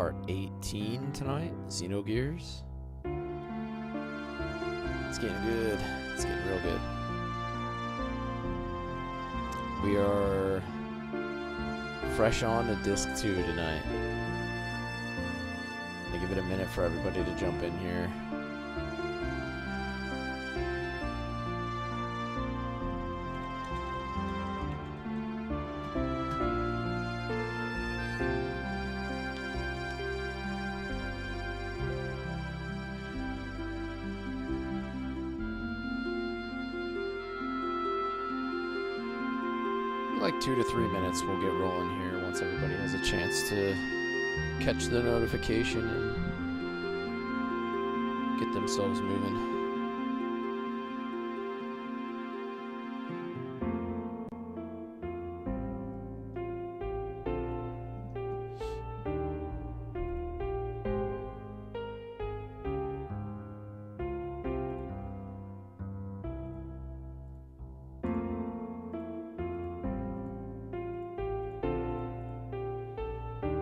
part 18 tonight. Xenogears. It's getting good. It's getting real good. We are fresh on to disc 2 tonight. I'm gonna give it a minute for everybody to jump in here. Like 2 to 3 minutes we'll get rolling here once everybody has a chance to catch the notification and get themselves moving.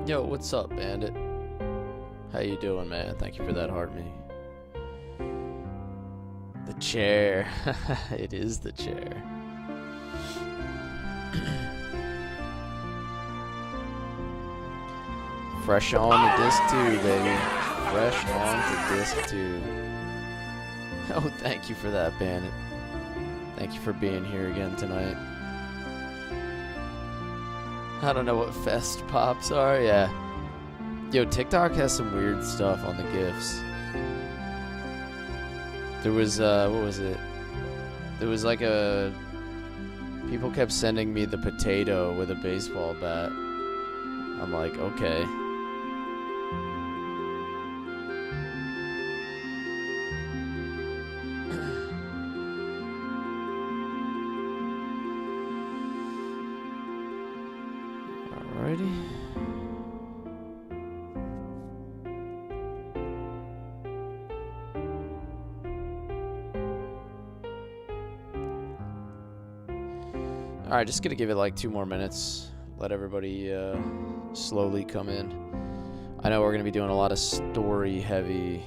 Yo, what's up, Bandit? How you doing, man? Thank you for that heart me. The chair. It is the chair. Fresh on to disc 2, baby. Fresh on to disc 2. Oh, thank you for that, Bandit. Thank you for being here again tonight. I don't know what fest pops are, yeah. Yo, TikTok has some weird stuff on the GIFs. There was, what was it? There was like a... People kept sending me the potato with a baseball bat. I'm like, okay. Alrighty. Alright, just gonna give it like 2 more minutes. Let everybody slowly come in. I know we're gonna be doing a lot of story heavy.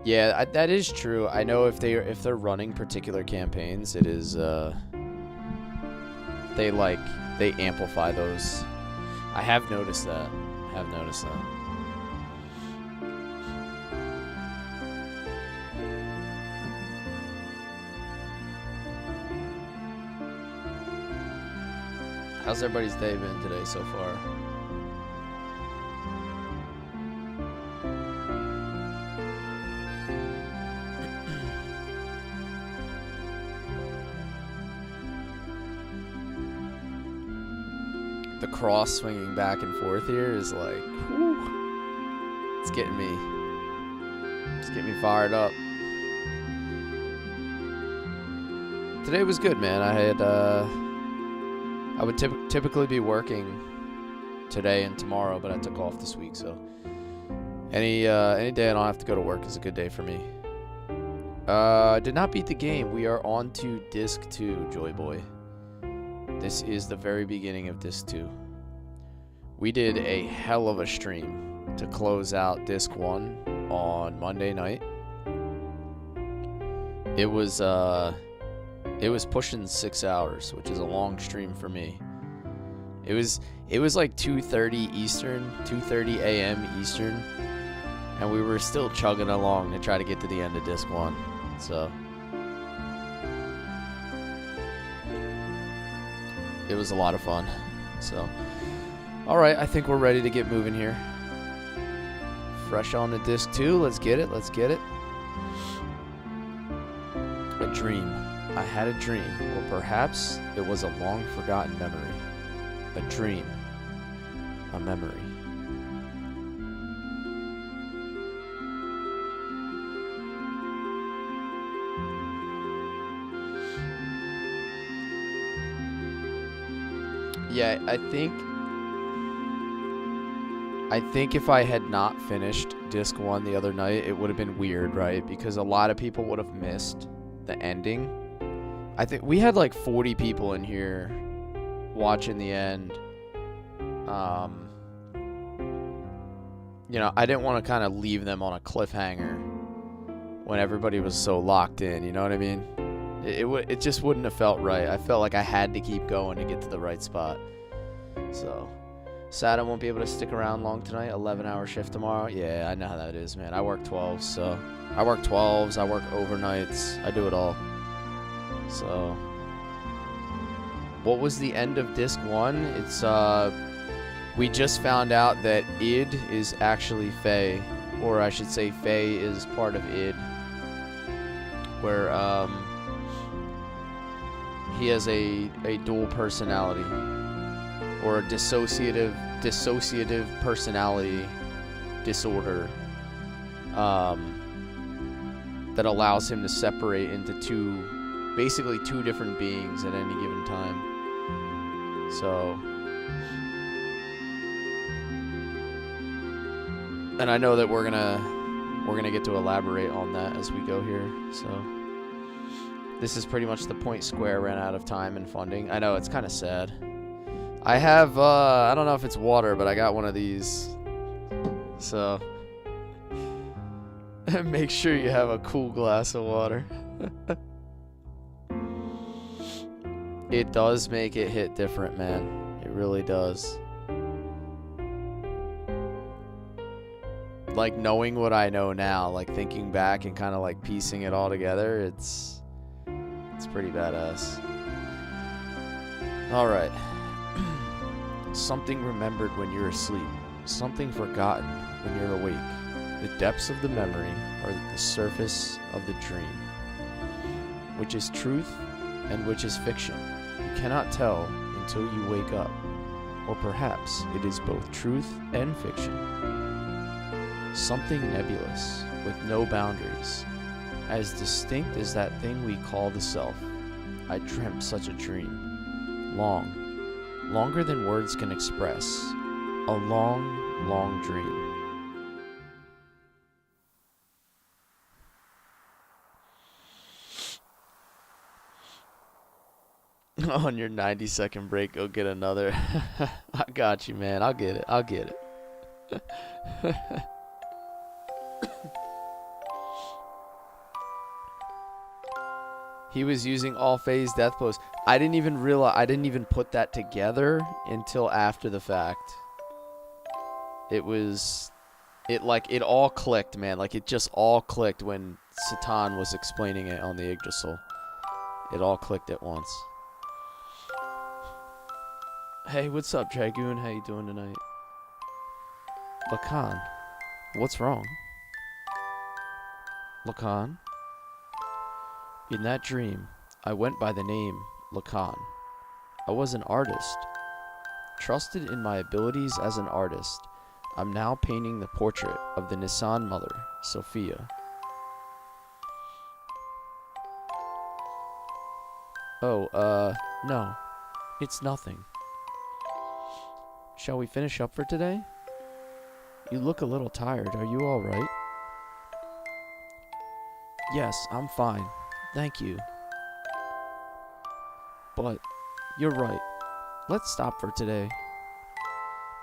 Yeah, that is true. I know if they're running particular campaigns, it is they amplify those. I have noticed that. How's everybody's day been today so far? The cross swinging back and forth here is like, whew, it's getting me fired up. Today was good, man. I would typically be working today and tomorrow, but I took off this week, so any day I don't have to go to work is a good day for me. Did not beat the game. We are on to disc 2, Joy Boy. This is the very beginning of disc 2. We did a hell of a stream to close out disc 1 on Monday night. It was pushing 6 hours, which is a long stream for me. It was like 2:30 Eastern, 2:30 a.m. Eastern, and we were still chugging along to try to get to the end of disc 1. So it was a lot of fun. So, all right, I think we're ready to get moving here. Fresh on to disc 2. Let's get it. A dream. I had a dream, or perhaps it was a long-forgotten memory. A dream. A memory. Yeah, I think if I had not finished disc 1 the other night, it would have been weird, right? Because a lot of people would have missed the ending. I think we had like 40 people in here watching the end, You know, I didn't want to kind of leave them on a cliffhanger when everybody was so locked in, you know what I mean? It just wouldn't have felt right. I felt like I had to keep going to get to the right spot. So, sad I won't be able to stick around long tonight. 11-hour shift tomorrow. Yeah, I know how that is, man. I work 12s, so I work 12s, I work overnights, I do it all. So, what was the end of disc 1? It's we just found out that id is actually Faye, or I should say Faye is part of id, where he has a dual personality, or a dissociative personality disorder, that allows him to separate into basically two different beings at any given time. So, and I know that we're gonna get to elaborate on that as we go here. So, this is pretty much the point Square ran out of time and funding. I know, it's kind of sad. I have I don't know if it's water, but I got one of these. So, make sure you have a cool glass of water. It does make it hit different, man. It really does. Like, knowing what I know now, like thinking back and kind of like piecing it all together, it's pretty badass. All right. Something remembered when you're asleep. Something forgotten when you're awake. The depths of the memory are the surface of the dream. Which is truth and which is fiction. You cannot tell until you wake up. Or perhaps it is both truth and fiction. Something nebulous, with no boundaries. As distinct as that thing we call the self. I dreamt such a dream. Longer than words can express. A long, long dream. On your 90-second break, go get another. I got you, man. I'll get it. He was using all phase death pose. I didn't even put that together until after the fact. It all clicked, man. Like, it just all clicked when Satan was explaining it on the Yggdrasil. It all clicked at once. Hey, what's up, Dragoon? How you doing tonight? Lacan, what's wrong? Lacan? In that dream, I went by the name Lacan. I was an artist. Trusted in my abilities as an artist, I'm now painting the portrait of the Nissan mother, Sophia. Oh, no. It's nothing. Shall we finish up for today? You look a little tired. Are you all right? Yes, I'm fine. Thank you. But, you're right. Let's stop for today.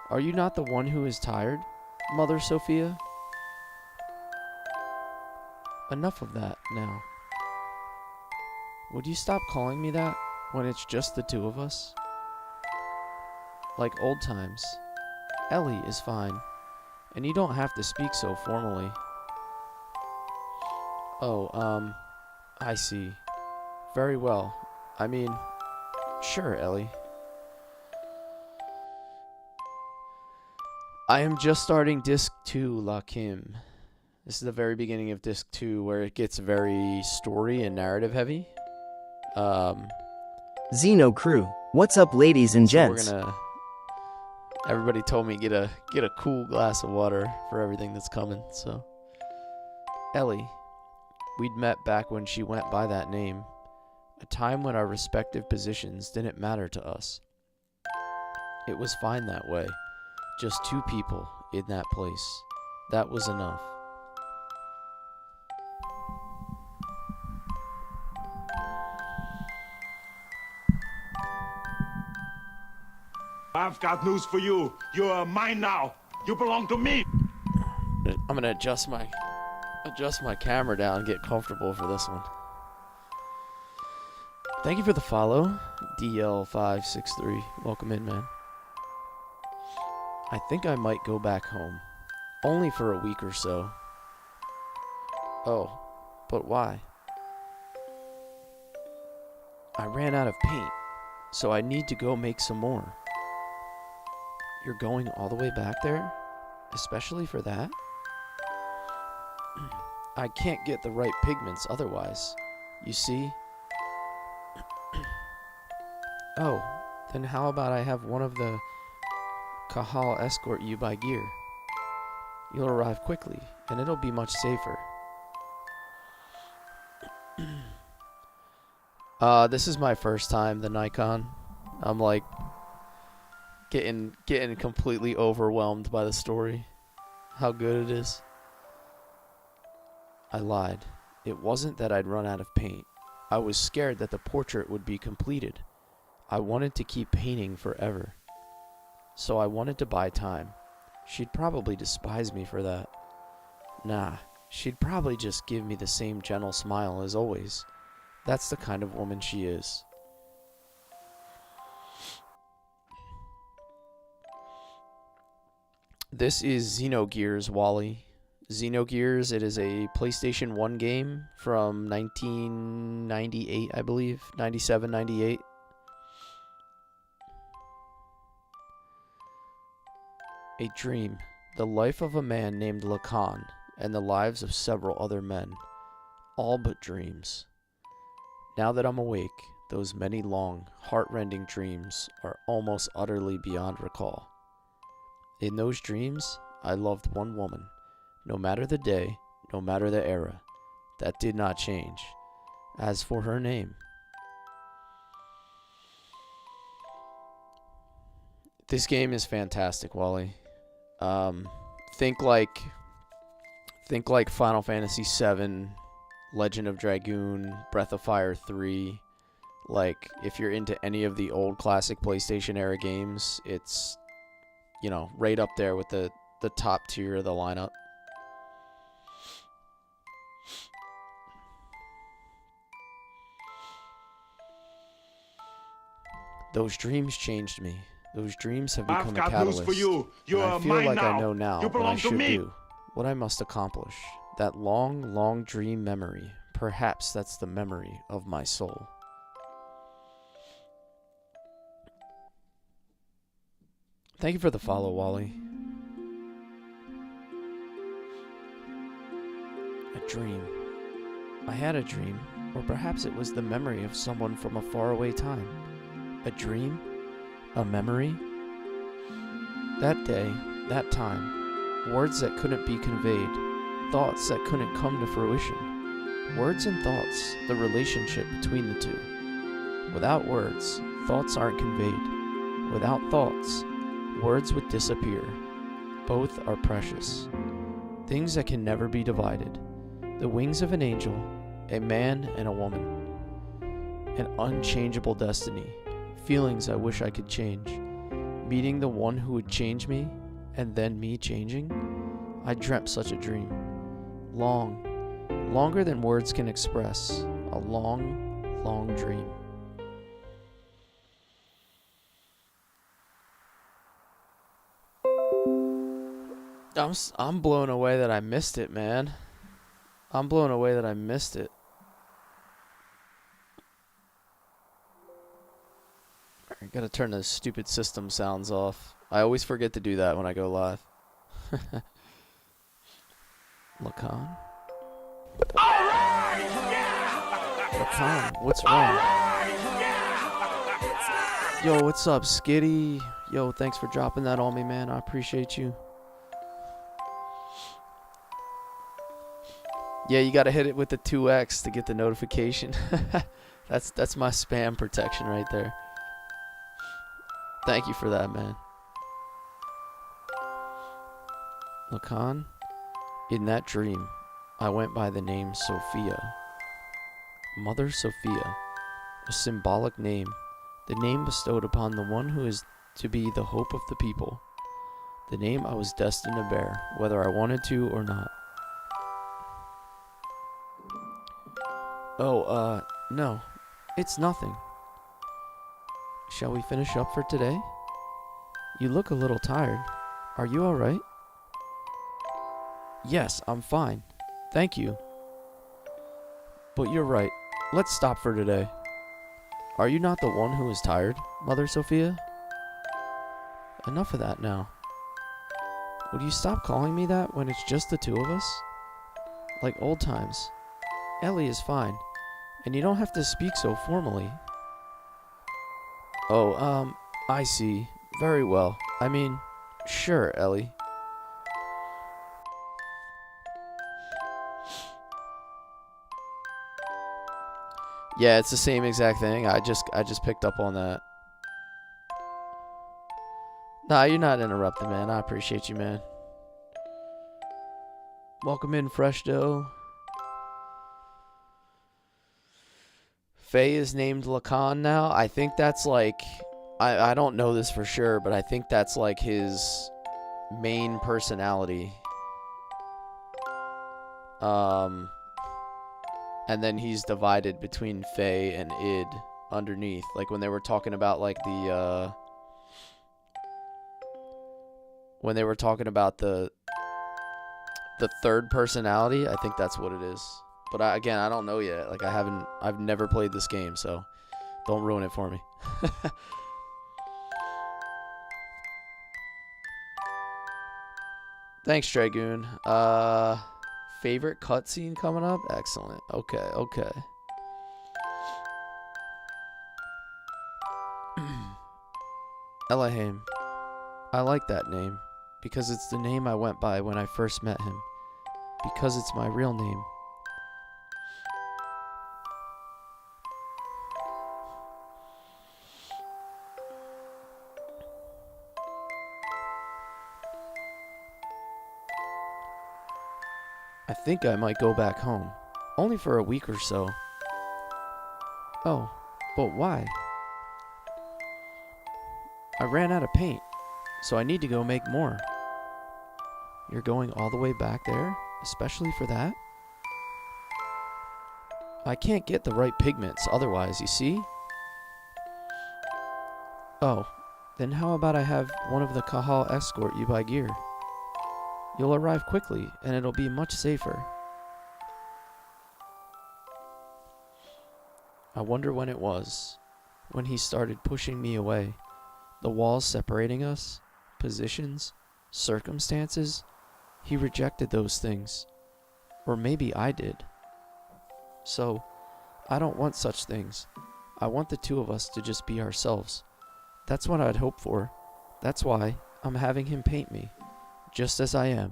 Are you not the one who is tired, Mother Sophia? Enough of that now. Would you stop calling me that when it's just the two of us? Like old times. Ellie is fine, and you don't have to speak so formally. Oh, I see. Very well. I mean, sure, Ellie. I am just starting Disc 2, La Kim. This is the very beginning of Disc 2, where it gets very story and narrative heavy. Xeno crew, what's up, ladies and gents? So we're gonna... Everybody told me get a cool glass of water for everything that's coming, so... Ellie. We'd met back when she went by that name. A time when our respective positions didn't matter to us. It was fine that way. Just two people in that place. That was enough. I've got news for you. You're mine now. You belong to me. I'm gonna adjust my camera down and get comfortable for this one. Thank you for the follow, DL563. Welcome in, man. I think I might go back home, only for a week or so. Oh, but why? I ran out of paint, so I need to go make some more. You're going all the way back there? Especially for that? I can't get the right pigments otherwise. You see? Oh, then how about I have one of the Kahal escort you by gear? You'll arrive quickly, and it'll be much safer. This is my first time, the Nikon. I'm like getting completely overwhelmed by the story. How good it is. I lied. It wasn't that I'd run out of paint. I was scared that the portrait would be completed. I wanted to keep painting forever. So I wanted to buy time. She'd probably despise me for that. Nah, she'd probably just give me the same gentle smile as always. That's the kind of woman she is. This is Xenogears, Wally. Xenogears, it is a PlayStation 1 game from 1998, I believe. 97, 98. A dream. The life of a man named Lacan, and the lives of several other men. All but dreams. Now that I'm awake, those many long, heart-rending dreams are almost utterly beyond recall. In those dreams, I loved one woman. No matter the day, no matter the era, that did not change. As for her name, this game is fantastic, Wally. Think like Final Fantasy VII, Legend of Dragoon, Breath of Fire 3. Like, if you're into any of the old classic PlayStation era games, it's, you know, right up there with the top tier of the lineup. Those dreams changed me. Those dreams have become a catalyst. For you. And I feel like I know now what I should me. do, what I must accomplish. That long, long dream memory. Perhaps that's the memory of my soul. Thank you for the follow, Wally. A dream. I had a dream, or perhaps it was the memory of someone from a faraway time. A dream? A memory? That day, that time, words that couldn't be conveyed, thoughts that couldn't come to fruition. Words and thoughts, the relationship between the two. Without words, thoughts aren't conveyed. Without thoughts, words would disappear. Both are precious. Things that can never be divided. The wings of an angel, a man and a woman. An unchangeable destiny. Feelings I wish I could change. Meeting the one who would change me, and then me changing. I dreamt such a dream. Long, longer than words can express. A long, long dream. I'm blown away that I missed it, man. I'm blown away that I missed it. I gotta turn those stupid system sounds off. I always forget to do that when I go live. Lacan? Lacan, what's wrong? Yo, what's up, Skitty? Yo, thanks for dropping that on me, man. I appreciate you. Yeah, you gotta hit it with the 2x to get the notification. That's my spam protection right there. Thank you for that, man. Lacan, in that dream, I went by the name Sophia. Mother Sophia, a symbolic name, the name bestowed upon the one who is to be the hope of the people. The name I was destined to bear, whether I wanted to or not. Oh, no. It's nothing. Shall we finish up for today? You look a little tired. Are you alright? Yes, I'm fine. Thank you. But you're right. Let's stop for today. Are you not the one who is tired, Mother Sophia? Enough of that now. Would you stop calling me that when it's just the two of us? Like old times. Ellie is fine, and you don't have to speak so formally. Oh, I see. Very well. I mean, sure, Ellie. Yeah, it's the same exact thing. I just picked up on that. Nah, you're not interrupting, man. I appreciate you, man. Welcome in, Fresh Dough. Faye is named Lacan now. I think that's like... I don't know this for sure, but I think that's like his main personality. And then he's divided between Faye and Id underneath. Like when they were talking about like the when they were talking about the third personality, I think that's what it is. But again, I don't know yet. Like I've never played this game, so don't ruin it for me. Thanks, Dragoon. Favorite cutscene coming up? Excellent. Okay. Elohim. I like that name because it's the name I went by when I first met him. Because it's my real name. I think I might go back home. Only for a week or so. Oh, but why? I ran out of paint, so I need to go make more. You're going all the way back there, especially for that? I can't get the right pigments otherwise, you see? Oh, then how about I have one of the Kahal escort you by gear? You'll arrive quickly, and it'll be much safer. I wonder when it was, when he started pushing me away. The walls separating us, positions, circumstances. He rejected those things. Or maybe I did. So, I don't want such things. I want the two of us to just be ourselves. That's what I'd hope for. That's why I'm having him paint me. Just as I am.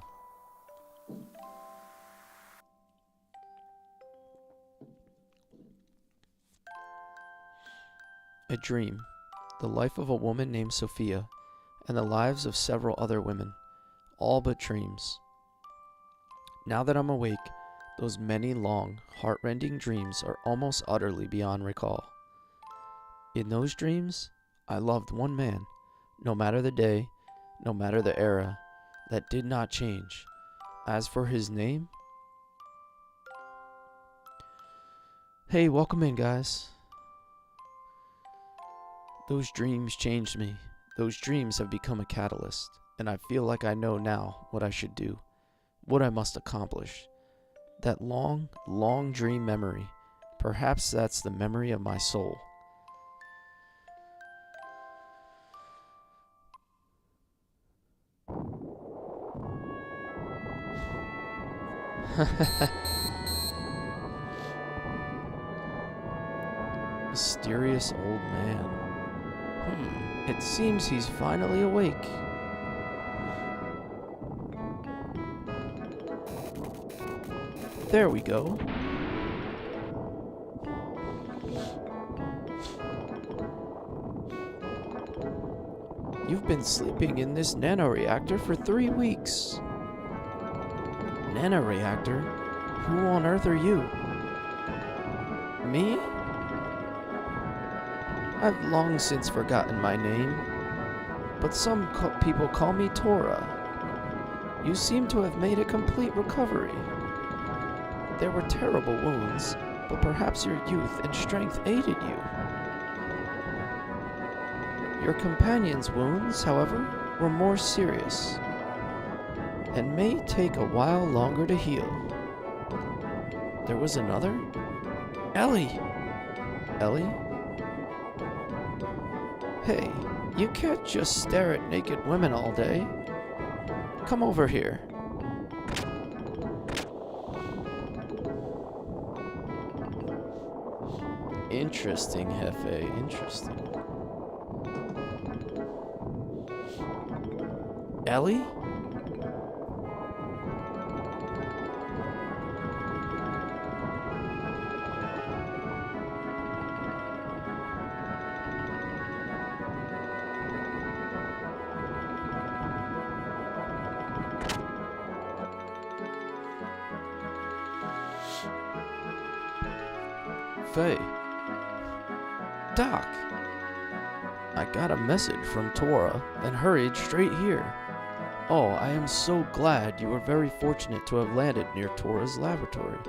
A dream. The life of a woman named Sophia, and the lives of several other women. All but dreams. Now that I'm awake, those many long, heart-rending dreams are almost utterly beyond recall. In those dreams, I loved one man, no matter the day, no matter the era, that did not change. As for his name... Hey, welcome in, guys. Those dreams changed me. Those dreams have become a catalyst, and I feel like I know now what I should do, what I must accomplish. That long, long dream memory, perhaps that's the memory of my soul. Mysterious old man. It seems he's finally awake. There we go. You've been sleeping in this nanoreactor for 3 weeks. Nanoreactor? Who on earth are you? Me? I've long since forgotten my name. but some people call me Tora. You seem to have made a complete recovery. There were terrible wounds, but perhaps your youth and strength aided you. Your companion's wounds, however, were more serious, and may take a while longer to heal. There was another? Ellie! Ellie? Hey, you can't just stare at naked women all day. Come over here. Interesting, Hefe, interesting. Ellie? Faye. Doc. I got a message from Tora and hurried straight here. Oh, I am so glad. You were very fortunate to have landed near Tora's laboratory.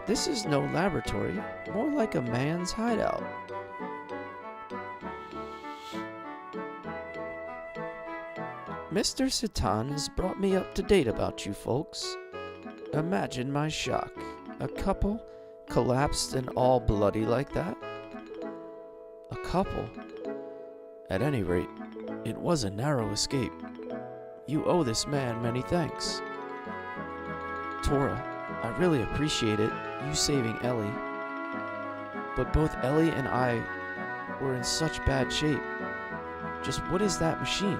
This is no laboratory, more like a man's hideout. Mr. Satan has brought me up to date about you folks. Imagine my shock. A couple collapsed and all bloody like that? A couple? At any rate, it was a narrow escape. You owe this man many thanks. Tora, I really appreciate it, you saving Ellie. But both Ellie and I were in such bad shape. Just what is that machine?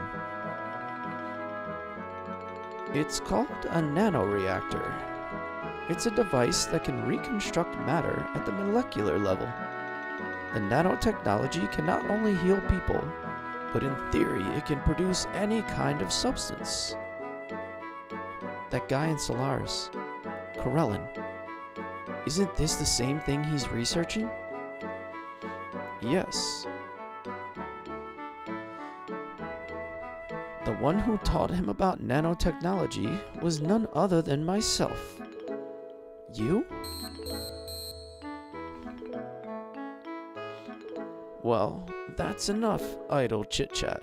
It's called a nanoreactor. It's a device that can reconstruct matter at the molecular level. The nanotechnology can not only heal people, but in theory it can produce any kind of substance. That guy in Solaris, Corellin, isn't this the same thing he's researching? Yes. The one who taught him about nanotechnology was none other than myself. You? Well, that's enough idle chit-chat.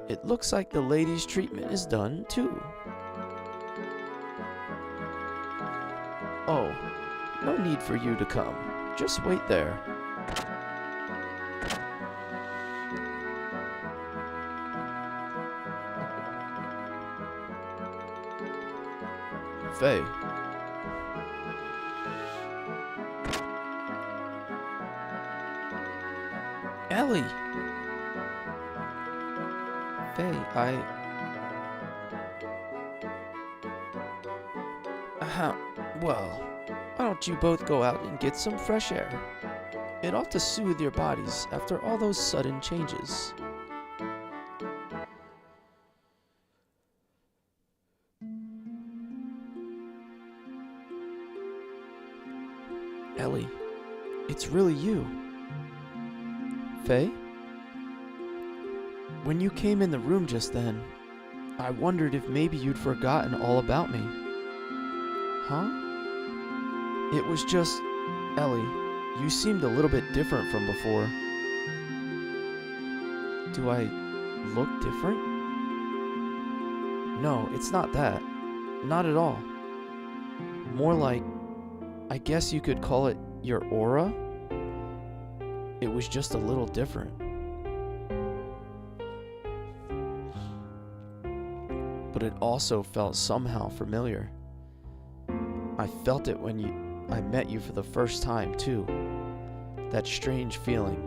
It looks like the lady's treatment is done, too. Oh, no need for you to come. Just wait there. Faye. Ellie! Faye, well, why don't you both go out and get some fresh air? It ought to soothe your bodies after all those sudden changes. Ellie, it's really you. Faye? When you came in the room just then, I wondered if maybe you'd forgotten all about me. Huh? It was just, Ellie, you seemed a little bit different from before. Do I look different? No, it's not that. Not at all. More like, I guess you could call it your aura. It was just a little different. But it also felt somehow familiar. I felt it when I met you for the first time, too. That strange feeling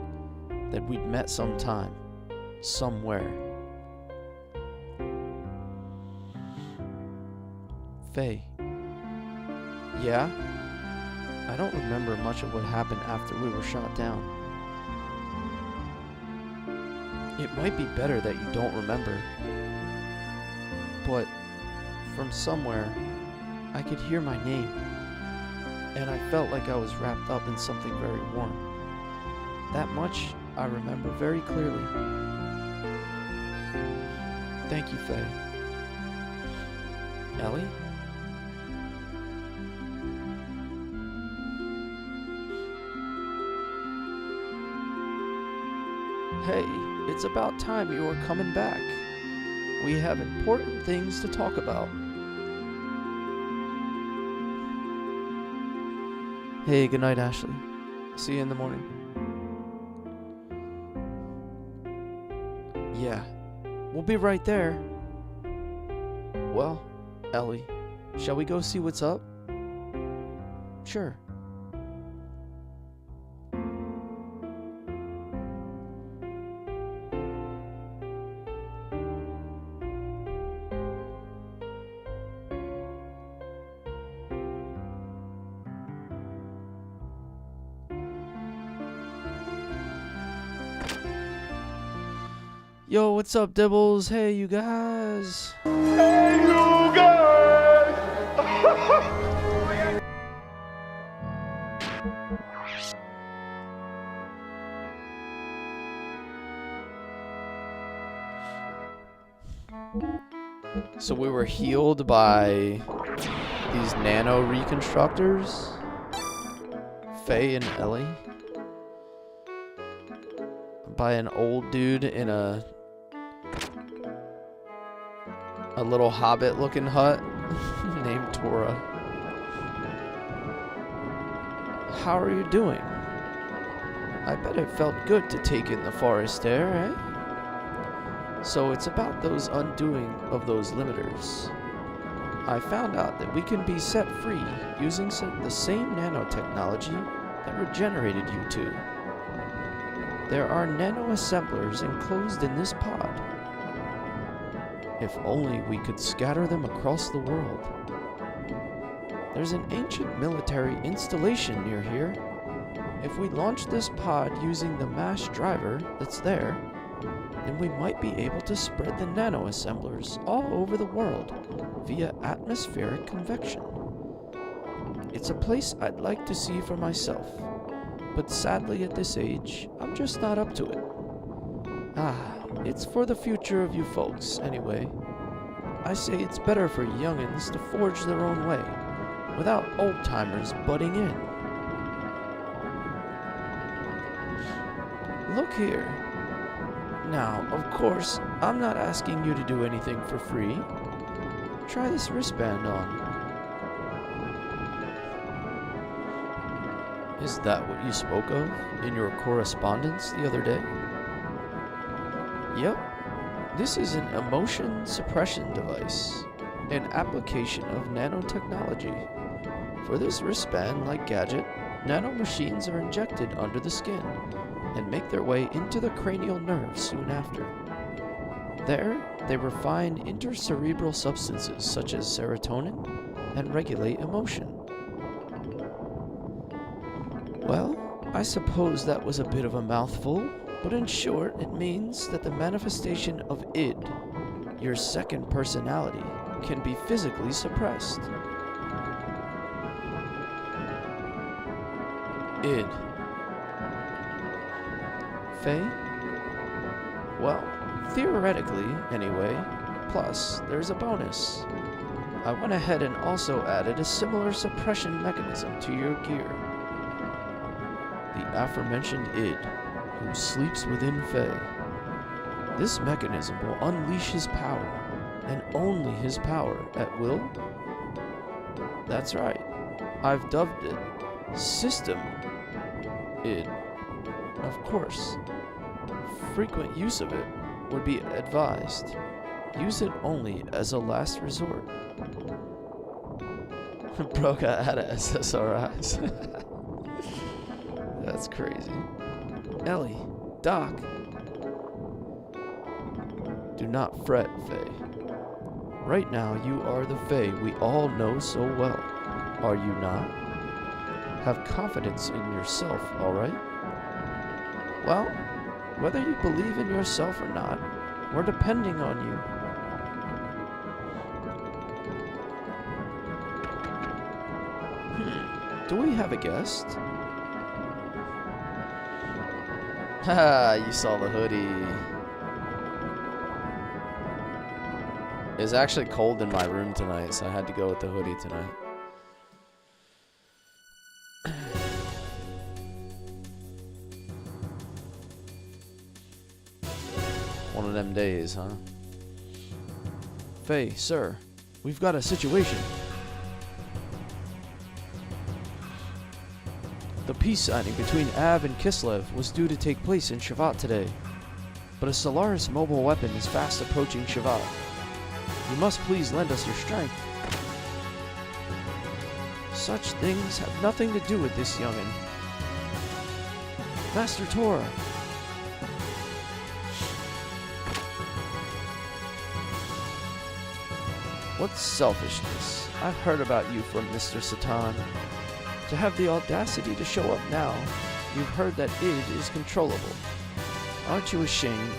that we'd met sometime, somewhere. Faye. Yeah? I don't remember much of what happened after we were shot down. It might be better that you don't remember. But from somewhere, I could hear my name, and I felt like I was wrapped up in something very warm. That much I remember very clearly. Thank you, Faye. Ellie? Hey, it's about time you were coming back. We have important things to talk about. Hey, good night, Ashley. See you in the morning. Yeah, we'll be right there. Well, Ellie, shall we go see what's up? Sure. Yo, what's up, Dibbles? Hey, you guys. Hey, you guys! So we were healed by these nano reconstructors, Faye and Ellie, by an old dude in a little hobbit-looking hut named Tora. How are you doing? I bet it felt good to take in the forest air, eh? So it's about those undoing of those limiters. I found out that we can be set free using the same nanotechnology that regenerated you two. There are nano-assemblers enclosed in this pod. If only we could scatter them across the world. There's an ancient military installation near here. If we launch this pod using the mass driver that's there, then we might be able to spread the nano-assemblers all over the world via atmospheric convection. It's a place I'd like to see for myself, but sadly at this age, I'm just not up to it. It's for the future of you folks, anyway. I say it's better for youngins to forge their own way, without old-timers butting in. Look here. Now, of course, I'm not asking you to do anything for free. Try this wristband on. Is that what you spoke of in your correspondence the other day? Yep. This is an emotion suppression device, an application of nanotechnology. For this wristband-like gadget, nanomachines are injected under the skin and make their way into the cranial nerve soon after. There, they refine intercerebral substances such as serotonin and regulate emotion. Well, I suppose that was a bit of a mouthful, but in short, it means that the manifestation of id, your second personality, can be physically suppressed. Id. Faye? Well, theoretically, anyway. Plus, there's a bonus. I went ahead and also added a similar suppression mechanism to your gear. The aforementioned id, who sleeps within Faye. This mechanism will unleash his power, and only his power, at will. That's right. I've dubbed it System Id. Of course, frequent use of it would be advised. Use it only as a last resort. Bro got out of SSRIs. That's crazy. Ellie, Doc. Do not fret, Faye. Right now you are the Faye we all know so well. Are you not? Have confidence in yourself, alright? Well, whether you believe in yourself or not, we're depending on you. Do we have a guest? Haha, you saw the hoodie. It's actually cold in my room tonight, so I had to go with the hoodie tonight. One of them days, huh? Faye, sir, we've got a situation. The peace signing between Av and Kislev was due to take place in Shavat today, but a Solaris mobile weapon is fast approaching Shavat. You must please lend us your strength. Such things have nothing to do with this youngin'. Master Torah! What selfishness. I've heard about you from Mr. Satan. To have the audacity to show up now, you've heard that id is controllable. Aren't you ashamed?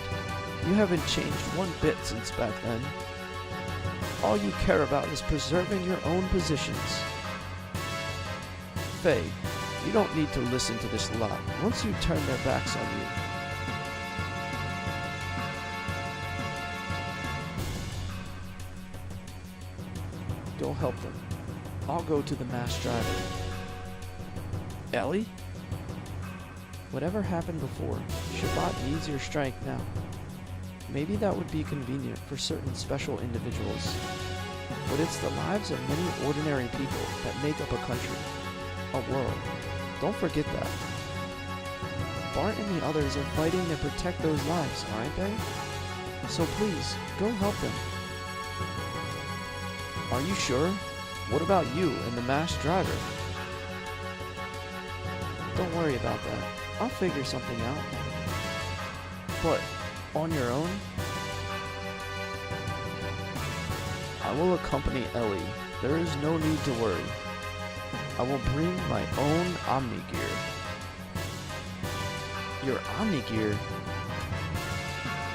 You haven't changed one bit since back then. All you care about is preserving your own positions. Faye, you don't need to listen to this lot once you turn their backs on you. Go help them. I'll go to the mass driver. Ellie? Whatever happened before, Shabbat needs your strength now. Maybe that would be convenient for certain special individuals. But it's the lives of many ordinary people that make up a country, a world. Don't forget that. Bart and the others are fighting to protect those lives, aren't they? So please, go help them. Are you sure? What about you and the mass driver? Don't worry about that. I'll figure something out. But, on your own? I will accompany Ellie. There is no need to worry. I will bring my own Omni gear. Your Omni gear?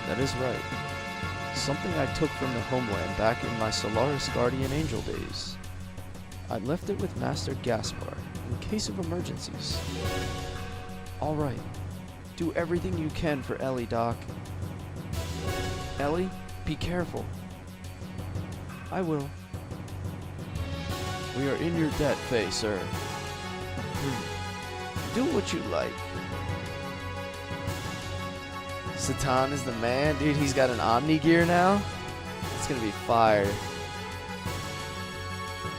That is right. Something I took from the homeland back in my Solaris Guardian Angel days. I left it with Master Gaspar in case of emergencies. Alright, do everything you can for Ellie, Doc. Ellie, be careful. I will. We are in your debt, Faye, sir. Do what you like. Satan is the man, dude. He's got an Omni gear now. It's gonna be fire.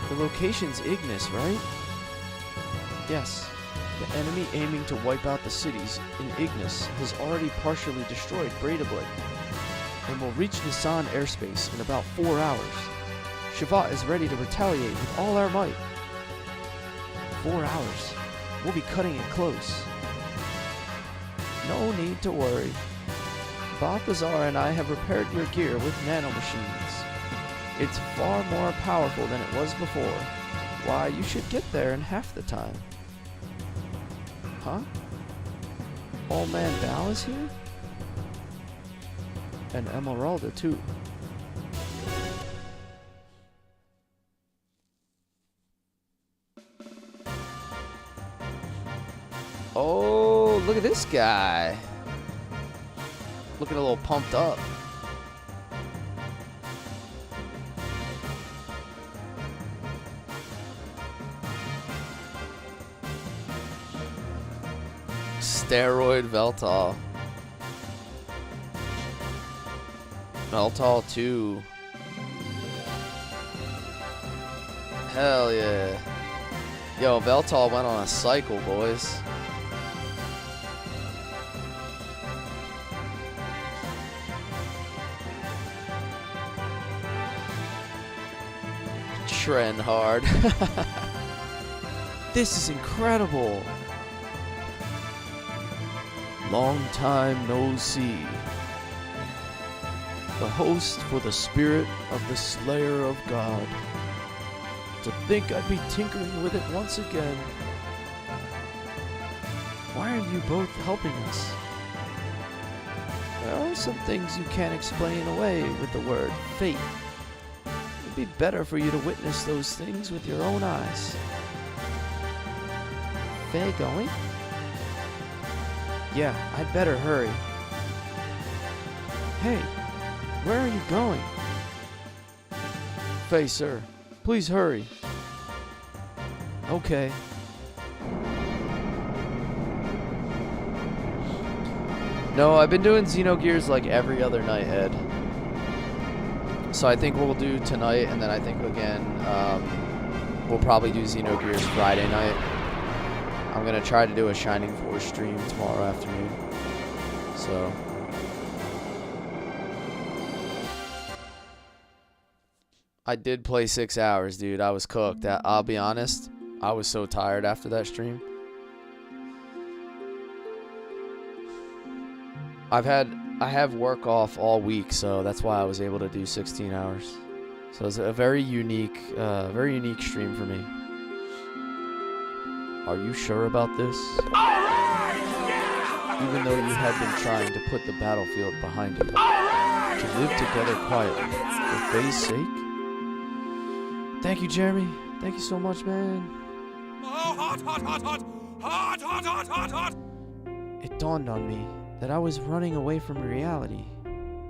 The location's Ignis, right? Yes. The enemy aiming to wipe out the cities in Ignis has already partially destroyed Breidablik and will reach Nisan airspace in about 4 hours. Shavat is ready to retaliate with all our might. 4 hours. We'll be cutting it close. No need to worry. Balthazar and I have repaired your gear with nanomachines. It's far more powerful than it was before. Why, you should get there in half the time. Huh? Old Man Val is here? And Emeralda too. Oh, look at this guy. Looking a little pumped up. Steroid Veltal. Veltal 2. Hell yeah. Yo, Veltal went on a cycle, boys. Trend hard. This is incredible. Long time no see. The host for the spirit of the Slayer of God. To think I'd be tinkering with it once again. Why are you both helping us? There are some things you can't explain away with the word fate. It'd be better for you to witness those things with your own eyes. Faye going? Yeah, I'd better hurry. Hey, where are you going? Faye, sir, please hurry. Okay. No, I've been doing Xenogears like every other night, Ed. So I think we'll do tonight, and then I think again, we'll probably do Xenogears Friday night. I'm gonna try to do a Shining Force stream tomorrow afternoon. So. I did play 6 hours, dude. I was cooked. I'll be honest. I was so tired after that stream. I have work off all week, so that's why I was able to do 16 hours. So it's a very unique stream for me. Are you sure about this? Even though you had been trying to put the battlefield behind you, to live together quietly, for Faye's sake? Thank you, Jeremy. Thank you so much, man. It dawned on me that I was running away from reality.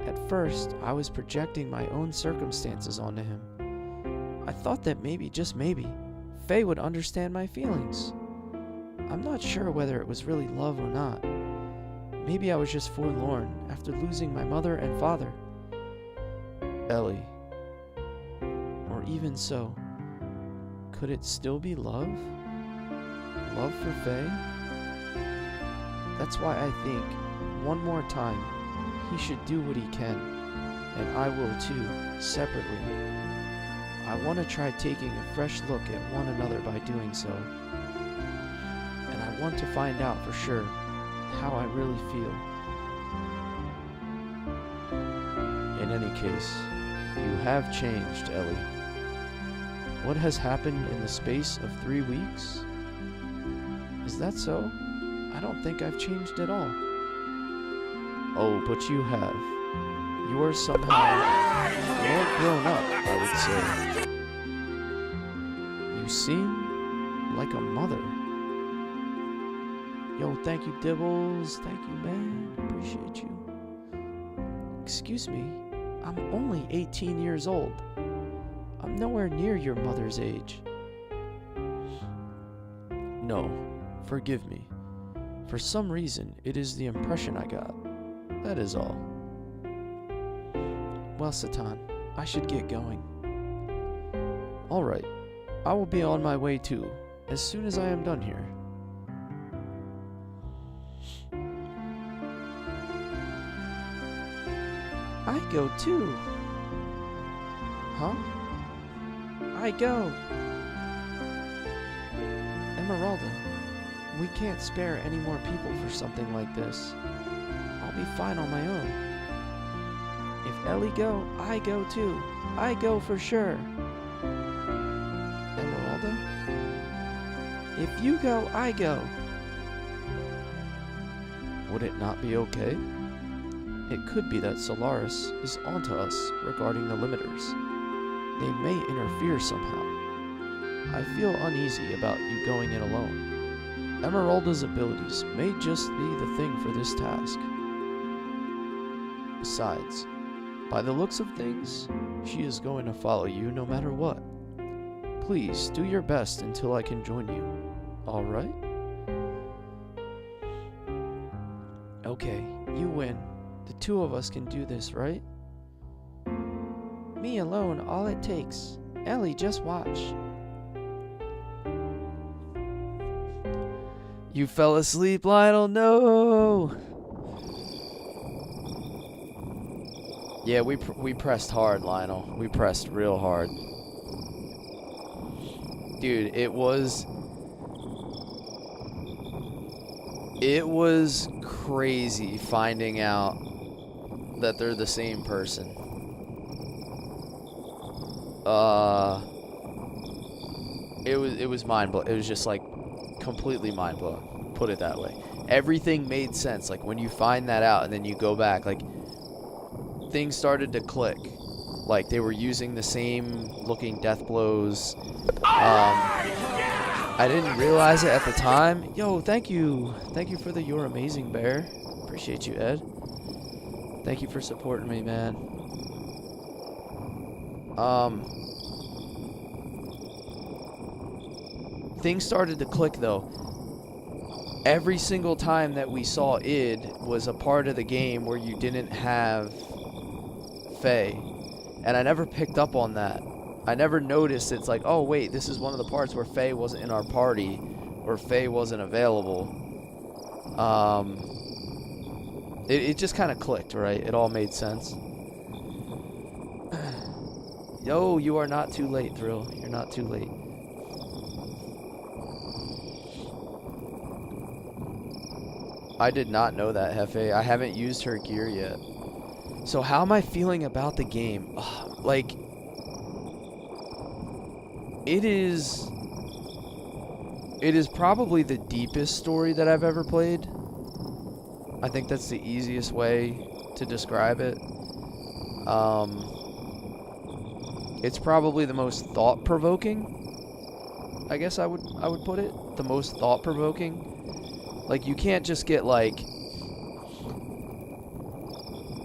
At first, I was projecting my own circumstances onto him. I thought that maybe, just maybe, Faye would understand my feelings. I'm not sure whether it was really love or not. Maybe I was just forlorn after losing my mother and father. Ellie. Or even so, could it still be love? Love for Faye? That's why I think, one more time, he should do what he can, and I will too, separately. I want to try taking a fresh look at one another by doing so, and I want to find out for sure how I really feel. In any case, you have changed, Ellie. What has happened in the space of 3 weeks? Is that so? I don't think I've changed at all. Oh, but you have. You are somehow more grown up, I would say. You seem like a mother. Yo, thank you, Dibbles. Thank you, man. Appreciate you. Excuse me, I'm only 18 years old. I'm nowhere near your mother's age. No, forgive me. For some reason, it is the impression I got. That is all. Well, Satan, I should get going. Alright, I will be on my way too, as soon as I am done here. I go too. Huh? I go. Emeralda, we can't spare any more people for something like this. I'll be fine on my own. If Ellie go, I go too. I go for sure. Emeralda? If you go, I go. Would it not be okay? It could be that Solaris is onto us regarding the limiters. They may interfere somehow. I feel uneasy about you going in alone. Emeralda's abilities may just be the thing for this task. Besides, by the looks of things, she is going to follow you no matter what. Please do your best until I can join you. Alright? Okay, you win. The two of us can do this, right? Me alone, all it takes. Ellie, just watch. You fell asleep, Lionel. No. Yeah, we pressed hard, Lionel. We pressed real hard. Dude, it was crazy finding out that they're the same person. It was mind-blowing. It was just like completely mind-blowing, put it that way. Everything made sense. Like when you find that out and then you go back, like things started to click. Like they were using the same looking death blows. I didn't realize it at the time. Yo, thank you. Thank you for the You're Amazing Bear. Appreciate you, Ed. Thank you for supporting me, man. Things started to click, though. Every single time that we saw id was a part of the game where you didn't have Faye. And I never picked up on that. I never noticed it's like, oh wait, this is one of the parts where Faye wasn't in our party, or Faye wasn't available. It just kind of clicked, right? It all made sense. Yo, you are not too late, Thrill. You're not too late. I did not know that, Hefe. I haven't used her gear yet. So how am I feeling about the game? Like, it is probably the deepest story that I've ever played. I think that's the easiest way to describe it. It's probably the most thought-provoking, I guess I would put it. The most thought-provoking. Like, you can't just get, like...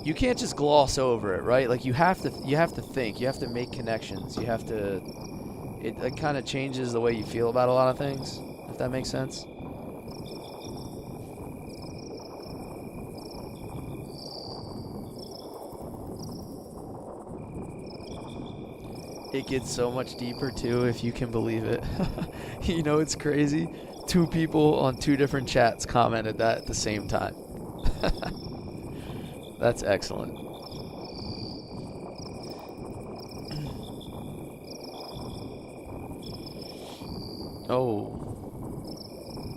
You can't just gloss over it, right? Like, you have to think. You have to make connections. You have to... It kind of changes the way you feel about a lot of things, if that makes sense. It gets so much deeper, too, if you can believe it. You know, it's crazy. 2 people on 2 different chats commented that at the same time. That's excellent. Oh,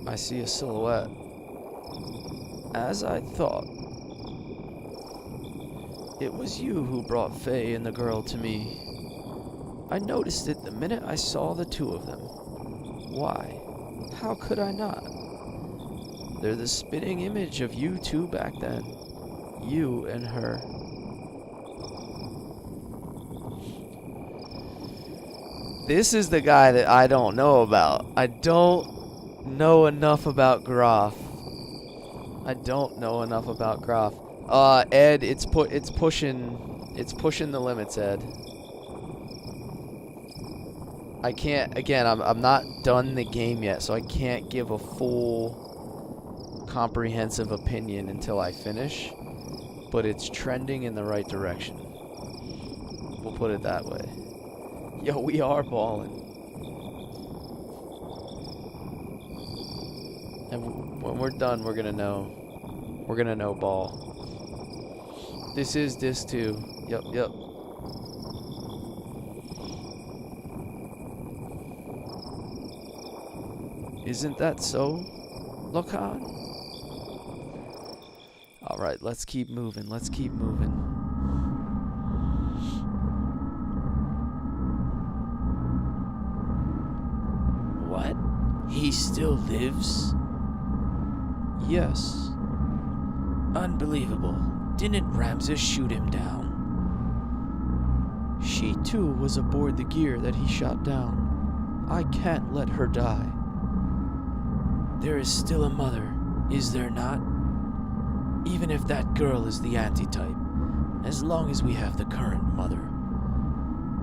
I see a silhouette. As I thought. It was you who brought Faye and the girl to me. I noticed it the minute I saw the 2 of them. Why? How could I not? They're the spitting image of you 2 back then. You and her. This is the guy that I don't know about. I don't know enough about Groff. Ed, it's pushing the limits, Ed. I can't, again, I'm not done the game yet, so I can't give a full comprehensive opinion until I finish, but it's trending in the right direction. We'll put it that way. Yo, we are balling. And when we're done, we're gonna know. We're gonna know ball. This is Disc 2. Yep. Isn't that so, Lokan? Alright, let's keep moving. What? He still lives? Yes. Unbelievable. Didn't Ramses shoot him down? She too was aboard the gear that he shot down. I can't let her die. There is still a mother, is there not? Even if that girl is the antitype, as long as we have the current mother.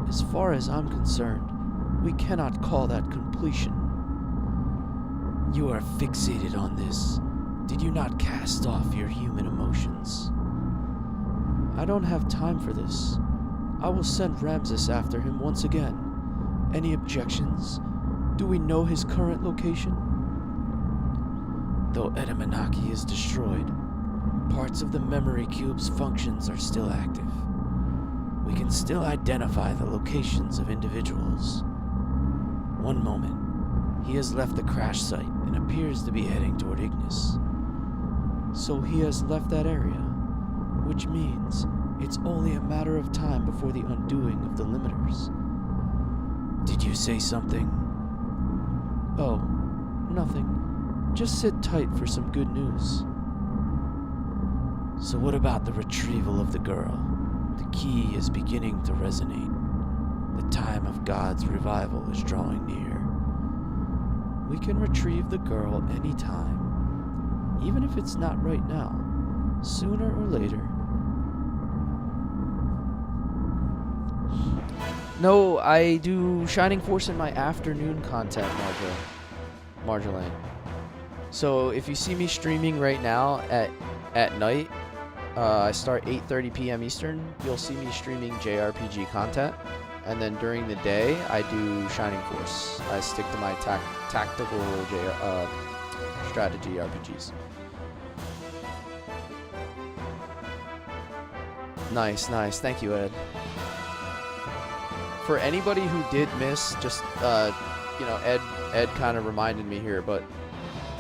As far as I'm concerned, we cannot call that completion. You are fixated on this. Did you not cast off your human emotions? I don't have time for this. I will send Ramses after him once again. Any objections? Do we know his current location? Though Edamanaki is destroyed, parts of the memory cube's functions are still active. We can still identify the locations of individuals. One moment, he has left the crash site and appears to be heading toward Ignis. So he has left that area, which means it's only a matter of time before the undoing of the limiters. Did you say something? Oh, nothing. Just sit tight for some good news. So what about the retrieval of the girl? The key is beginning to resonate. The time of God's revival is drawing near. We can retrieve the girl anytime, even if it's not right now, sooner or later. No, I do Shining Force in my afternoon content, Marjolaine. So if you see me streaming right now at night, I start 8:30 p.m. Eastern. You'll see me streaming JRPG content, and then during the day I do Shining Force. I stick to my tactical strategy RPGs. Nice. Thank you, Ed. For anybody who did miss, just Ed kind of reminded me here, but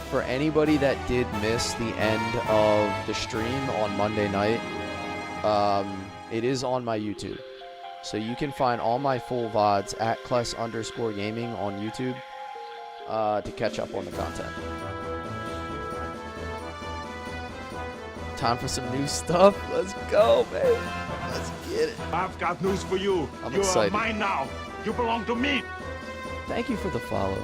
for anybody that did miss the end of the stream on Monday night, it is on my YouTube. So you can find all my full VODs at @Kless_gaming on YouTube to catch up on the content. Time for some new stuff. Let's go, man. Let's get it. I've got news for you. I'm You're excited. mine now. You belong to me. Thank you for the follow.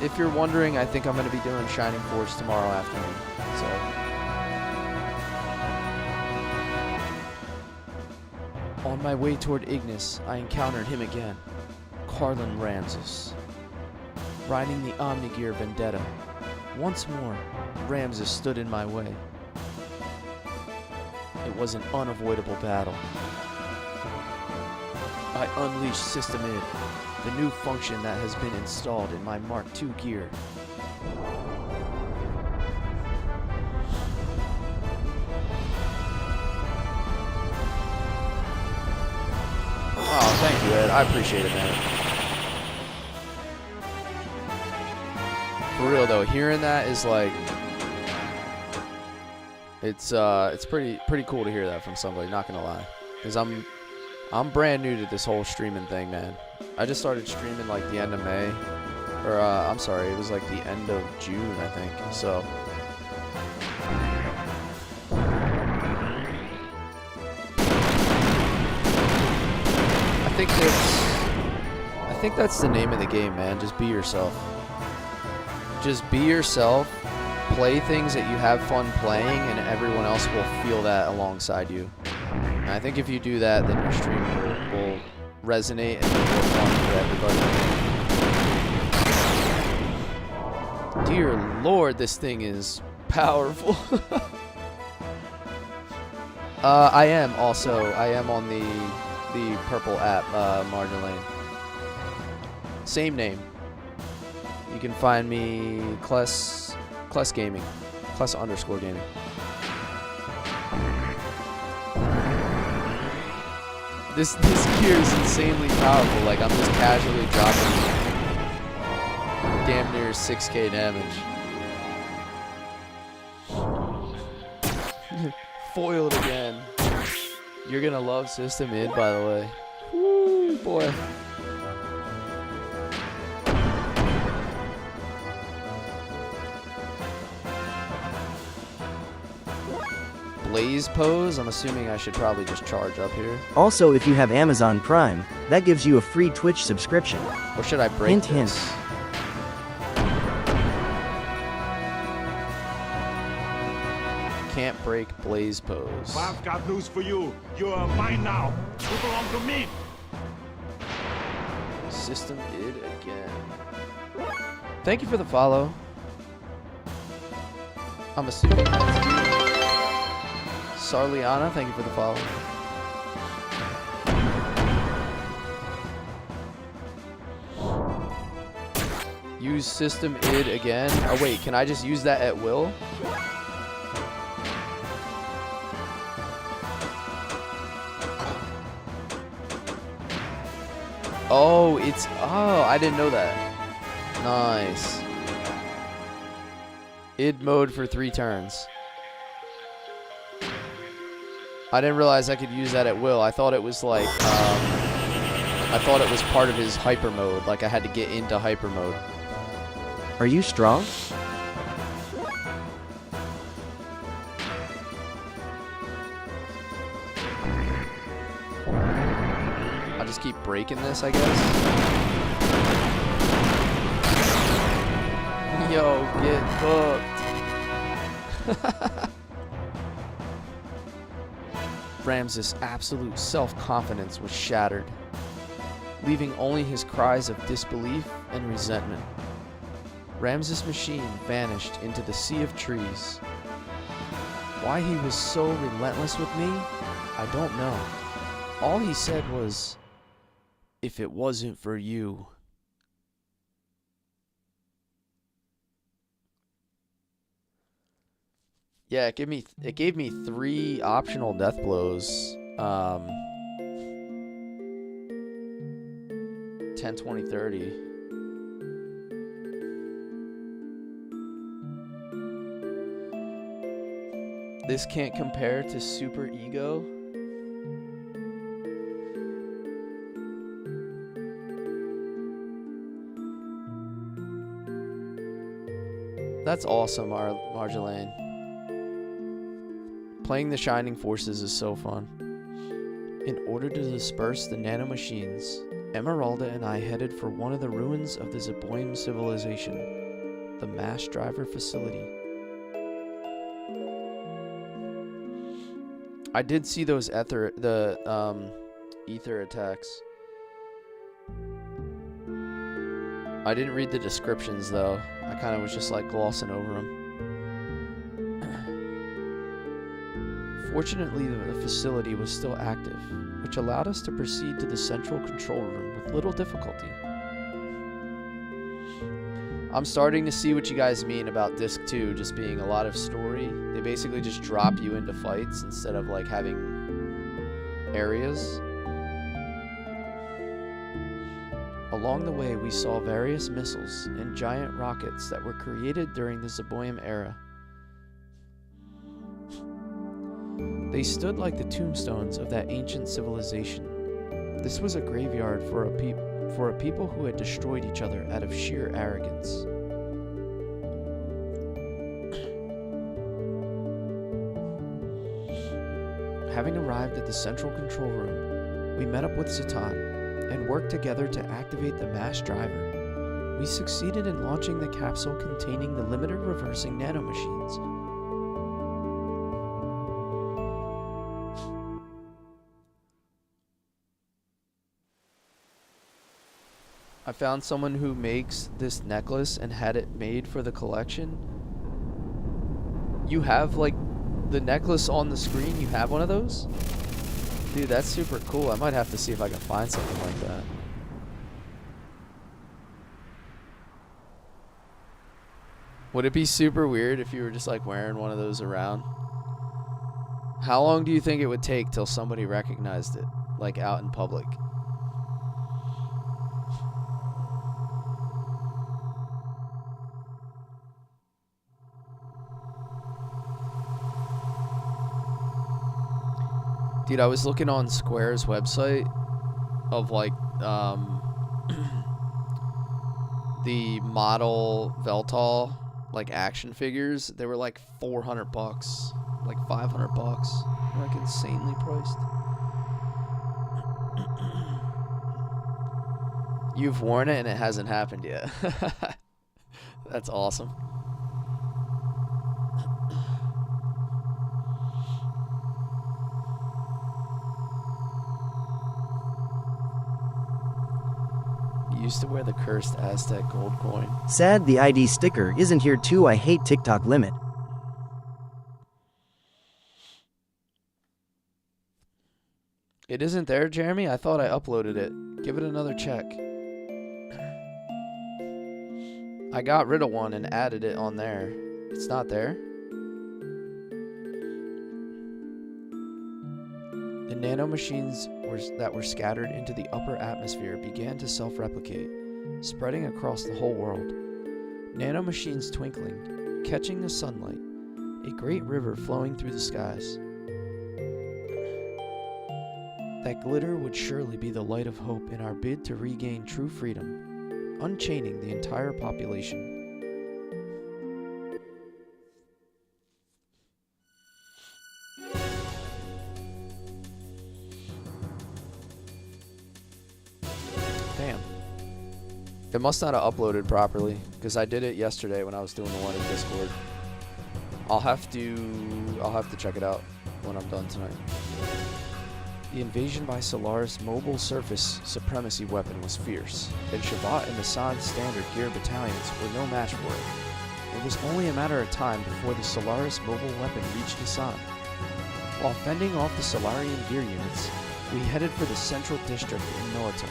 If you're wondering, I think I'm going to be doing Shining Force tomorrow afternoon. So, on my way toward Ignis, I encountered him again, Carlin Ramses, riding the Omnigear Vendetta. Once more, Ramses stood in my way. It was an unavoidable battle. I unleashed System Id, the new function that has been installed in my Mark II gear. Oh, thank you, Ed. I appreciate it, man. For real though, hearing that is like, it's pretty cool to hear that from somebody. Not gonna lie, because I'm brand new to this whole streaming thing, man. I just started streaming like the end of May, or I'm sorry, it was like the end of June, I think. So. I think that's the name of the game, man. Just be yourself. Just be yourself. Play things that you have fun playing, and everyone else will feel that alongside you. And I think if you do that, then your stream will resonate and be more fun for everybody. Dear Lord, this thing is powerful. I am on the purple app, Marjolaine. Same name. You can find me Kless Gaming, Kless_gaming. This gear is insanely powerful. Like, I'm just casually dropping damn near 6k damage. Foiled again. You're gonna love System Id, by the way. Woo, boy. Blaze pose? I'm assuming I should probably just charge up here. Also, if you have Amazon Prime, that gives you a free Twitch subscription. Or should I break Hint, this? Can't break blaze pose. I've got news for you. You're mine now. You belong to me. System Id again. Thank you for the follow. I'm assuming that's you. Sarliana, thank you for the follow. Use System Id again. Oh wait, can I just use that at will? Oh, I didn't know that. Nice. Id mode for 3 turns. I didn't realize I could use that at will. I thought it was like, I thought it was part of his hyper mode. Like I had to get into hyper mode. Are you strong? I'll just keep breaking this, I guess. Yo, get hooked. Ramses' absolute self-confidence was shattered, leaving only his cries of disbelief and resentment. Ramses' machine vanished into the sea of trees. Why he was so relentless with me, I don't know. All he said was, "If it wasn't for you." Yeah, it gave me 3 optional death blows. 10, 20, 30. This can't compare to Super Ego. That's awesome, Marjolaine. Playing the Shining Forces is so fun. In order to disperse the nanomachines, Emeralda and I headed for one of the ruins of the Zeboim civilization, the mass driver facility. I did see those ether attacks. I didn't read the descriptions though. I kind of was just like glossing over them. Fortunately, the facility was still active, which allowed us to proceed to the central control room with little difficulty. I'm starting to see what you guys mean about Disc 2 just being a lot of story. They basically just drop you into fights instead of like having areas. Along the way, we saw various missiles and giant rockets that were created during the Zeboim era. They stood like the tombstones of that ancient civilization. This was a graveyard for a people who had destroyed each other out of sheer arrogance. Having arrived at the central control room, we met up with Zatan and worked together to activate the mass driver. We succeeded in launching the capsule containing the limited reversing nanomachines. I found someone who makes this necklace and had it made for the collection. You have like the necklace on the screen, you have one of those? Dude, that's super cool. I might have to see if I can find something like that. Would it be super weird if you were just like wearing one of those around? How long do you think it would take till somebody recognized it, like out in public? Dude, I was looking on Square's website of like the model Veltal like action figures. They were like $400, like $500, like insanely priced. You've worn it and it hasn't happened yet. That's awesome. Used to wear the cursed Aztec gold coin. Sad the ID sticker isn't here too. I hate TikTok limit. It isn't there, Jeremy? I thought I uploaded it. Give it another check. I got rid of one and added it on there. It's not there. The nanomachines that were scattered into the upper atmosphere began to self-replicate, spreading across the whole world. Nanomachines twinkling, catching the sunlight, a great river flowing through the skies. That glitter would surely be the light of hope in our bid to regain true freedom, unchaining the entire population. It must not have uploaded properly, because I did it yesterday when I was doing the one in Discord. I'll have to check it out when I'm done tonight. The invasion by Solaris' mobile surface supremacy weapon was fierce, and Shabbat and Hassan's standard gear battalions were no match for it. It was only a matter of time before the Solaris mobile weapon reached Hassan. While fending off the Solarian gear units, we headed for the central district in Militum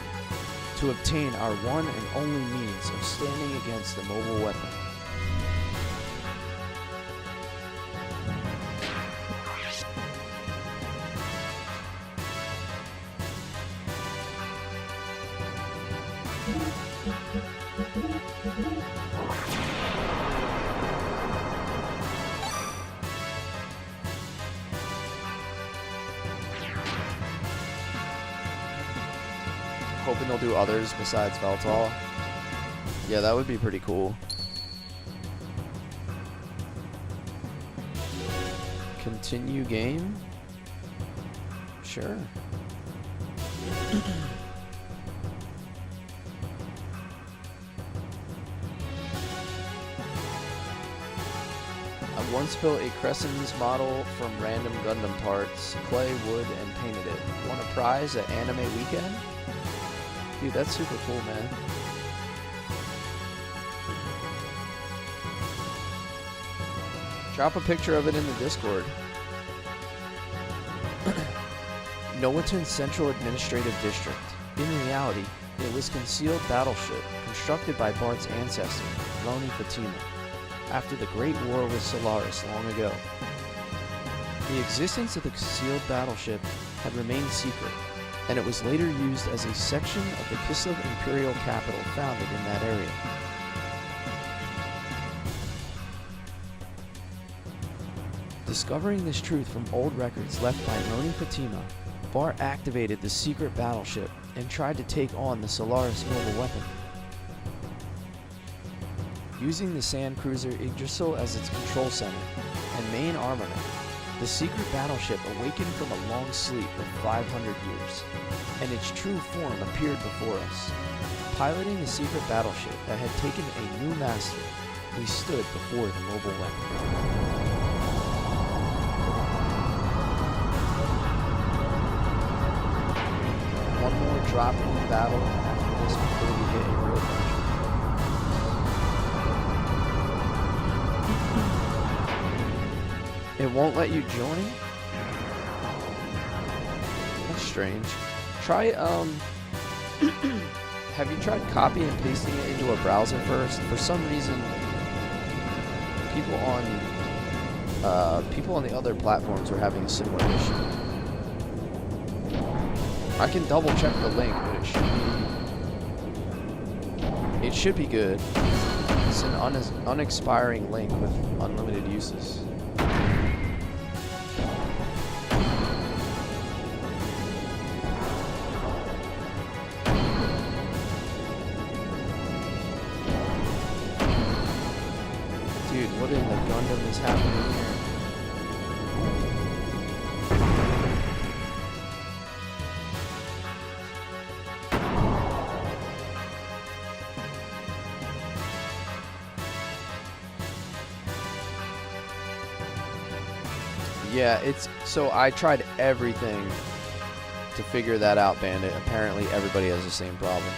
to obtain our one and only means of standing against the mobile weapon. Hoping they'll do others besides Veltal. Yeah, that would be pretty cool. Continue game? Sure. I once built a Crescent's model from random Gundam parts, clay, wood, and painted it. Won a prize at Anime Weekend? Dude, that's super cool, man. Drop a picture of it in the Discord. Noaton's Central Administrative District. In reality, it was a concealed battleship constructed by Bart's ancestor, Loni Fatima, after the Great War with Solaris long ago. The existence of the concealed battleship had remained secret, and it was later used as a section of the Kislev imperial capital founded in that area. Discovering this truth from old records left by Loni Fatima, Bart activated the secret battleship and tried to take on the Solaris mobile weapon. Using the sand cruiser Yggdrasil as its control center and main armament, the secret battleship awakened from a long sleep of 500 years, and its true form appeared before us. Piloting the secret battleship that had taken a new master, we stood before the mobile weapon. One more drop-in battle after this before we hit a real dungeon. It won't let you join? That's strange. Try, have you tried copying and pasting it into a browser first? For some reason, people on the other platforms are having a similar issue. I can double check the link, but it should be good. It's an unexpiring link with unlimited uses. Dude, what in the Gundam is happening here? Yeah, so I tried everything to figure that out, Bandit. Apparently everybody has the same problem.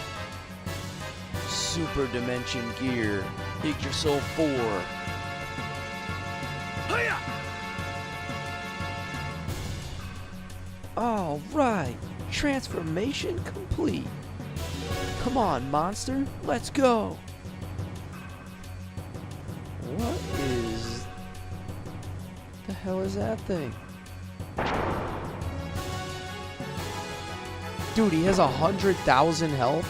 Super Dimension Gear, Yggdrasil 4. All right, transformation complete. Come on, monster, let's go. What the hell is that thing? Dude, he has 100,000 health.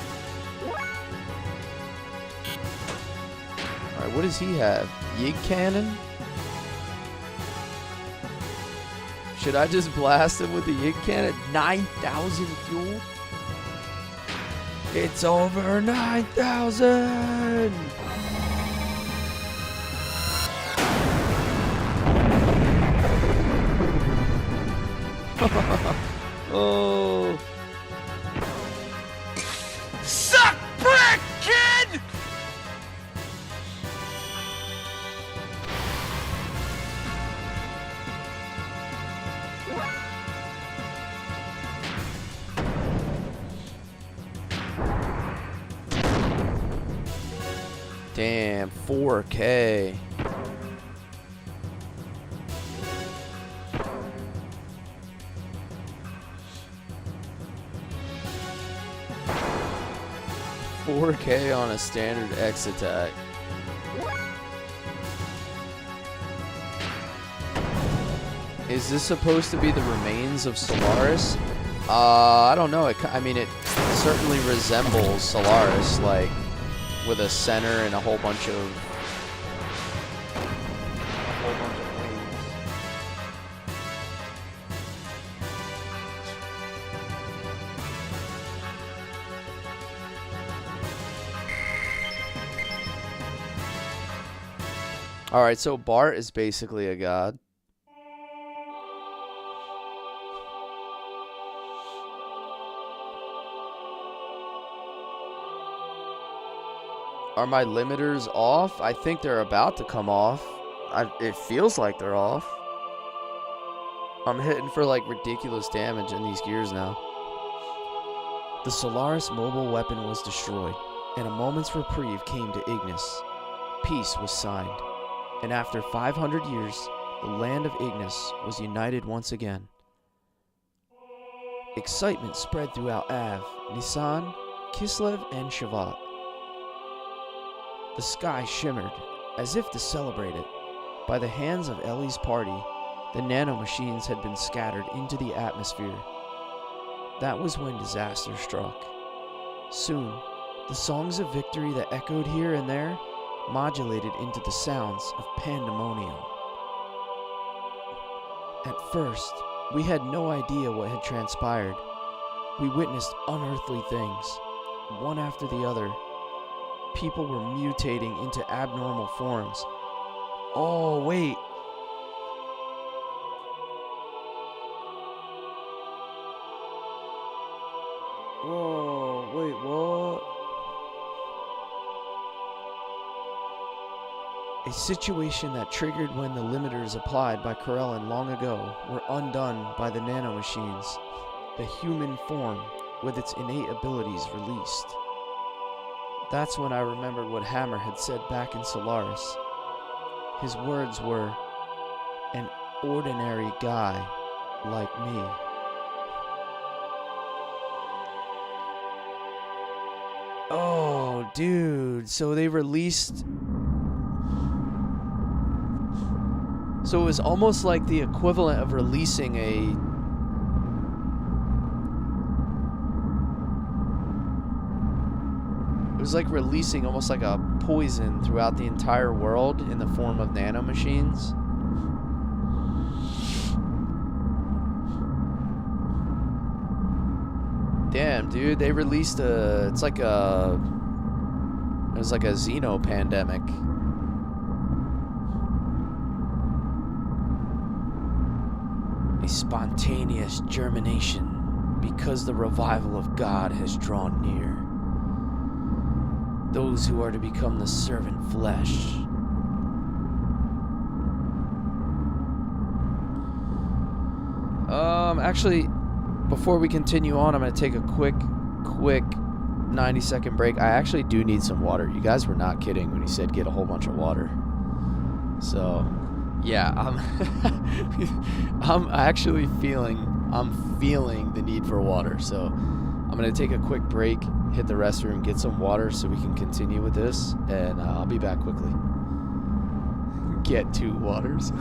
Alright, what does he have? Yig cannon? Should I just blast him with the Yig cannon? 9,000 fuel? It's over 9,000! Oh. Suck brick, kid! Damn, 4K. $4K on a standard X attack. Is this supposed to be the remains of Solaris? I don't know. I mean, it certainly resembles Solaris, like with a center and a whole bunch of wings. All right, so Bart is basically a god. Are my limiters off? I think they're about to come off. It feels like they're off. I'm hitting for like ridiculous damage in these gears now. The Solaris mobile weapon was destroyed, and a moment's reprieve came to Ignis. Peace was signed, and after 500 years, the land of Ignis was united once again. Excitement spread throughout Av, Nisan, Kislev, and Shavat. The sky shimmered, as if to celebrate it. By the hands of Ellie's party, the nanomachines had been scattered into the atmosphere. That was when disaster struck. Soon, the songs of victory that echoed here and there modulated into the sounds of pandemonium. At first, we had no idea what had transpired. We witnessed unearthly things, one after the other. People were mutating into abnormal forms. Oh, wait. Whoa, wait, what? A situation that triggered when the limiters applied by Corellin long ago were undone by the nanomachines. The human form, with its innate abilities, released. That's when I remembered what Hammer had said back in Solaris. His words were, "An ordinary guy like me." Oh, dude. So they released... So it was almost like the equivalent of releasing a... It was like releasing almost like a poison throughout the entire world in the form of nanomachines. Damn, dude, they released a... It's like a... It was like a Xeno pandemic. A spontaneous germination because the revival of God has drawn near. Those who are to become the servant flesh. Actually, before we continue on, I'm going to take a quick 90-second break. I actually do need some water. You guys were not kidding when you said get a whole bunch of water. So, yeah, I'm actually feeling the need for water. So, I'm going to take a quick break, hit the restroom, get some water so we can continue with this, and I'll be back quickly. Get 2 waters.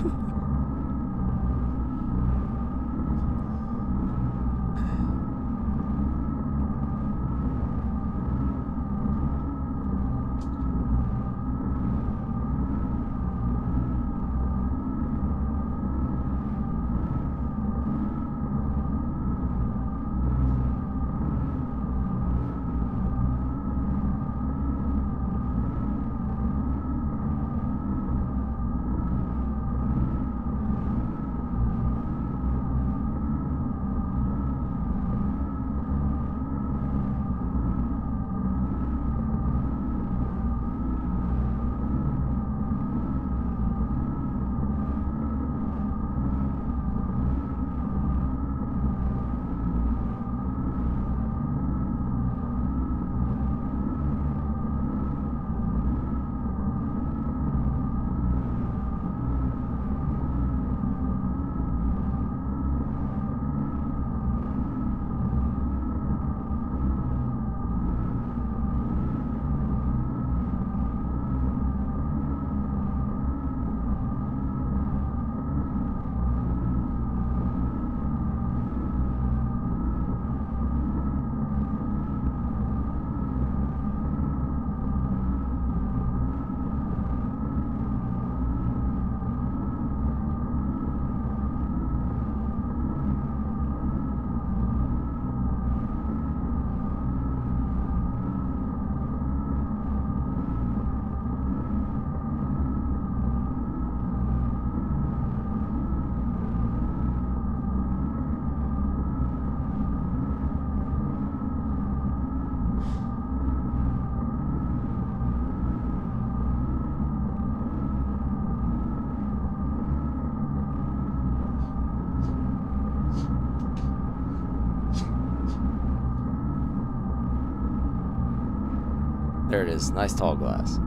There it is. Nice tall glass.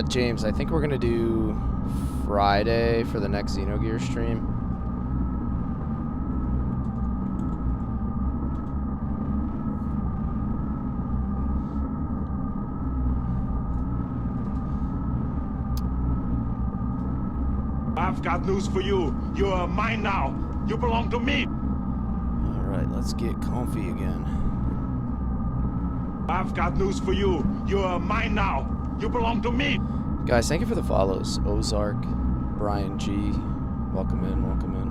James, I think we're gonna do Friday for the next Xenogears stream. I've got news for you. You're mine now. You belong to me. Alright, let's get comfy again. I've got news for you. You're mine now. You belong to me. Guys, thank you for the follows. Ozark, Brian G. Welcome in, welcome in.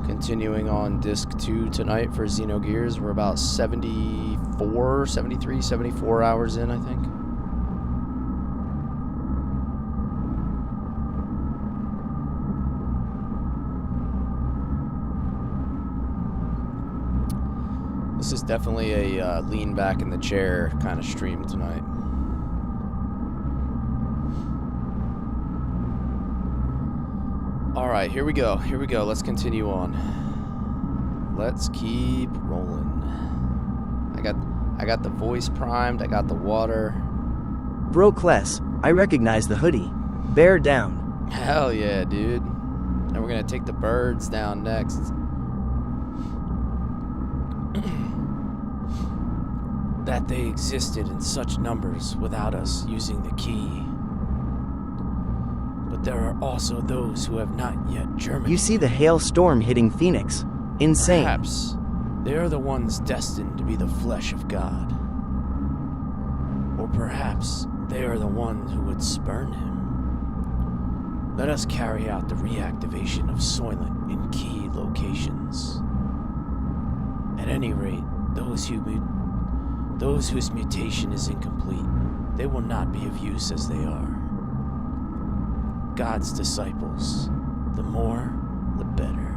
Continuing on disc 2 tonight for Xenogears. We're about 74, 73, 74 hours in, I think. This is definitely a lean back in the chair kind of stream tonight. Alright, here we go. Here we go. Let's continue on. Let's keep rolling. I got the voice primed. I got the water. Bro Kless, I recognize the hoodie. Bear down. Hell yeah, dude. And we're gonna take the birds down next. That they existed in such numbers without us using the key. But there are also those who have not yet germinated. You see the hailstorm hitting Phoenix. Insane. Perhaps they are the ones destined to be the flesh of God. Or perhaps they are the ones who would spurn him. Let us carry out the reactivation of Soylent in key locations. At any rate, those whose mutation is incomplete, they will not be of use as they are. God's disciples, the more, the better.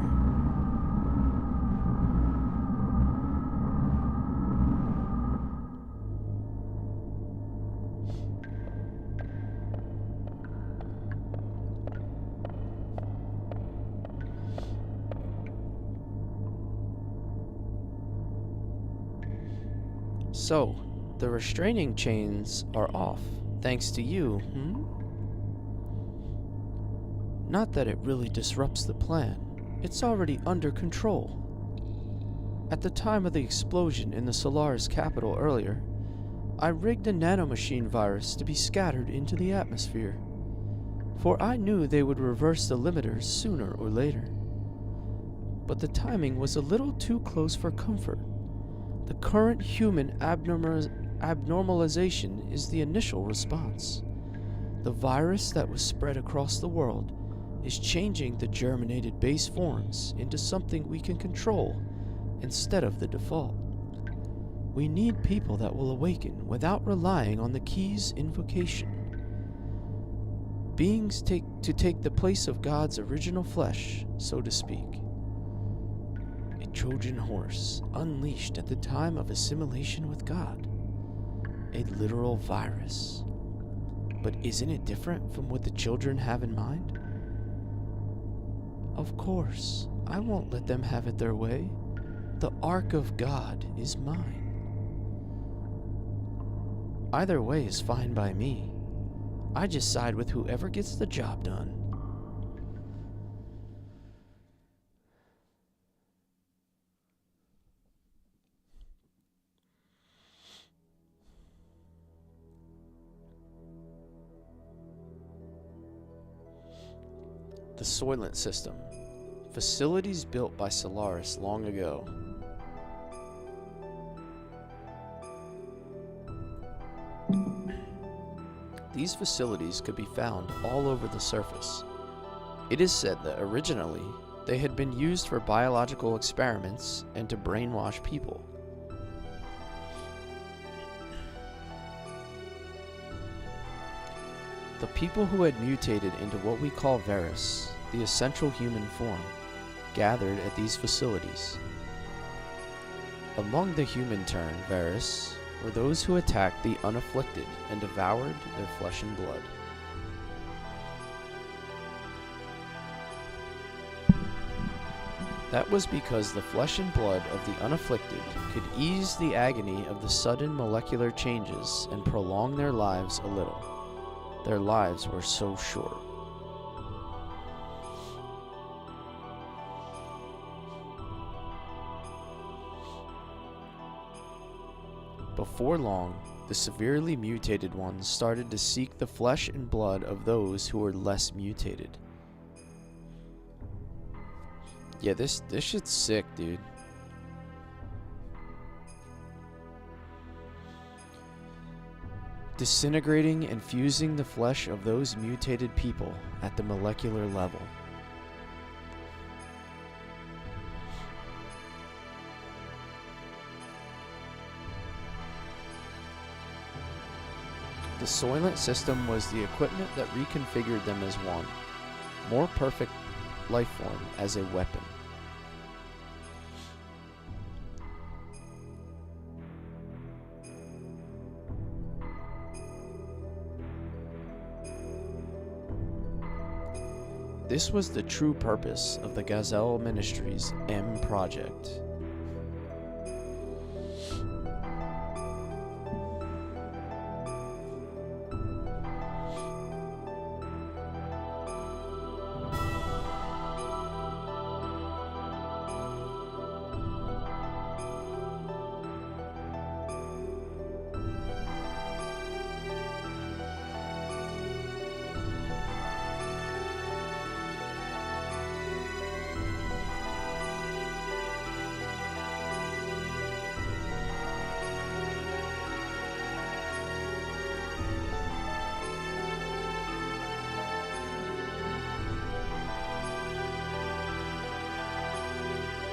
So, the restraining chains are off, thanks to you, Not that it really disrupts the plan. It's already under control. At the time of the explosion in the Solaris capital earlier, I rigged a nanomachine virus to be scattered into the atmosphere, for I knew they would reverse the limiters sooner or later. But the timing was a little too close for comfort. The current human abnormalization is the initial response. The virus that was spread across the world is changing the germinated base forms into something we can control instead of the default. We need people that will awaken without relying on the key's invocation. Beings to take the place of God's original flesh, so to speak. A Trojan horse unleashed at the time of assimilation with God. A literal virus. But isn't it different from what the children have in mind? Of course, I won't let them have it their way. The Ark of God is mine. Either way is fine by me. I just side with whoever gets the job done. The Soylent System. Facilities built by Solaris long ago. These facilities could be found all over the surface. It is said that originally they had been used for biological experiments and to brainwash people. The people who had mutated into what we call Varus, the essential human form, gathered at these facilities. Among the human turned Varus were those who attacked the unafflicted and devoured their flesh and blood. That was because the flesh and blood of the unafflicted could ease the agony of the sudden molecular changes and prolong their lives a little. Their lives were so short. Before long, the severely mutated ones started to seek the flesh and blood of those who were less mutated. Yeah, this shit's sick, dude. Disintegrating and fusing the flesh of those mutated people at the molecular level. The Soylent system was the equipment that reconfigured them as one, more perfect life form as a weapon. This was the true purpose of the Gazelle Ministries' M project.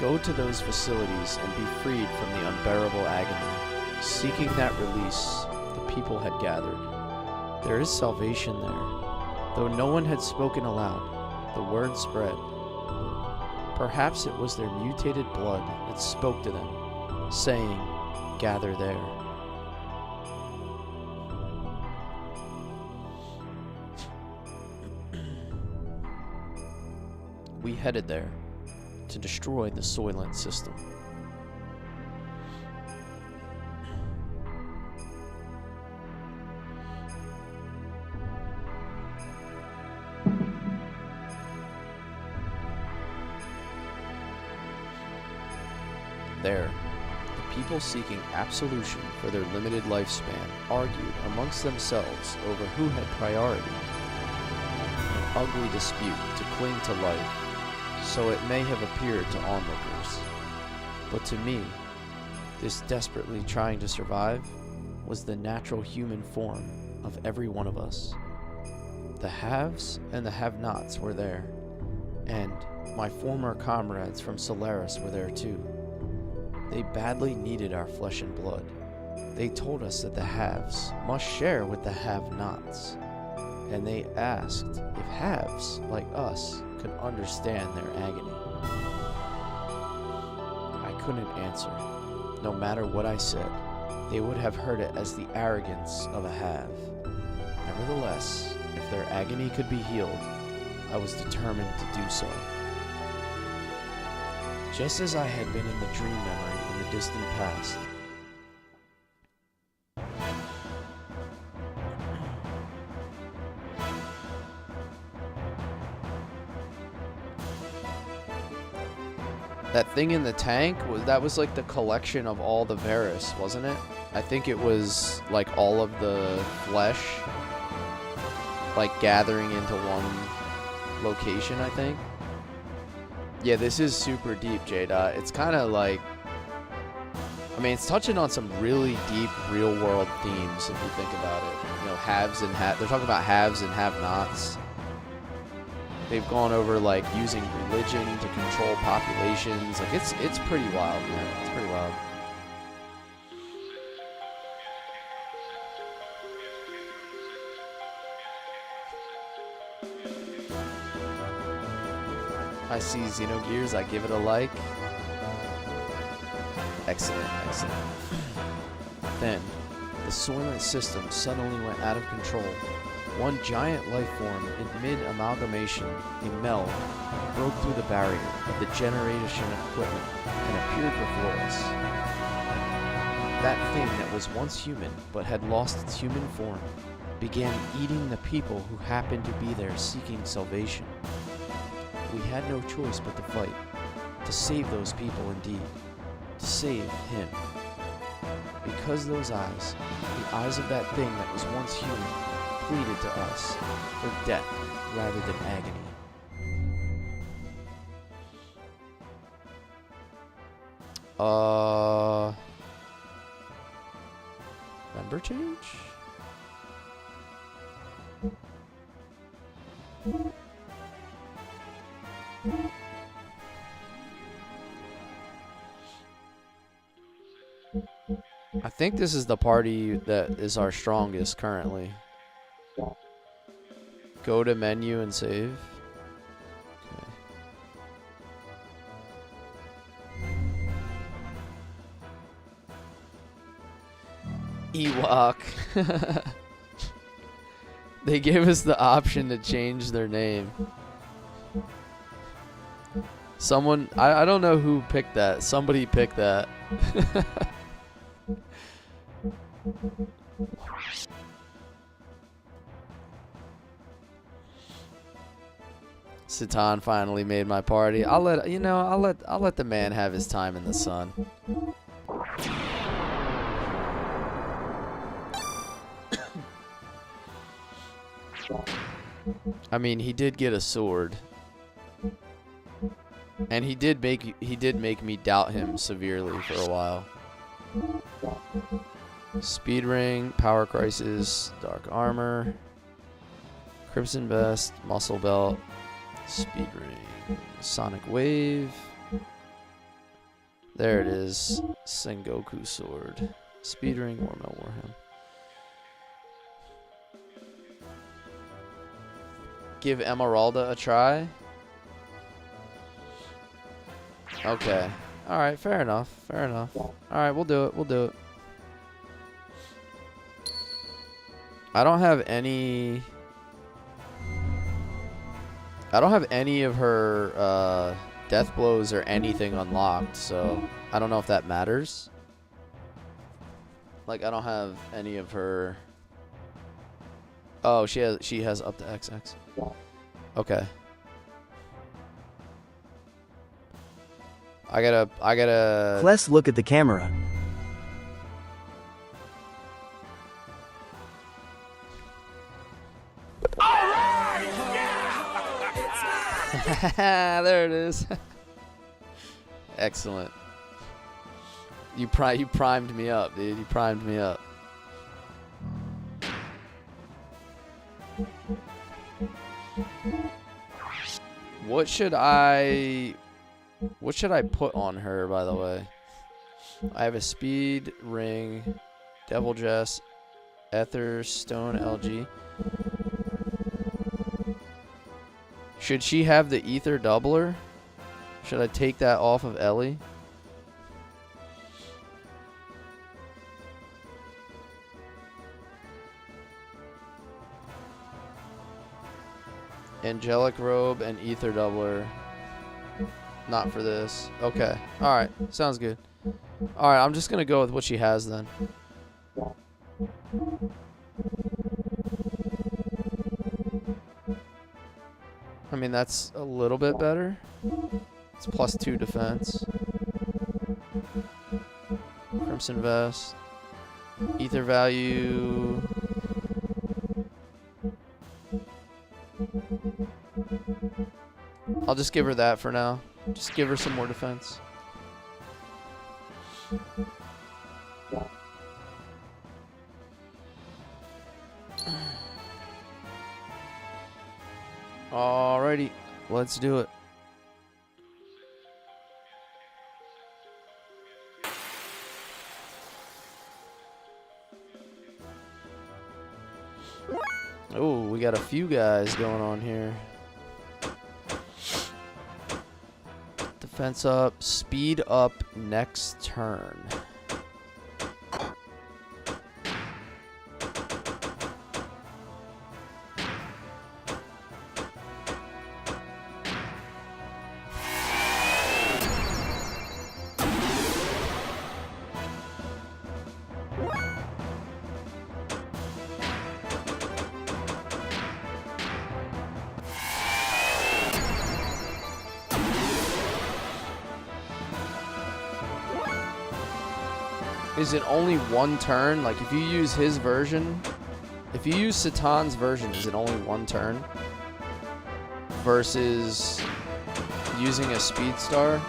Go to those facilities and be freed from the unbearable agony. Seeking that release, the people had gathered. There is salvation there. Though no one had spoken aloud, the word spread. Perhaps it was their mutated blood that spoke to them, saying, "Gather there." We headed there to destroy the Soylent system. There, the people seeking absolution for their limited lifespan argued amongst themselves over who had priority. An ugly dispute to cling to life. So it may have appeared to onlookers. But to me, this desperately trying to survive was the natural human form of every one of us. The haves and the have-nots were there, and my former comrades from Solaris were there too. They badly needed our flesh and blood. They told us that the haves must share with the have-nots, and they asked if haves like us could understand their agony. I couldn't answer. No matter what I said, they would have heard it as the arrogance of a have. Nevertheless, if their agony could be healed, I was determined to do so. Just as I had been in the dream memory in the distant past, that thing in the tank, that was like the collection of all the Varus, wasn't it? I think it was like all of the flesh like gathering into one location, I think. Yeah, this is super deep, J-Dot. It's kind of like, I mean, it's touching on some really deep real world themes if you think about it. You know, haves and they're talking about haves and have-nots. They've gone over like using religion to control populations. Like it's pretty wild, man. It's pretty wild. I see Xenogears, I give it a like. Excellent, excellent. Then the Soylent system suddenly went out of control. One giant life form in mid-amalgamation, a meld, broke through the barrier of the generation equipment and appeared before us. That thing that was once human but had lost its human form began eating the people who happened to be there seeking salvation. We had no choice but to fight, to save those people indeed, to save him. Because those eyes, the eyes of that thing that was once human, pleaded to us for death rather than agony. Member change? I think this is the party that is our strongest currently. Go to menu and save. Okay. Ewok. They gave us the option to change their name. Someone, I don't know who picked that. Somebody picked that. Satan finally made my party. I'll let the man have his time in the sun. I mean, he did get a sword. And he did make me doubt him severely for a while. Speed ring, power crisis, dark armor, crimson vest, muscle belt, speed ring, sonic wave. There it is. Sengoku sword. Speed ring, Warmel Warham. Give Emeralda a try. Okay. Alright, fair enough. Fair enough. Alright, we'll do it. We'll do it. I don't have any of her death blows or anything unlocked, so I don't know if that matters. Like, I don't have any of her. Oh, she has up to XX. Okay. I gotta. Let's look at the camera. There it is. Excellent. You primed me up, dude. You primed me up. What should I put on her, by the way? I have a speed ring, devil jess, ether, stone, LG. Should she have the ether doubler? Should I take that off of Ellie? Angelic robe and ether doubler. Not for this. Okay. Alright. Sounds good. Alright, I'm just gonna go with what she has then. I mean, that's a little bit better. It's +2 defense. Crimson vest. Ether value. I'll just give her that for now. Just give her some more defense. Alrighty, let's do it. Oh, we got a few guys going on here. Defense up, speed up next turn. Is it only one turn? Like if you use his version, if you use Satan's version, is it only one turn? Versus using a speed star?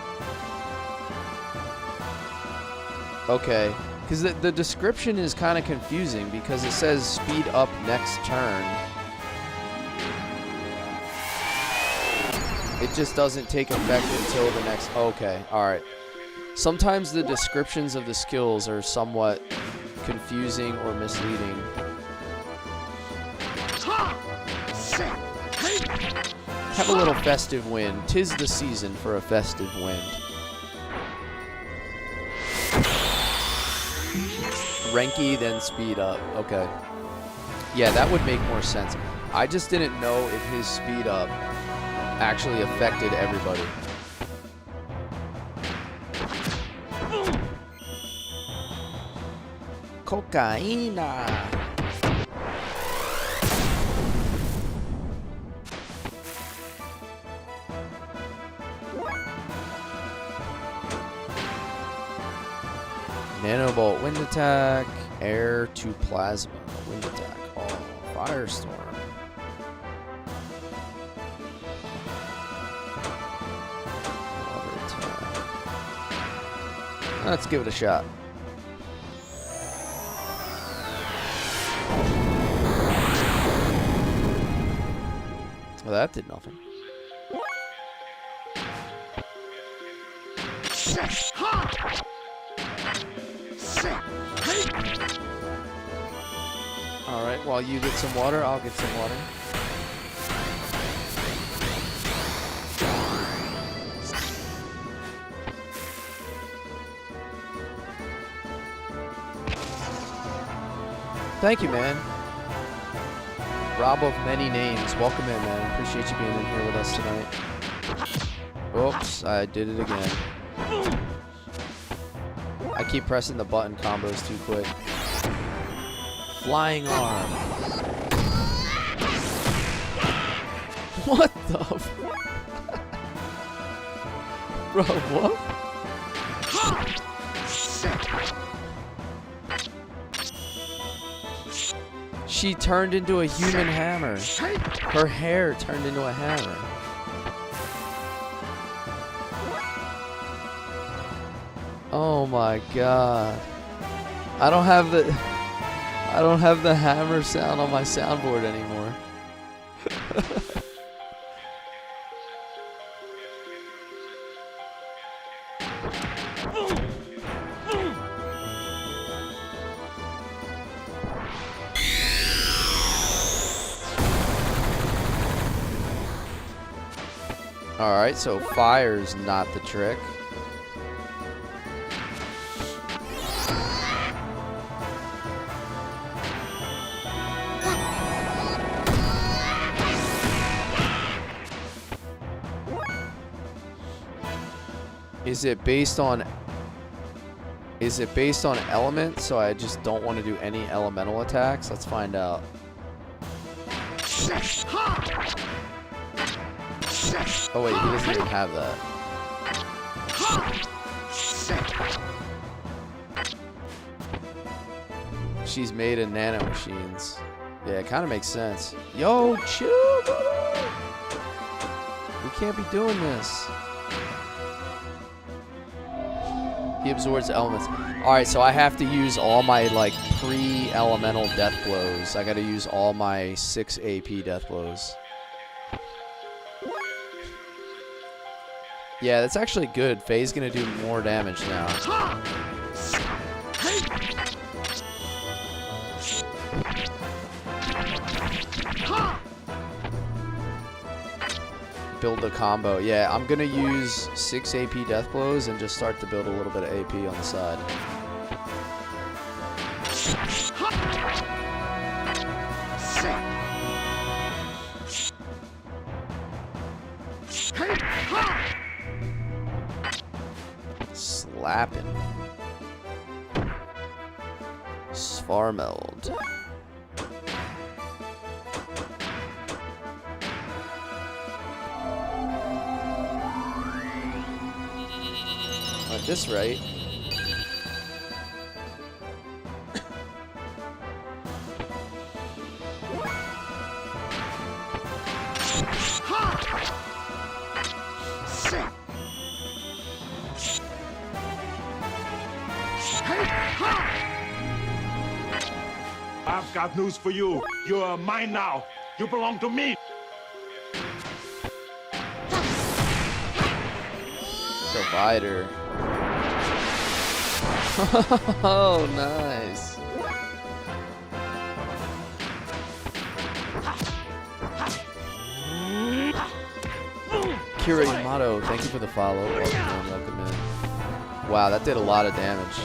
Okay, because the description is kind of confusing because it says speed up next turn. It just doesn't take effect until the next... Okay, alright. Sometimes the descriptions of the skills are somewhat confusing or misleading. Have a little festive wind. 'Tis the season for a festive wind. Renki, then speed up. Okay. Yeah, that would make more sense. I just didn't know if his speed up actually affected everybody. Cocaína. Nanobolt, wind attack, air to plasma, wind attack, oh, firestorm. Water attack. Let's give it a shot. Well, that did nothing. Alright, while you get some water, I'll get some water. Thank you, man. Rob of many names. Welcome in, man. Appreciate you being in here with us tonight. Oops, I did it again. I keep pressing the button combos too quick. Flying arm. What the f- Bro, what? She turned into a human hammer. Her hair turned into a hammer. Oh my god. I don't have the hammer sound on my soundboard anymore. Alright, so fire's not the trick. Is it based on element, so I just don't want to do any elemental attacks? Let's find out. Oh wait, he doesn't even have that. She's made of nano machines. Yeah, it kind of makes sense. Yo, chill, brother. We can't be doing this. He absorbs elements. Alright, so I have to use all my, like, pre-elemental death blows. I gotta use all my 6 AP death blows. Yeah, that's actually good. Faye's gonna do more damage now. Build a combo. Yeah, I'm gonna use 6 AP death blows and just start to build a little bit of AP on the side. Slapping. Svarmeld. At this rate, I've got news for you. You're mine now. You belong to me. Divider. Oh, nice. Kira Yamato, thank you for the follow. Welcome in. Wow, that did a lot of damage.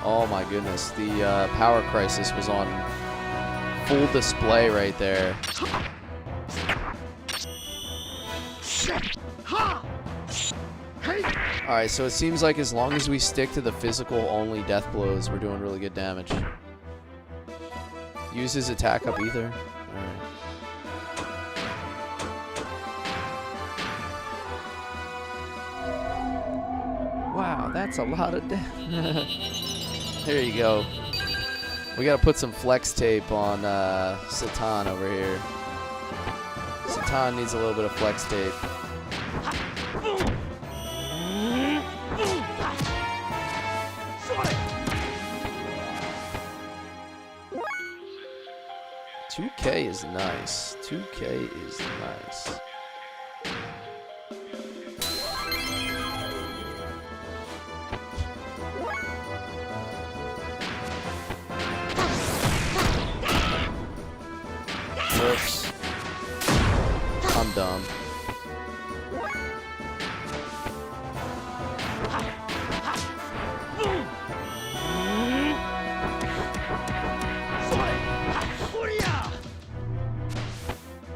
Oh my goodness, the power crisis was on full display right there. Alright, so it seems like as long as we stick to the physical only death blows, we're doing really good damage. Use his attack up either. Alright. Wow, that's a lot of damage. There you go. We gotta put some flex tape on Satan over here. Satan needs a little bit of flex tape. $2K is nice. $2K is nice. Whoops. I'm dumb.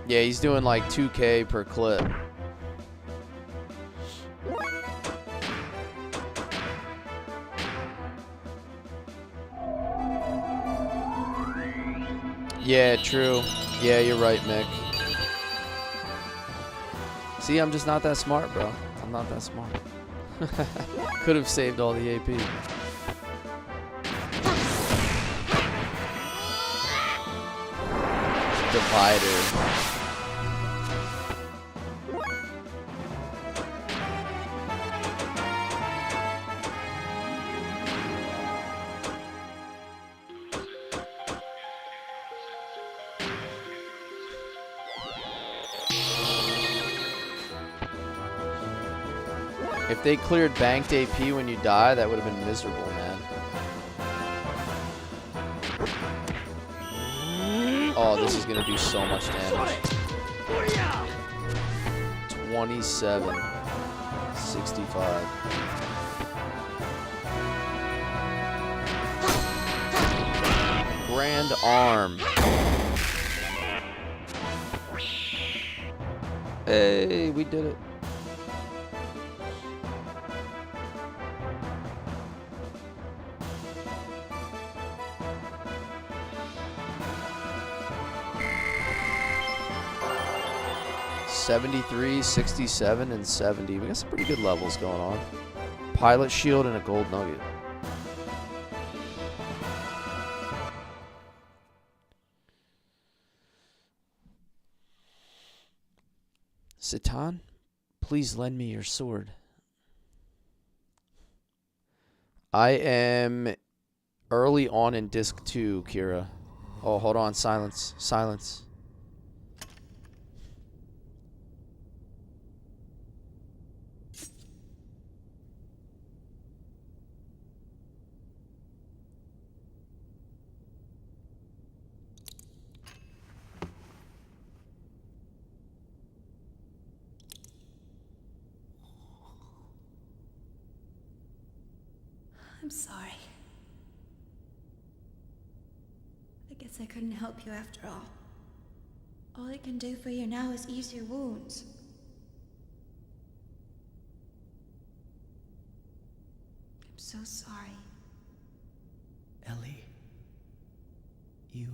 Yeah, he's doing like 2K per clip. Yeah, true. Yeah, you're right, Mick. See, I'm just not that smart, bro. I'm not that smart. Could have saved all the AP. Divider. If they cleared banked AP when you die, that would have been miserable, man. Oh, this is gonna do so much damage. 27. 65. Grand arm. Hey, we did it. $73, $67, and $70. We got some pretty good levels going on. Pilot shield and a gold nugget. Satan, please lend me your sword. I am early on in disc 2, Kira. Oh, hold on. Silence. Silence. I'm sorry. I guess I couldn't help you after all. All I can do for you now is ease your wounds. I'm so sorry. Ellie. You.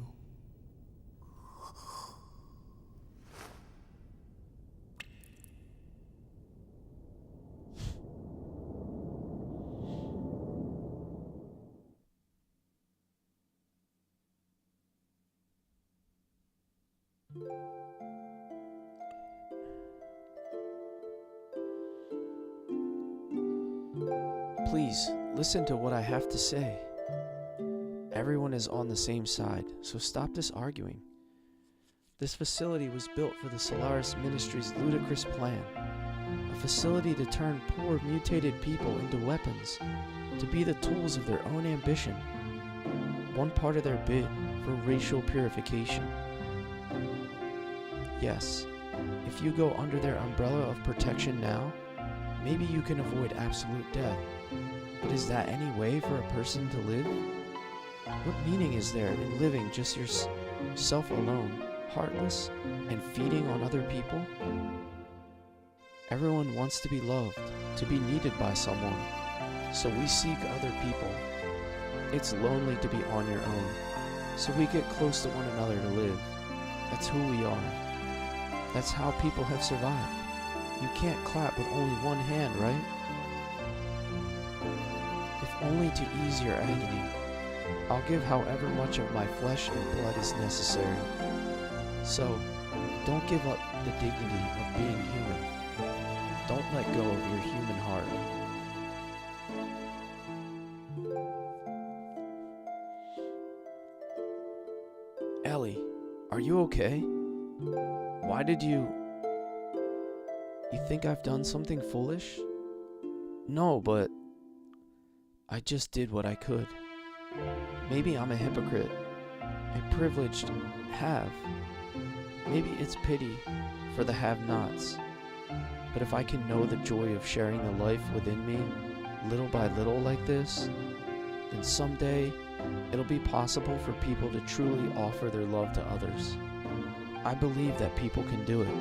Please, listen to what I have to say. everyone is on the same side, so stop this arguing. This facility was built for the Solaris Ministry's ludicrous plan. A facility to turn poor mutated people into weapons, to be the tools of their own ambition. One part of their bid for racial purification. Yes, if you go under their umbrella of protection now, maybe you can avoid absolute death. But is that any way for a person to live? What meaning is there in living just yourself alone, heartless, and feeding on other people? Everyone wants to be loved, to be needed by someone, so we seek other people. It's lonely to be on your own, so we get close to one another to live. That's who we are. That's how people have survived. You can't clap with only one hand, right? If only to ease your agony, I'll give however much of my flesh and blood is necessary. So, don't give up the dignity of being human. Don't let go of your human heart. Ellie, are you okay? Why did you think I've done something foolish? No, but I just did what I could. Maybe I'm a hypocrite, a privileged have. Maybe it's pity for the have-nots. But if I can know the joy of sharing the life within me, little by little like this, then someday it'll be possible for people to truly offer their love to others. I believe that people can do it.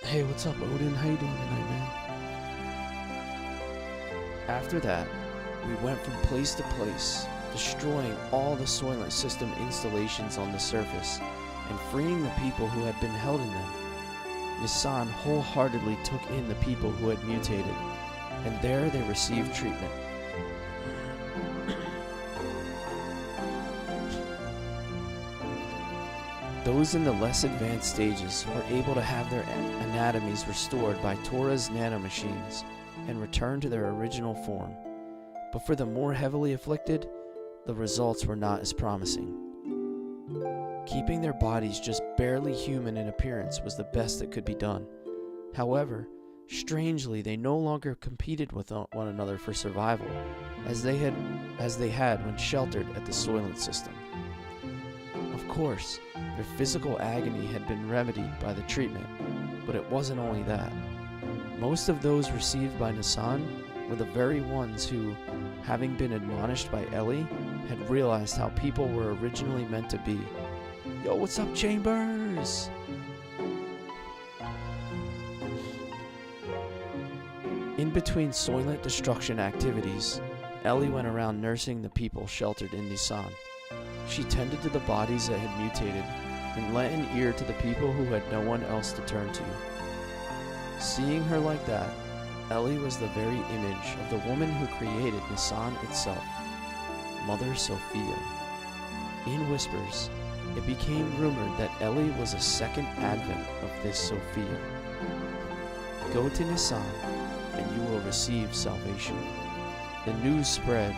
Hey, what's up, Odin? How you doing tonight, man? After that, we went from place to place, destroying all the Soylent System installations on the surface, and freeing the people who had been held in them. Nissan wholeheartedly took in the people who had mutated, and there they received treatment. Those in the less advanced stages were able to have their anatomies restored by Tora's nanomachines and return to their original form. But for the more heavily afflicted, the results were not as promising. Keeping their bodies just barely human in appearance was the best that could be done. However, strangely, they no longer competed with one another for survival, as they had when sheltered at the Soylent System. Of course, their physical agony had been remedied by the treatment, but it wasn't only that. Most of those received by Nissan were the very ones who, having been admonished by Ellie, had realized how people were originally meant to be. Yo, what's up, Chambers? In between Soylent destruction activities, Ellie went around nursing the people sheltered in Nissan. She tended to the bodies that had mutated and lent an ear to the people who had no one else to turn to. Seeing her like that, Ellie was the very image of the woman who created Nissan itself, Mother Sophia. In whispers, it became rumored that Ellie was a second advent of this Sophia. Go to Nissan, and you will receive salvation. The news spread,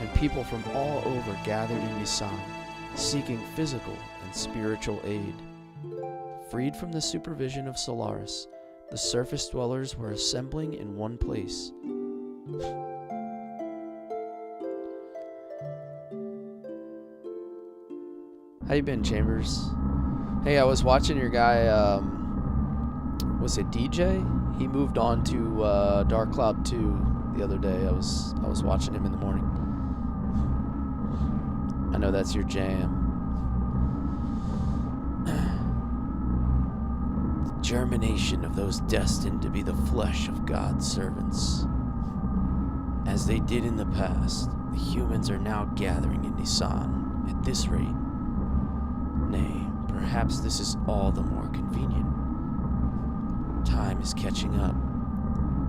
and people from all over gathered in Nissan, seeking physical and spiritual aid. Freed from the supervision of Solaris, the surface dwellers were assembling in one place. How you been, Chambers? Hey, I was watching your guy, was it DJ? He moved on to Dark Cloud 2 the other day. I was watching him in the morning. I know that's your jam. The germination of those destined to be the flesh of God's servants. As they did in the past, the humans are now gathering in Nissan at this rate. Nay, perhaps this is all the more convenient. Time is catching up.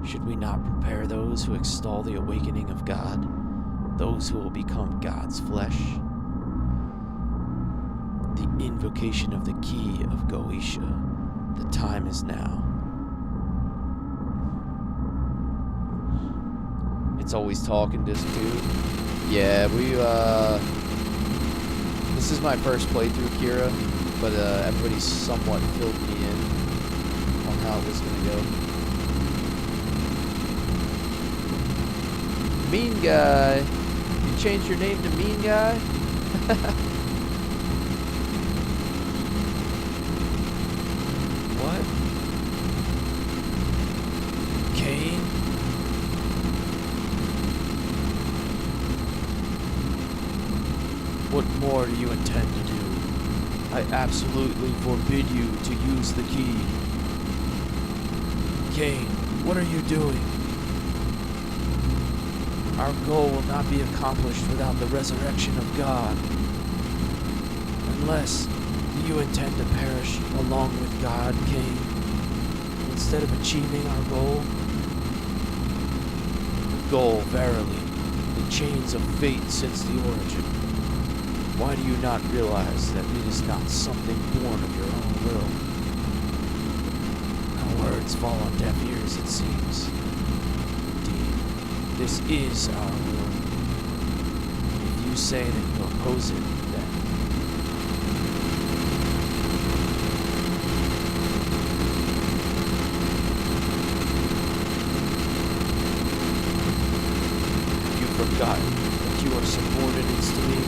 Should we not prepare those who extol the awakening of God, those who will become God's flesh? The Invocation of the key of Goetia. The time is now. It's always talking to this dude. Yeah, this is my first playthrough, Kira, but everybody somewhat filled me in on how it was gonna go. Mean Guy. You changed your name to Mean Guy? What? Kane? What more do you intend to do? I absolutely forbid you to use the key. Kane, what are you doing? Our goal will not be accomplished without the resurrection of God. Unless, do you intend to perish along with God, Kane, instead of achieving our goal? The goal, verily, the chains of fate since the origin. Why do you not realize that it is not something born of your own will? Our words fall on deaf ears, it seems. Indeed, this is our will. If you say that you oppose it, then have you forgotten that you are subordinates to me?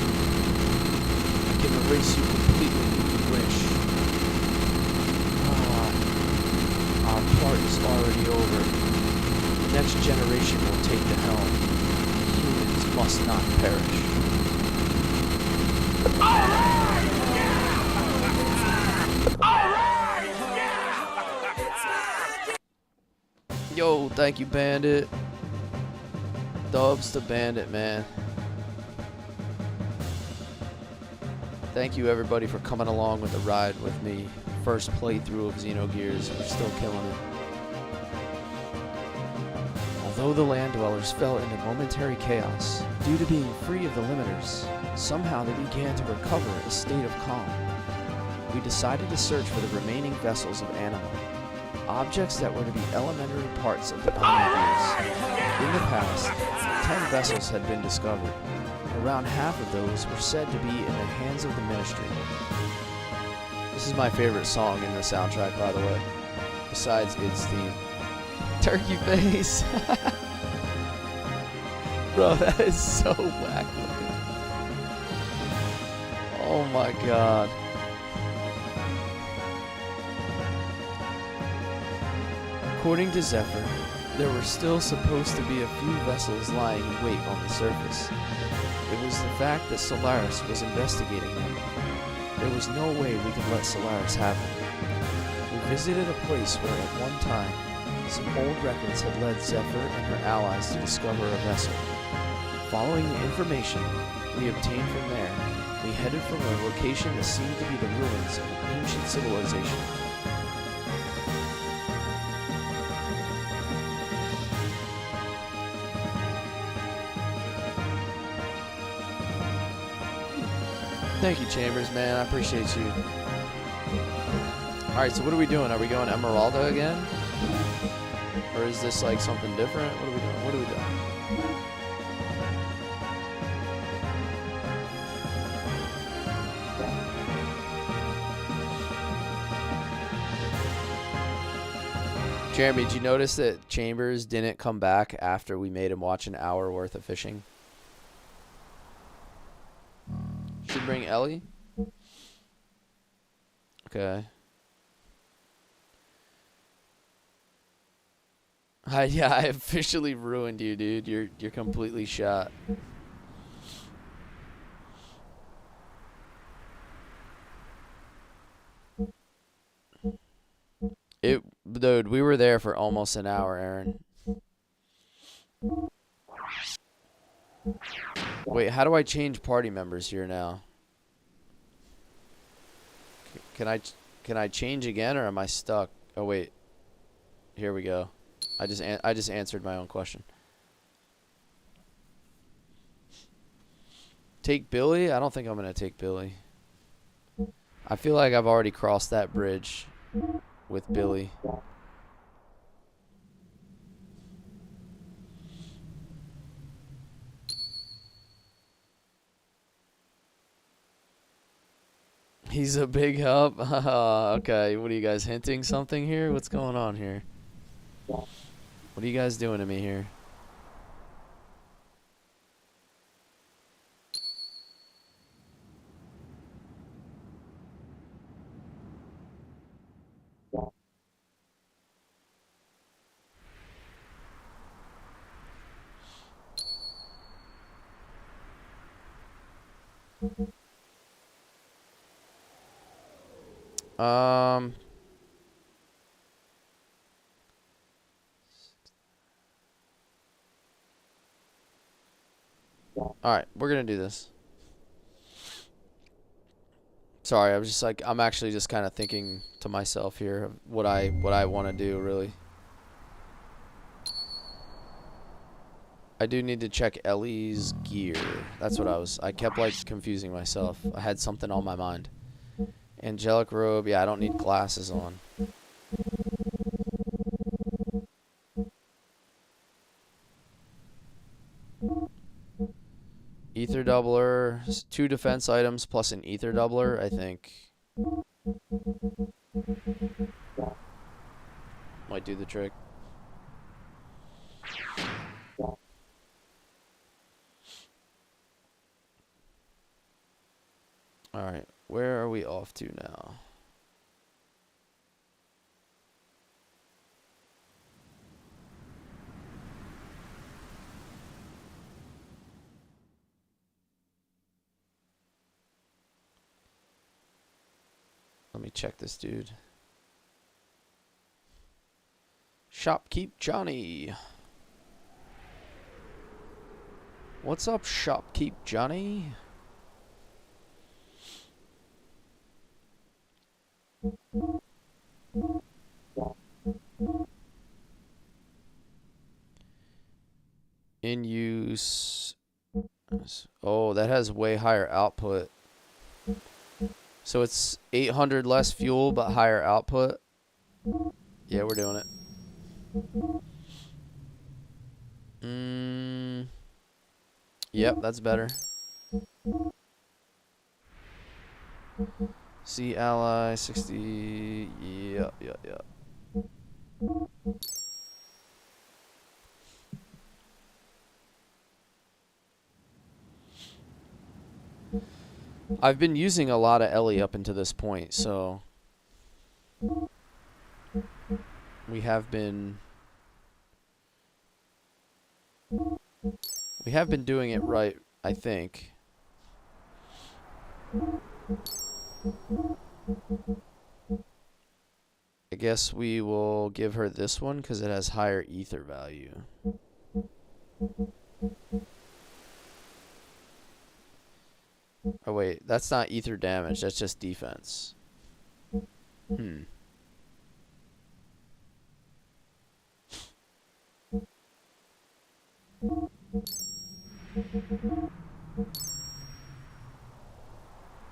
I can erase you completely if you wish. Our part is already over. The next generation will take the helm. Humans must not perish. Yo, thank you, Bandit. Dubs to Bandit, man. Thank you, everybody, for coming along with the ride with me. First playthrough of Xenogears. We're still killing it. Although the land dwellers fell into momentary chaos due to being free of the limiters, somehow they began to recover a state of calm. We decided to search for the remaining vessels of Anima, objects that were to be elementary parts of the Xenogears. In the past, 10 vessels had been discovered. Around half of those were said to be in the hands of the Ministry. This is my favorite song in the soundtrack, by the way, besides its theme. Turkey face! Bro, that is so whack looking. Oh my god. According to Zephyr, there were still supposed to be a few vessels lying in wait on the surface. It was the fact that Solaris was investigating them. There was no way we could let Solaris have them. We visited a place where at one time, some old records had led Zephyr and her allies to discover a vessel. Following the information we obtained from there, we headed for a location that seemed to be the ruins of an ancient civilization. Thank you, Chambers, man. I appreciate you. Alright, so what are we doing? Are we going Emeralda again? Or is this like something different? What are we doing? What are we doing? Jeremy, did you notice that Chambers didn't come back after we made him watch an hour worth of fishing? Should bring Ellie? Okay. Yeah, I officially ruined you, dude. You're completely shot. Dude, we were there for almost an hour, Aaron. Wait, how do I change party members here now? Can I change again, or am I stuck? Oh wait, here we go. I just answered my own question. Take Billy? I don't think I'm gonna take Billy. I feel like I've already crossed that bridge with Billy. He's a big help. Okay, what are you guys hinting something here? What's going on here? What are you guys doing to me here? Um, Alright, we're gonna do this. Sorry, I was just like, I'm actually just kind of thinking to myself here of what I want to do, really. I do need to check Ellie's gear. That's what I kept like confusing myself. I had something on my mind. Angelic robe, yeah, I don't need glasses on. Ether doubler, 2 defense items plus an ether doubler, I think. Might do the trick. Alright, where are we off to now? Let me check this dude. Shopkeep Johnny. What's up, Shopkeep Johnny? In use. Oh, that has way higher output. So it's 800 less fuel but higher output. Yeah, we're doing it. Yep, that's better. See ally 60. Yep. I've been using a lot of Ellie up until this point, so we have been doing it right, I think. I guess we will give her this one because it has higher ether value. Oh wait, that's not ether damage, that's just defense.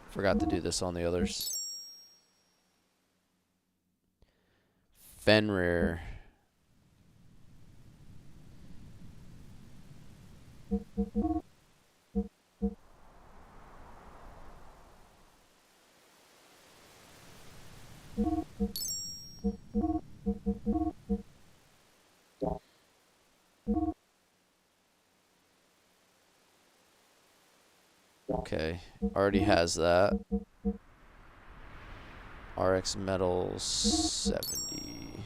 Forgot to do this on the others. Fenrir. Okay, already has that. RX metal 70.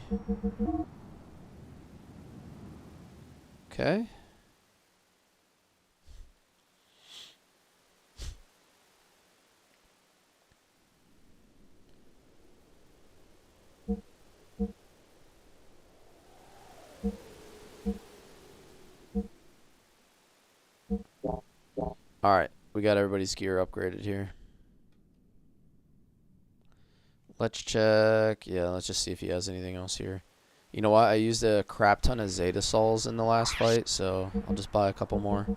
Okay. Alright, we got everybody's gear upgraded here. Let's check. Yeah, let's just see if he has anything else here. You know what? I used a crap ton of Zeta Sols in the last fight, so I'll just buy a couple more.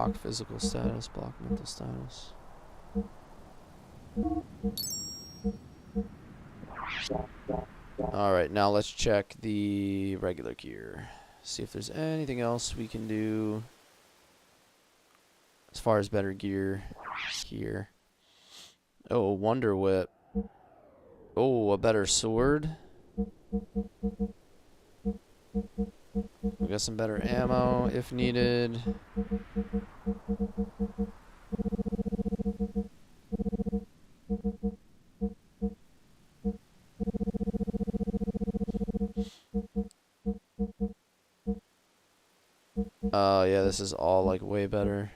block physical status, block mental status. Alright, now let's check the regular gear. See if there's anything else we can do as far as better gear here. Oh, a Wonder Whip. Oh, a better sword. We got some better ammo if needed. Oh, yeah, this is all like way better.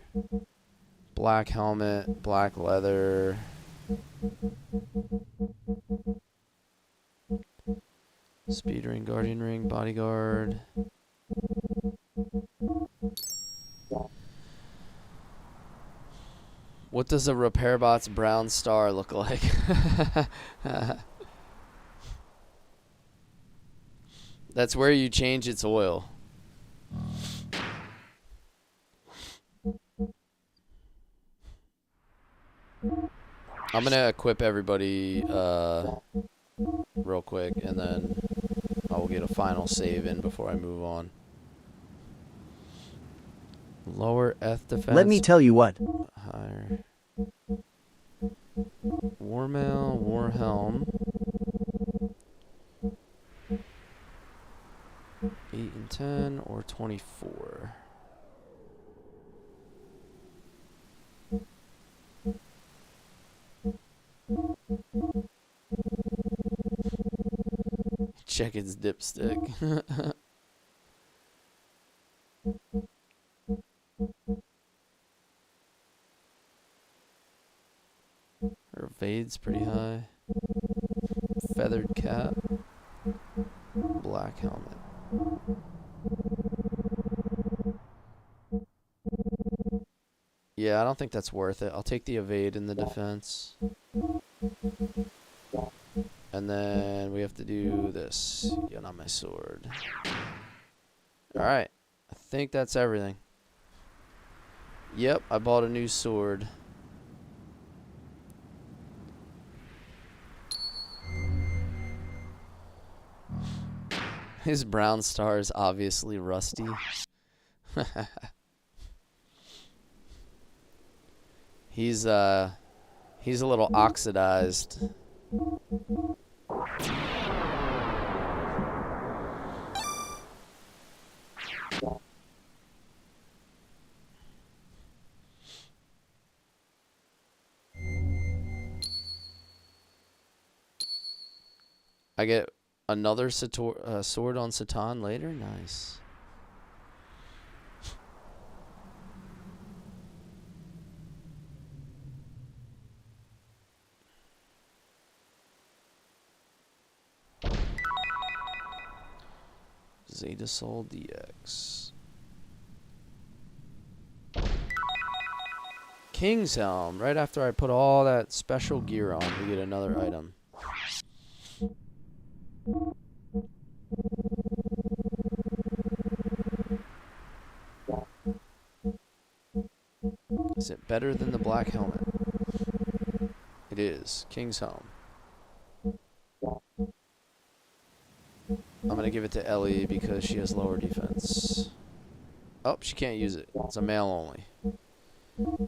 Black helmet, black leather. Speed ring, guardian ring, bodyguard. What does a RepairBot's brown star look like? That's where you change its oil. I'm gonna equip everybody real quick, and then I will get a final save in before I move on. Lower Eth defense. Let me tell you what. Higher. War mail, war helm. 8 and 10 or 24. Check its dipstick. Her evade's pretty high. Feathered cap. Black helmet. Yeah, I don't think that's worth it. I'll take the evade in the defense. And then we have to do this. Get on my sword. Alright. I think that's everything. Yep, I bought a new sword. His brown star is obviously rusty. He's a little oxidized. I get another sword on Satan later? Nice. Zeta Soul DX. King's Helm. Right after I put all that special gear on, we get another item. Is it better than the black helmet? It is. King's Helm. I'm gonna give it to Ellie because she has lower defense. Oh, she can't use it. It's a male only.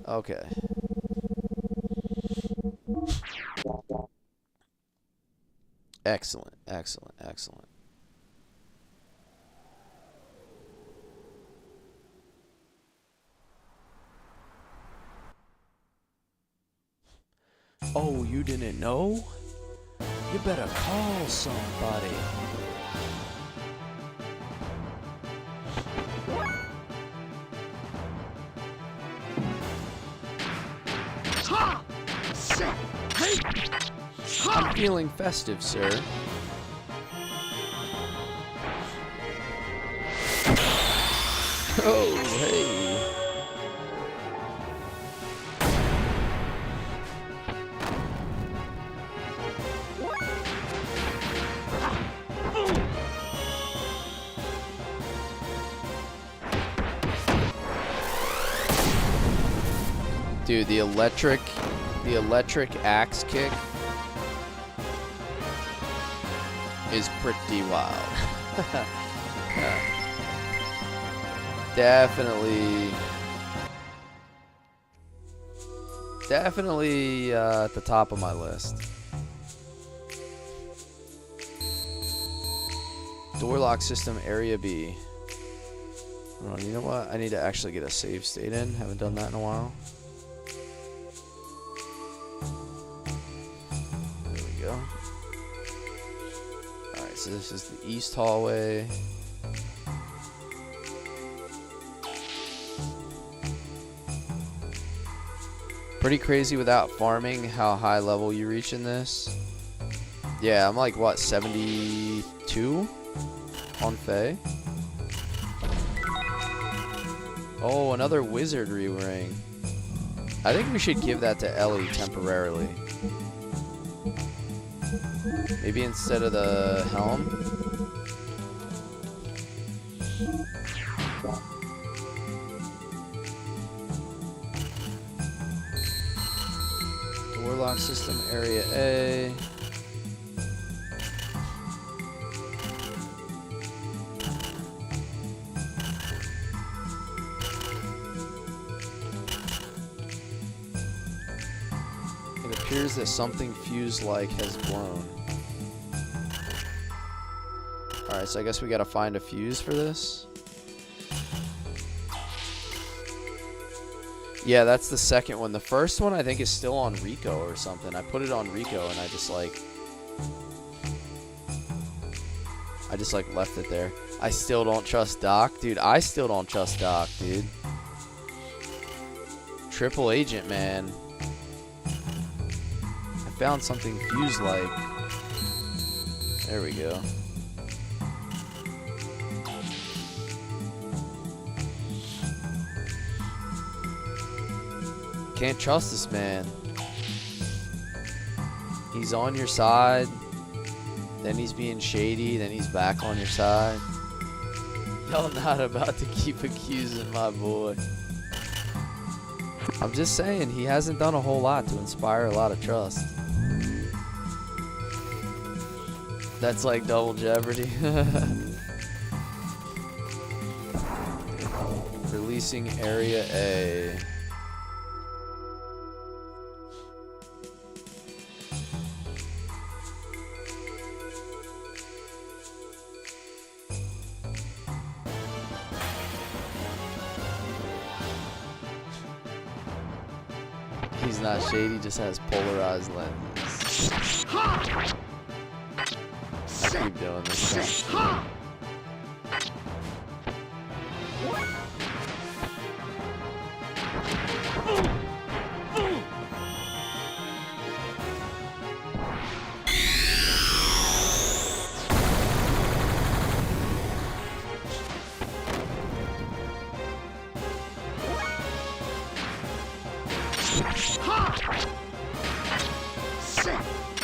Okay. Excellent, excellent, excellent. Oh, you didn't know? You better call somebody. I'm feeling festive, sir. Oh, hey. Dude, the electric axe kick is pretty wild. Definitely at the top of my list. Door lock system area B. Oh, you know what? I need to actually get a save state in. Haven't done that in a while. There we go. Alright, so this is the east hallway. Pretty crazy without farming how high level you reach in this. Yeah, I'm like, what, 72 on Fae? Oh, another wizardry ring. I think we should give that to Ellie temporarily. Maybe instead of the helm. Door lock system area A. It appears that something fuse-like has blown. Alright, so I guess we gotta find a fuse for this. Yeah, that's the second one. The first one I think is still on Rico or something. I put it on Rico and I just like left it there. I still don't trust Doc. Dude, I still don't trust Doc, dude. Triple agent, man. I found something fuse-like. There we go. Can't trust this man. He's on your side, then he's being shady, then he's back on your side. Y'all not about to keep accusing my boy. I'm just saying, he hasn't done a whole lot to inspire a lot of trust. That's like double jeopardy. Releasing area A. He's not shady, just has polarized lenses. I keep doing this stuff.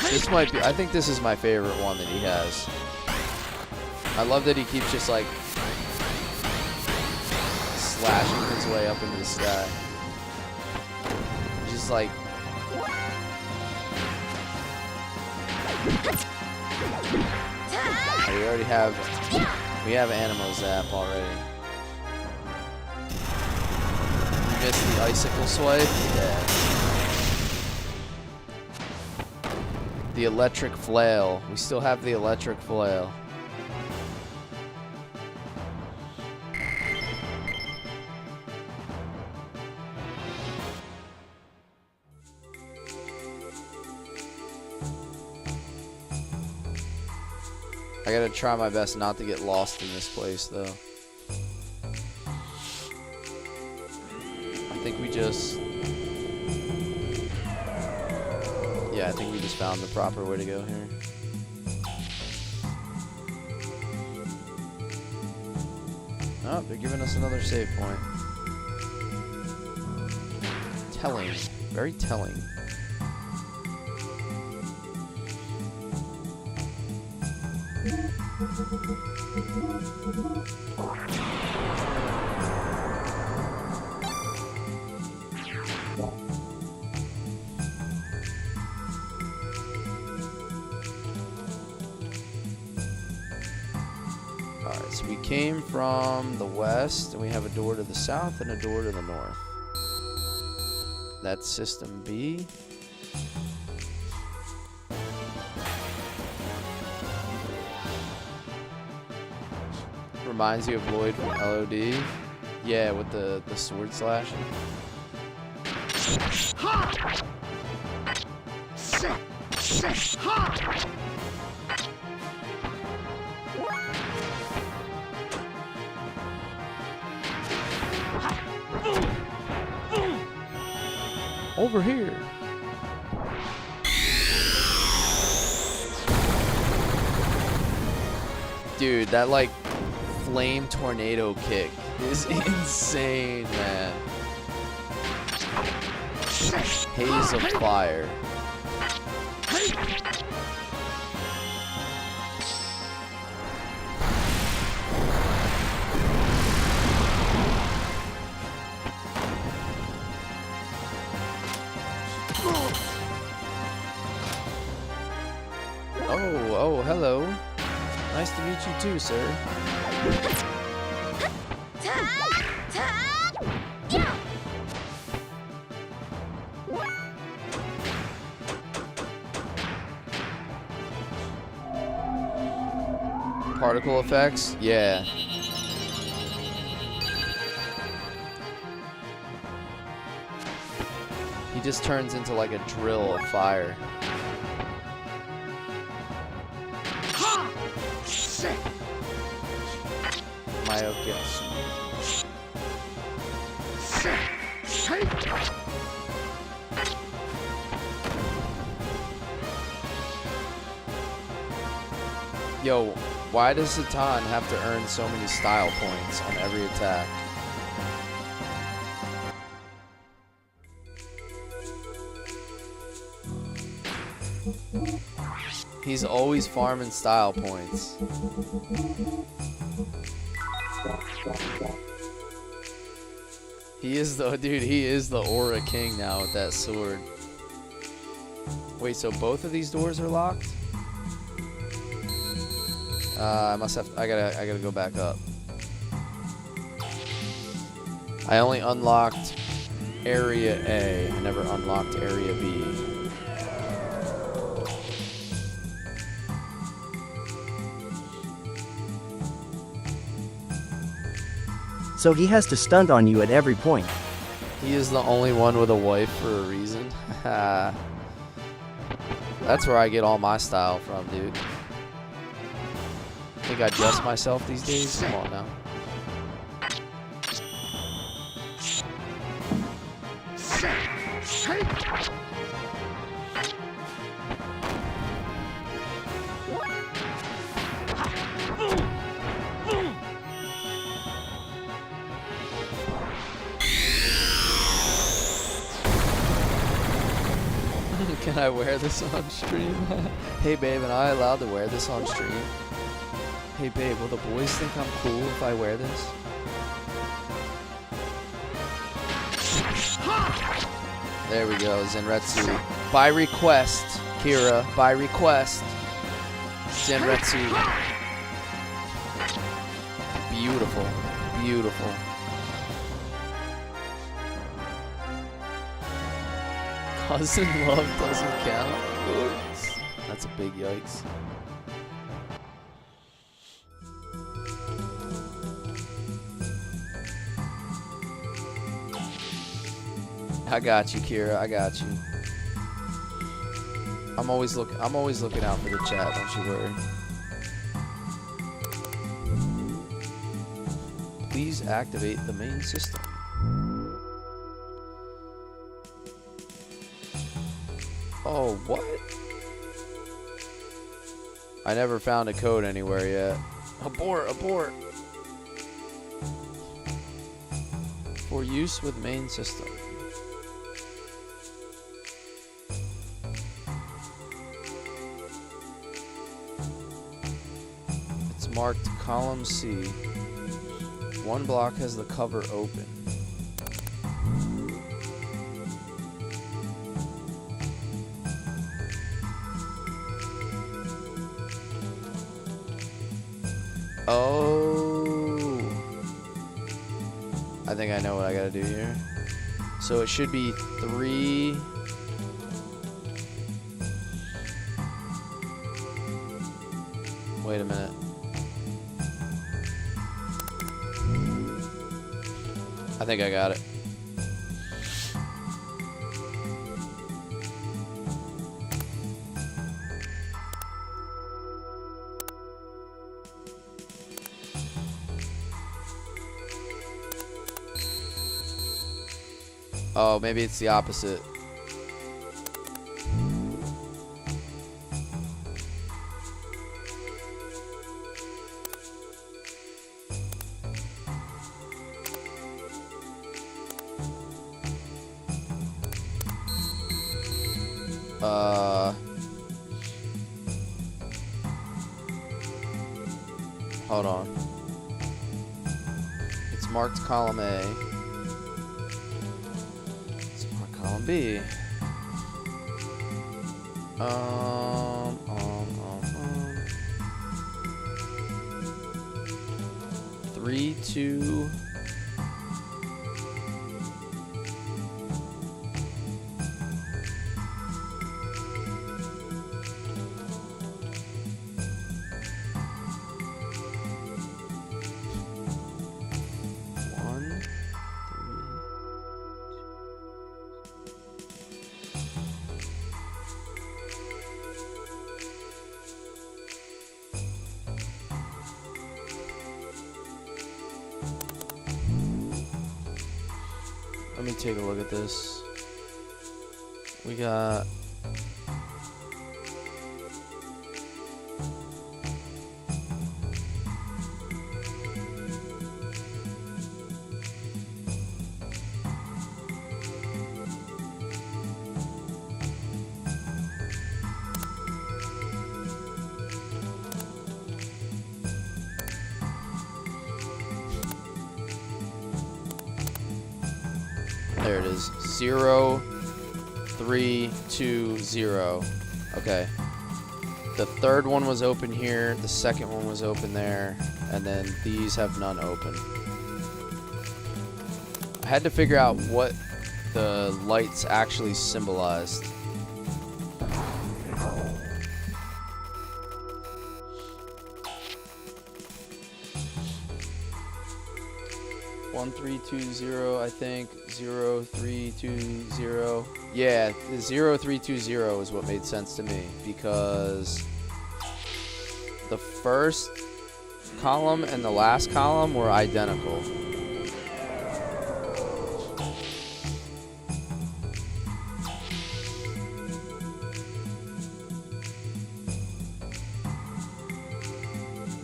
This might be, I think this is my favorite one that he has. I love that he keeps just like slashing his way up into the sky. Just like we already have Animo Zap already. You missed the icicle swipe? Yeah. The electric flail. We still have the electric flail. I gotta try my best not to get lost in this place, though. I think we just... Yeah, I think we just found the proper way to go here. Oh, they're giving us another save point. Telling. Very telling. came from the west, and we have a door to the south and a door to the north. That's system B. Reminds you of Lloyd from LOD. Yeah, with the sword slashing. Over here. Dude, that like flame tornado kick is insane, man. Haze of fire. Oh, hello. Nice to meet you too, sir. Particle effects? Yeah. He just turns into like a drill of fire. Mayoketsu. Yo, why does Satan have to earn so many style points on every attack? He's always farming style points. He is the dude, he is the Aura King now with that sword. Wait, so both of these doors are locked? I gotta go back up. I only unlocked area A. I never unlocked area B. So he has to stunt on you at every point. He is the only one with a wife for a reason. That's where I get all my style from, dude. Think I dress myself these days? Come on now. Can I wear this on stream? Hey babe, am I allowed to wear this on stream? Hey babe, will the boys think I'm cool if I wear this? There we go, Zenretsu. By request, Kira, by request. Zenretsu. Beautiful, beautiful. Cousin love doesn't count. Oops. That's a big yikes. I got you, Kira. I got you. I'm always looking out for the chat. Don't you worry. Please activate the main system. Oh, what? I never found a code anywhere yet. Abort, abort. For use with main system. It's marked column C. One block has the cover open. Oh. I think I know what I gotta do here. So it should be 3. Wait a minute. I think I got it. Oh, maybe it's the opposite. Hold on. It's marked column A. It's marked column B. 3, 2. Let me take a look at this. We got there it is. 0, 3, 2, 0. Okay. The third one was open here, the second one was open there, and then these have none open. I had to figure out what the lights actually symbolized. One, 3, 2, 0, I think. 0, 3, 2, 0. Yeah, the 0, 3, 2, 0 is what made sense to me, because the first column and the last column were identical.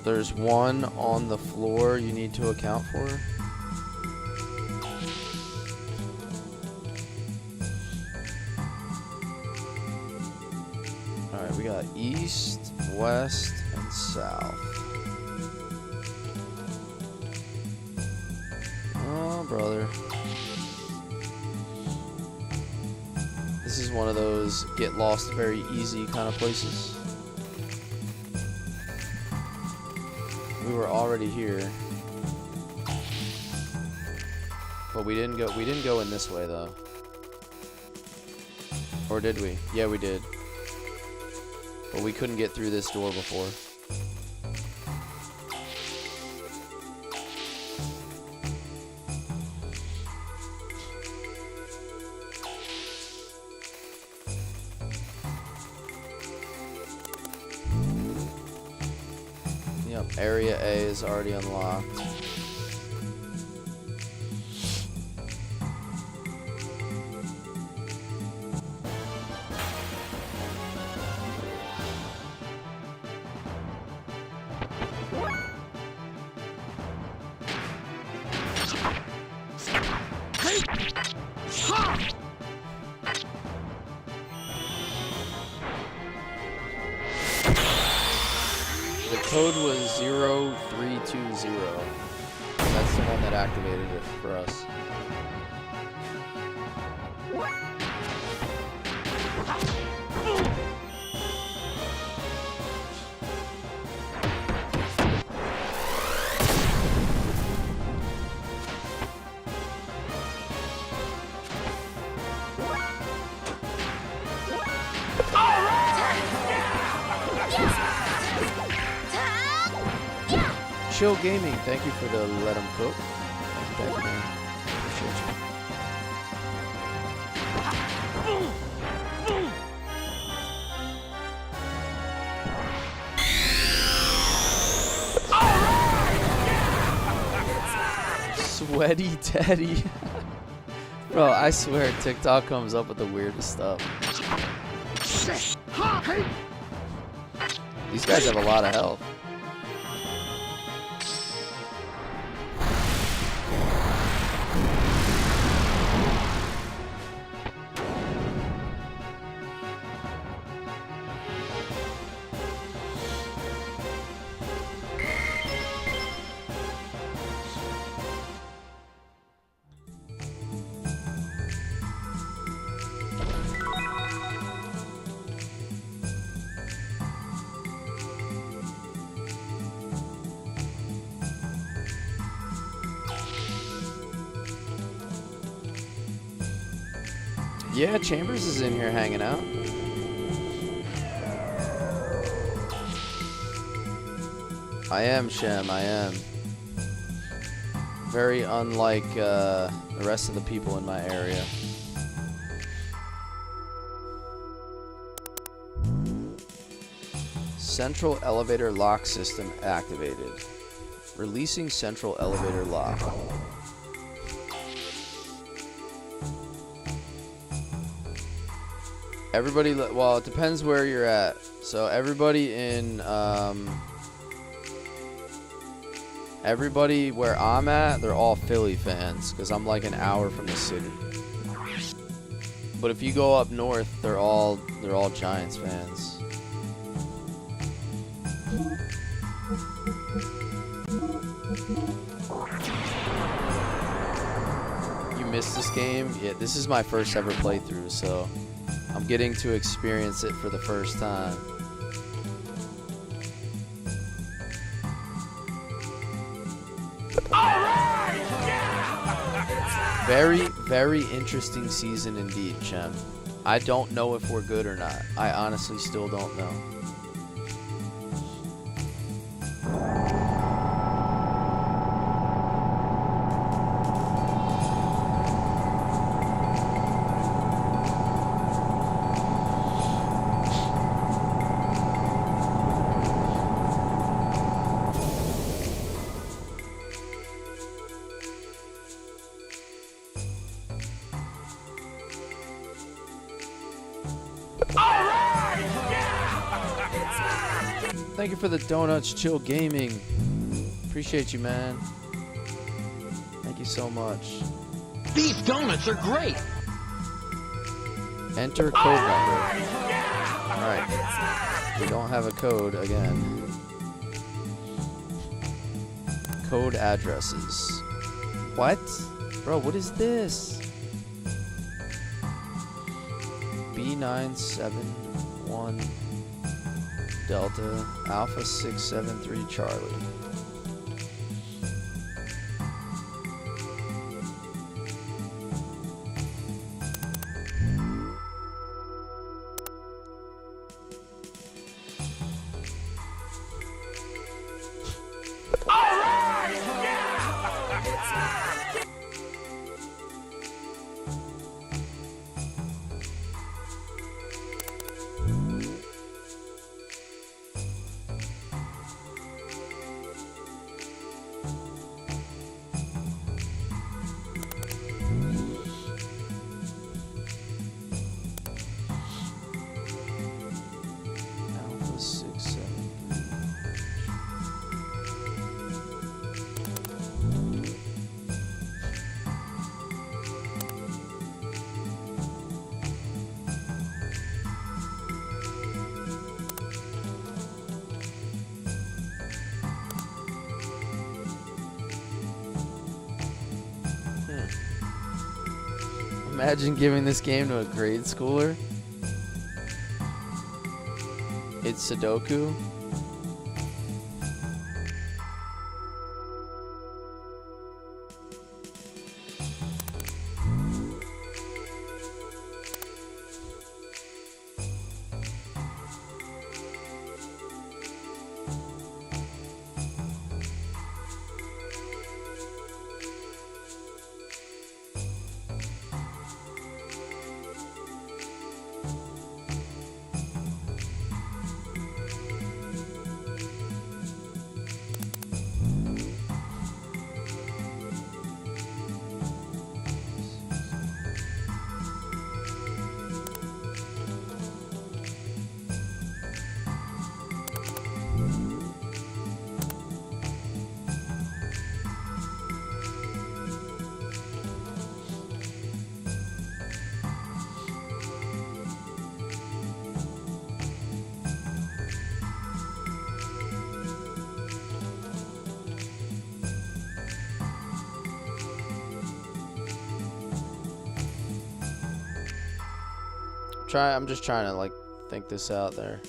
There's one on the floor you need to account for. Alright, we got east, west, and south. Oh, brother. This is one of those get lost very easy kind of places. We were already here. But we didn't go in this way though. Or did we? Yeah, we did. But we couldn't get through this door before. Yep, area A is already unlocked. The code was 0320. That's the one that activated it for us. Chill Gaming, thank you for the let 'em cook. Thank you, man. Appreciate you. Sweaty Teddy. Bro, I swear TikTok comes up with the weirdest stuff. These guys have a lot of health. Yeah, Chambers is in here hanging out. I am, Shem, I am. Very unlike the rest of the people in my area. Central elevator lock system activated. Releasing central elevator lock. Everybody, well, it depends where you're at. So everybody in, everybody where I'm at, they're all Philly fans, because I'm like an hour from the city. But if you go up north, they're all Giants fans. You missed this game? Yeah, this is my first ever playthrough, so I'm getting to experience it for the first time. All right! Yeah! Very, very interesting season indeed, Chem. I don't know if we're good or not. I honestly still don't know. Thank you for the donuts, Chill Gaming. Appreciate you, man. Thank you so much. These donuts are great. Enter code number. Alright. We don't have a code again. Code addresses. What? Bro, what is this? B971 Delta Alpha 673 Charlie. Imagine giving this game to a grade schooler. It's Sudoku. I'm just trying to like think this out there.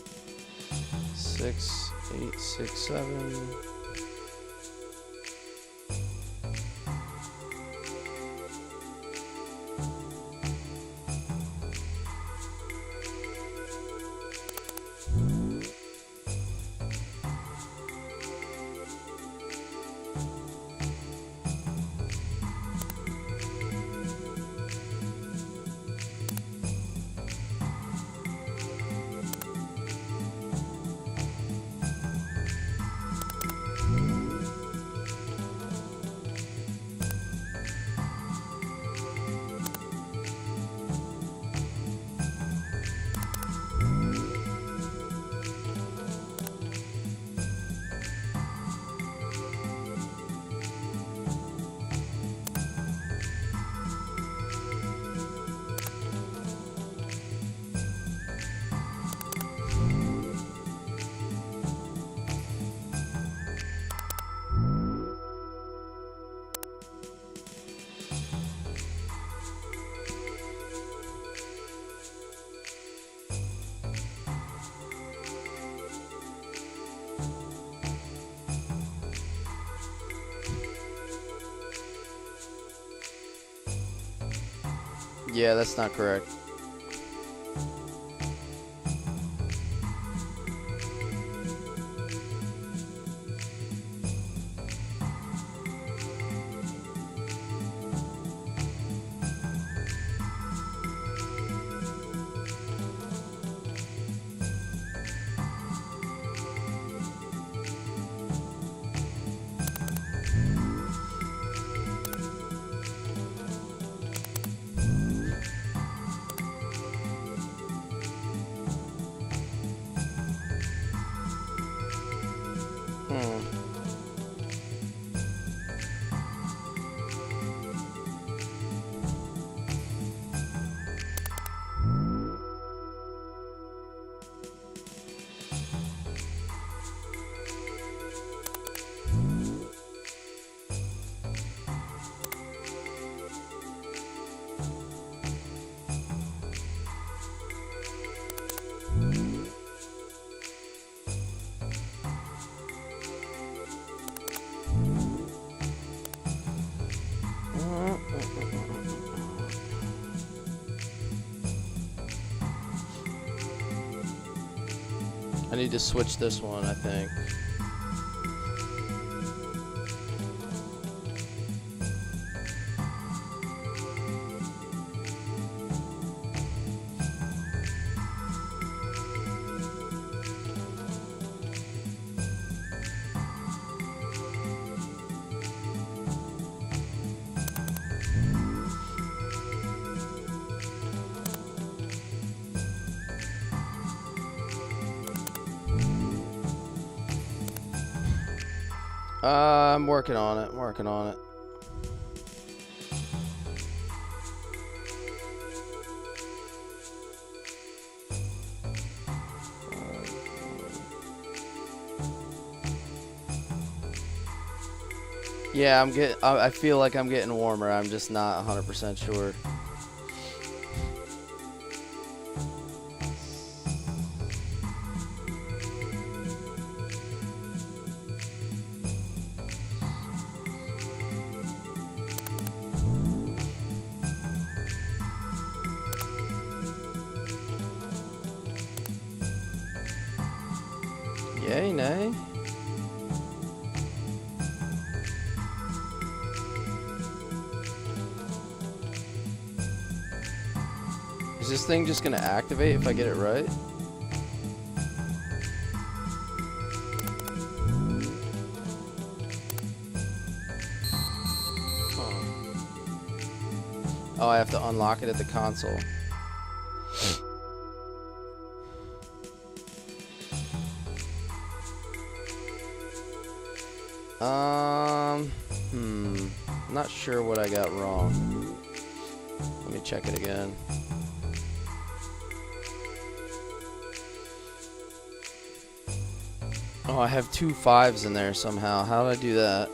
6, 8, 6, 7. Yeah, that's not correct. I need to switch this one, I think. I'm working on it. Working on it. Yeah, I feel like I'm getting warmer. I'm just not 100% sure. Yay, nay. Is this thing just gonna activate if I get it right? Oh, I have to unlock it at the console. I'm not sure what I got wrong. Let me check it again. Oh, I have 2 5s in there somehow. How did I do that?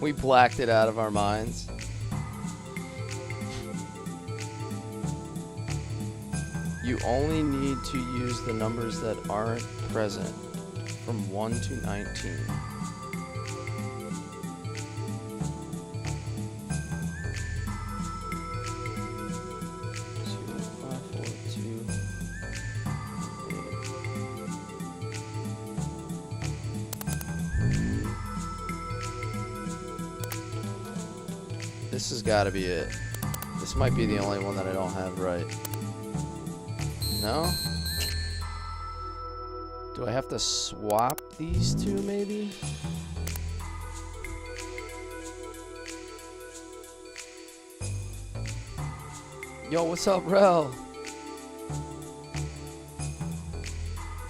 We blacked it out of our minds. You only need to use the numbers that aren't present from 1 to 19. 2, 5, 4, 2, 8. This has got to be it. This might be the only one that I don't have right. No? Do I have to swap these two, maybe? Yo, what's up, Rel?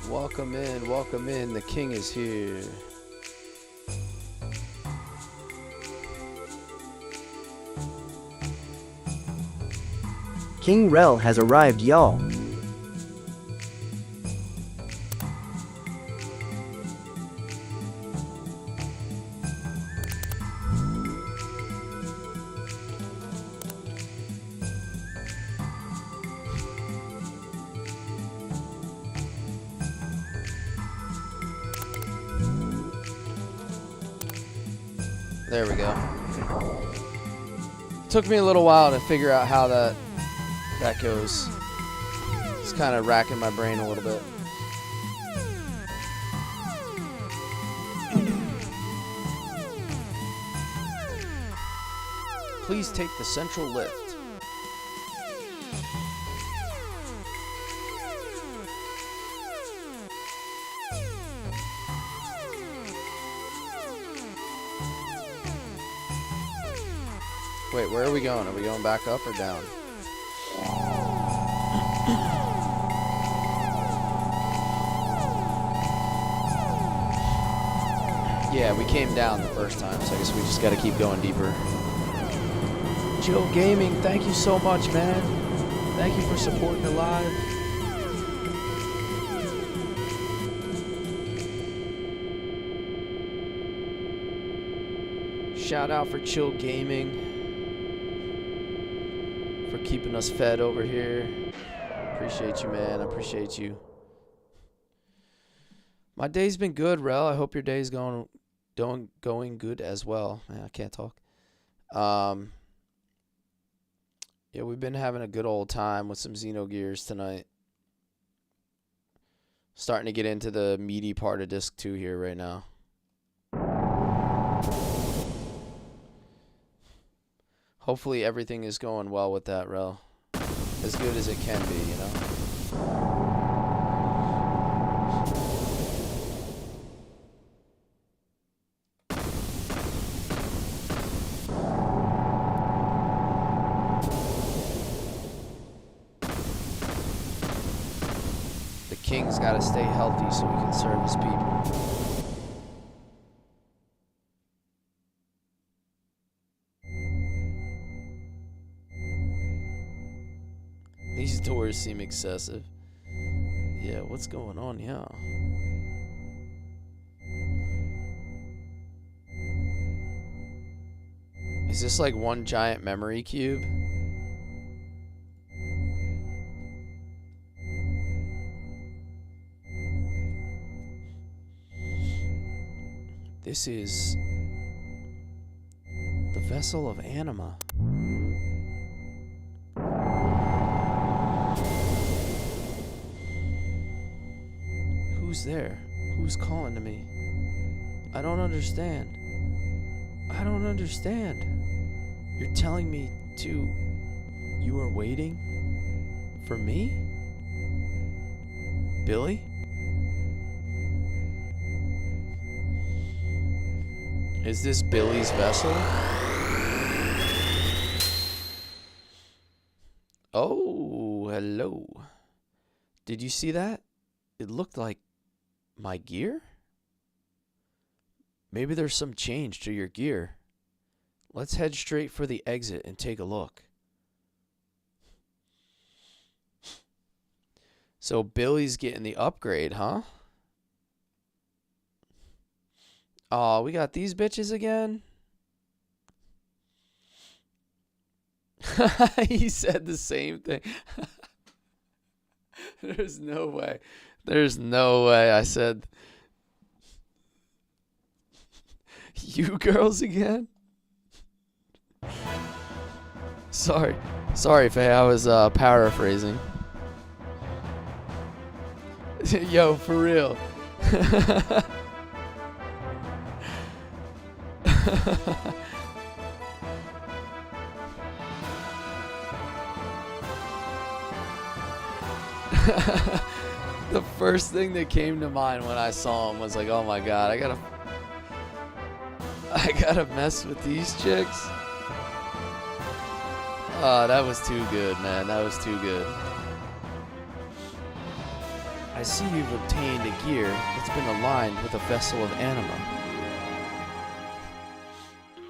Welcome in, welcome in. The king is here. King Rel has arrived, y'all. There we go. Took me a little while to figure out how that goes. It's kind of racking my brain a little bit. Please take the central lift. Wait, where are we going? Are we going back up or down? Yeah, we came down the first time, so I guess we just gotta keep going deeper. Jill Gaming, thank you so much, man. Thank you for supporting the live. Shout out for Chill Gaming for keeping us fed over here. Appreciate you, man. I appreciate you. My day's been good, Rel. I hope your day's going good as well. Man, I can't talk. Yeah, we've been having a good old time with some Xenogears tonight. Starting to get into the meaty part of disc 2 here right now. Hopefully everything is going well with that, Rel. As good as it can be, you know? The king's got to stay healthy so he can serve his people. These doors seem excessive. Yeah, what's going on here? Is this like one giant memory cube? This is the vessel of anima. Who's there? Who's calling to me? I don't understand. I don't understand. You're telling me to... You are waiting for me? Billy? Is this Billy's vessel? Oh, hello. Did you see that? It looked like my gear? Maybe there's some change to your gear. Let's head straight for the exit and take a look. So Billy's getting the upgrade, huh? Oh, we got these bitches again? He said the same thing. There's no way. There's no way I said you girls again? Sorry, Faye, I was paraphrasing. Yo, for real. The first thing that came to mind when I saw him was like, oh my god, I gotta mess with these chicks. Oh, that was too good, man. That was too good. I see you've obtained a gear that's been aligned with a vessel of anima.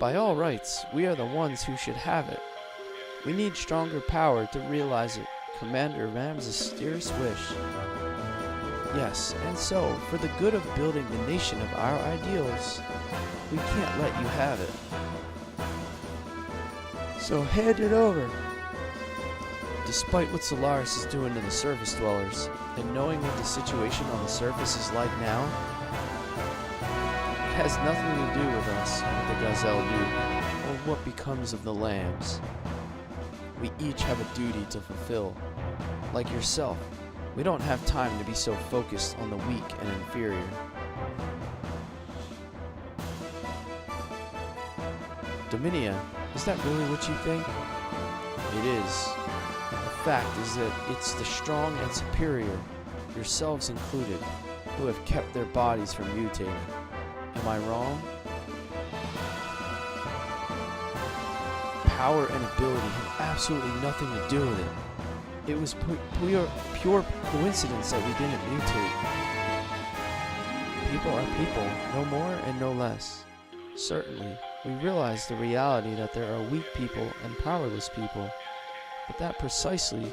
By all rights, we are the ones who should have it. We need stronger power to realize it. Commander Ramses' dearest wish. Yes, and so, for the good of building the nation of our ideals, we can't let you have it. So hand it over. Despite what Solaris is doing to the surface dwellers, and knowing what the situation on the surface is like now, it has nothing to do with us, what the Gazelle do, or what becomes of the lambs. We each have a duty to fulfill. Like yourself, we don't have time to be so focused on the weak and inferior. Dominia, is that really what you think? It is. The fact is that it's the strong and superior, yourselves included, who have kept their bodies from mutating. Am I wrong? Power and ability have absolutely nothing to do with it. It was pure coincidence that we didn't mutate. People are people, no more and no less. Certainly, we realize the reality that there are weak people and powerless people, but that precisely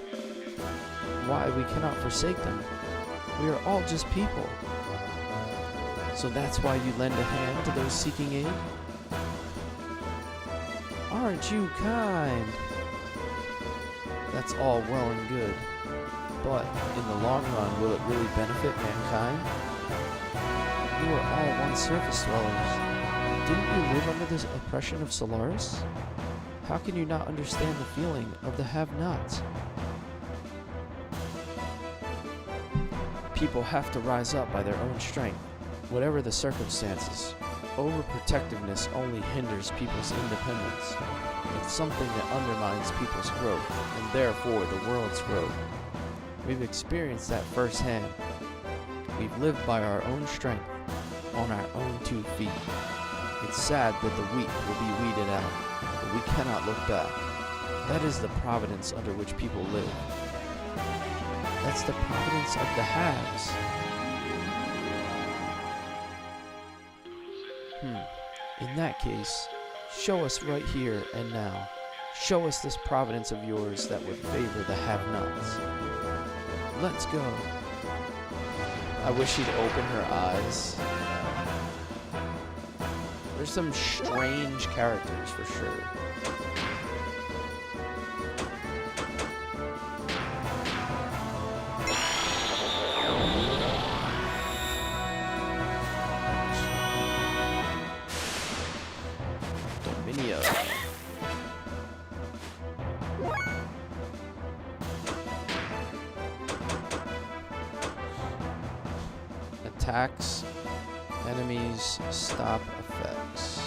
why we cannot forsake them. We are all just people. So that's why you lend a hand to those seeking aid? Aren't you kind? That's all well and good, but in the long run, will it really benefit mankind? You are all one surface dwellers. Didn't you live under the oppression of Solaris? How can you not understand the feeling of the have-nots? People have to rise up by their own strength, whatever the circumstances. Overprotectiveness only hinders people's independence. It's something that undermines people's growth, and therefore the world's growth. We've experienced that firsthand. We've lived by our own strength, on our own 2 feet. It's sad that the weak will be weeded out, but we cannot look back. That is the providence under which people live. That's the providence of the haves. In that case, show us right here and now. Show us this providence of yours that would favor the have-nots. Let's go. I wish she'd open her eyes. There's some strange characters for sure. Attacks, enemies, stop effects.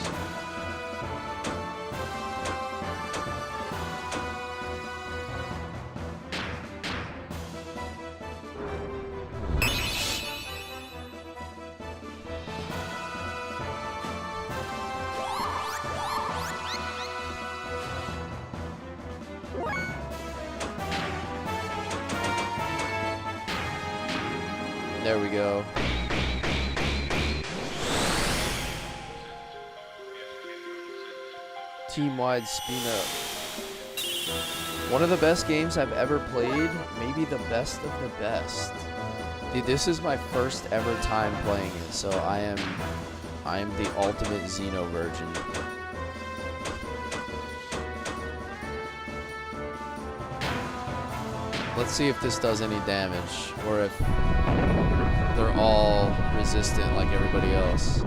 There we go. Team-wide spin up. One of the best games I've ever played, maybe the best of the best. Dude, this is my first ever time playing it, so I am the ultimate Xeno virgin. Let's see if this does any damage, or if they're all resistant like everybody else.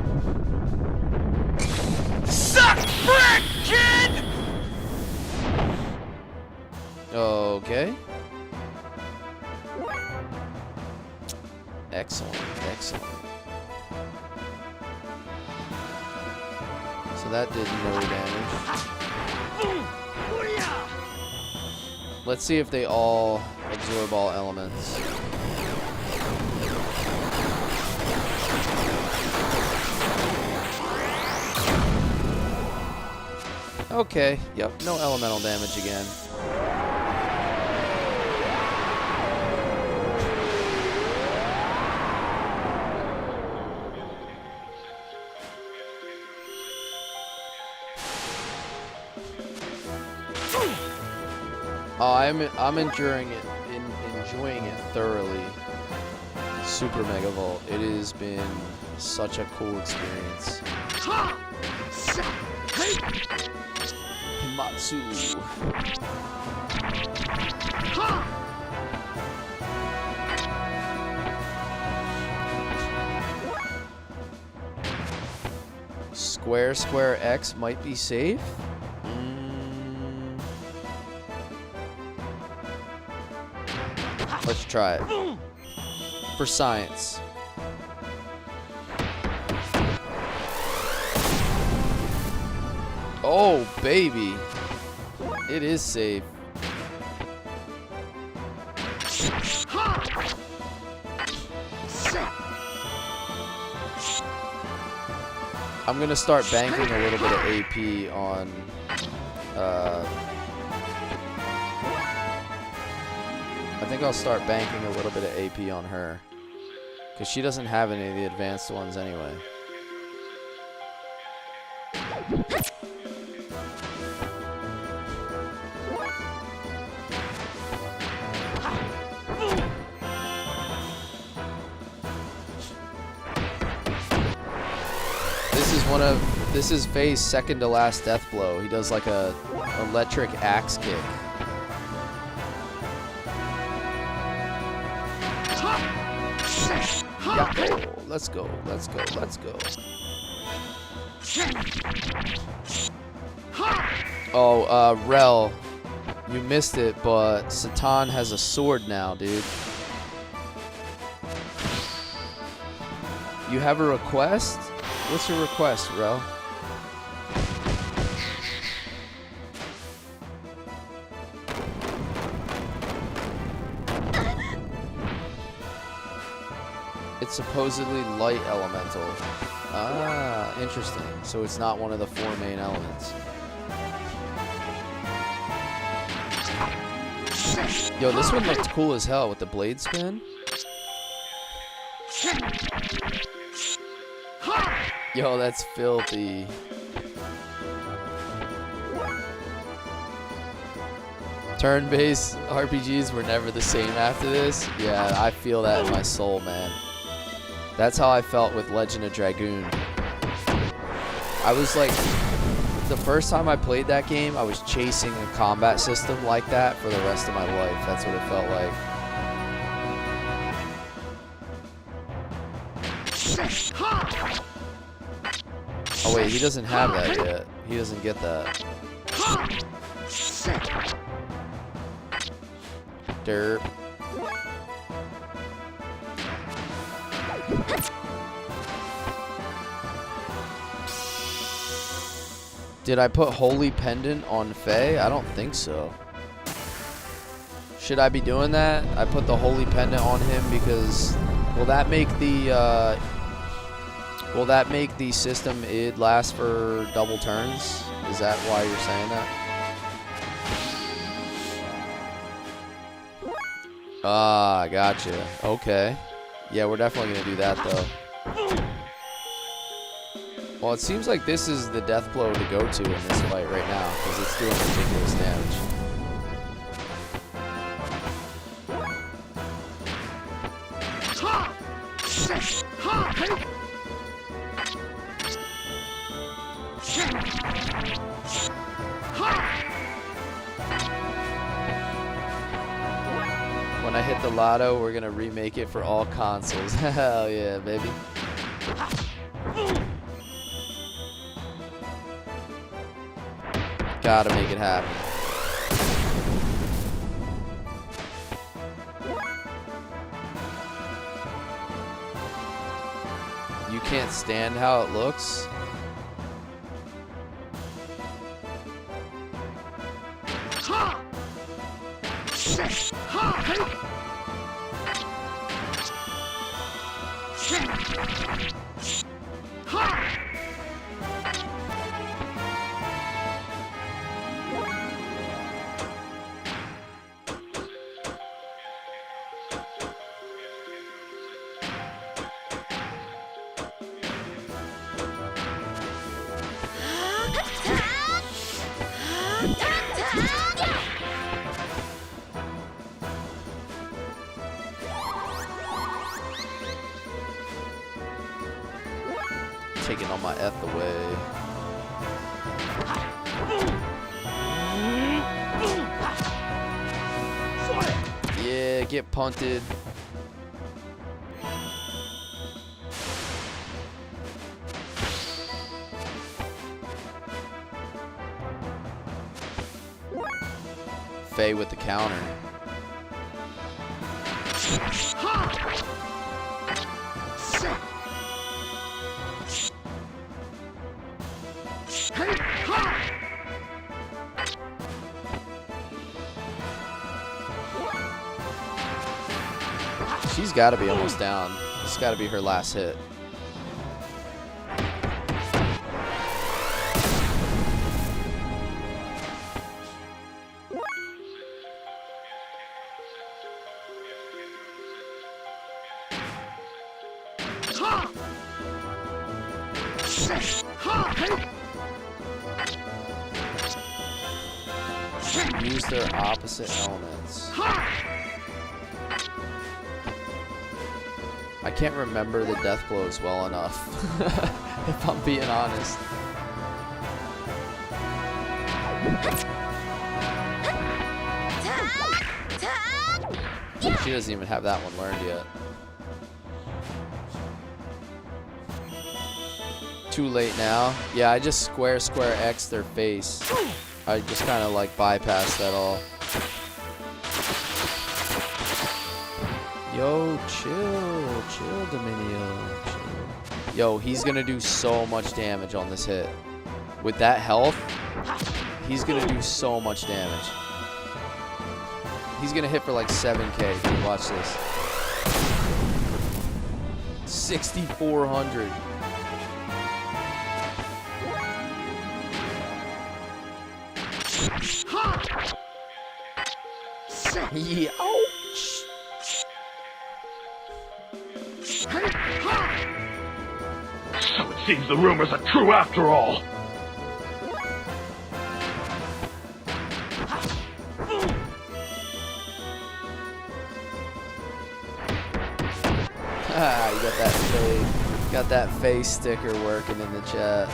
Suck brick, kid! Okay. Excellent, excellent. So that did no damage. Let's see if they all absorb all elements. Okay, yep, no elemental damage again. Oh, I'm enjoying it thoroughly. Super Mega Vault. It has been such a cool experience. Himatsu. Square X might be safe. Let's try it. For science. Oh, baby. It is safe. I'm gonna start banking a little bit of AP on I think I'll start banking a little bit of AP on her, because she doesn't have any of the advanced ones anyway. This is Faye's second to last death blow. He does like a electric axe kick. Yeah. Let's go. Oh, Rel, you missed it, but Satan has a sword now, dude. You have a request? What's your request, Rel? It's supposedly light elemental. Ah, interesting. So it's not one of the 4 main elements. Yo, this one looks cool as hell with the blade spin. Yo, that's filthy. Turn-based RPGs were never the same after this. Yeah, I feel that in my soul, man. That's how I felt with Legend of Dragoon. I was like, the first time I played that game, I was chasing a combat system like that for the rest of my life. That's what it felt like. Oh wait, he doesn't have that yet. He doesn't get that. Derp. Did I put Holy Pendant on Faye? I don't think so. Should I be doing that? I put the Holy Pendant on him because will that make the system id last for double turns? Is that why you're saying that? Ah, gotcha. Okay. Yeah, we're definitely gonna do that though. Well, it seems like this is the death blow to go to in this fight right now, because it's doing ridiculous damage. hit the lotto, we're gonna remake it for all consoles. Hell yeah, baby. Gotta make it happen. You can't stand how it looks? Taking all my F away. Yeah, get punted. Faye with the counter. She's got to be almost down. This has got to be her last hit. Use their opposite elements. I can't remember the death blows well enough, if I'm being honest. She doesn't even have that one learned yet. Too late now. Yeah, I just square X their face. I just kind of like bypassed that all. Yo, chill, Dominio, chill. Yo, he's gonna do so much damage on this hit. With that health, he's gonna do so much damage. He's gonna hit for like 7K. Dude, watch this. 6,400. Yeah, ouch. So it seems the rumors are true after all. Ah, you got that face sticker working in the chat.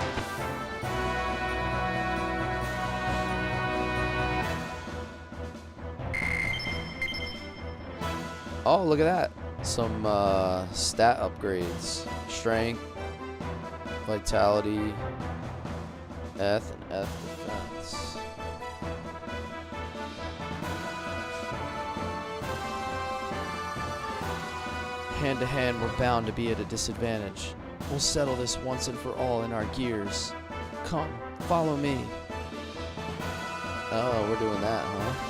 Oh, look at that. Some stat upgrades. Strength, vitality, F, and F defense. Hand to hand, we're bound to be at a disadvantage. We'll settle this once and for all in our gears. Come, follow me. Oh, we're doing that, huh?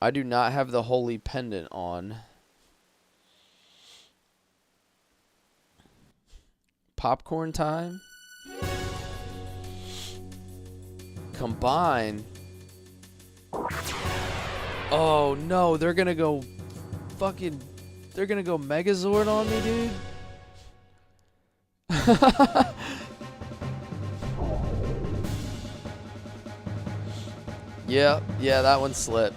I do not have the holy pendant on. Popcorn time? Combine? Oh no, they're gonna go fucking... They're gonna go Megazord on me, dude? Yeah, that one slipped.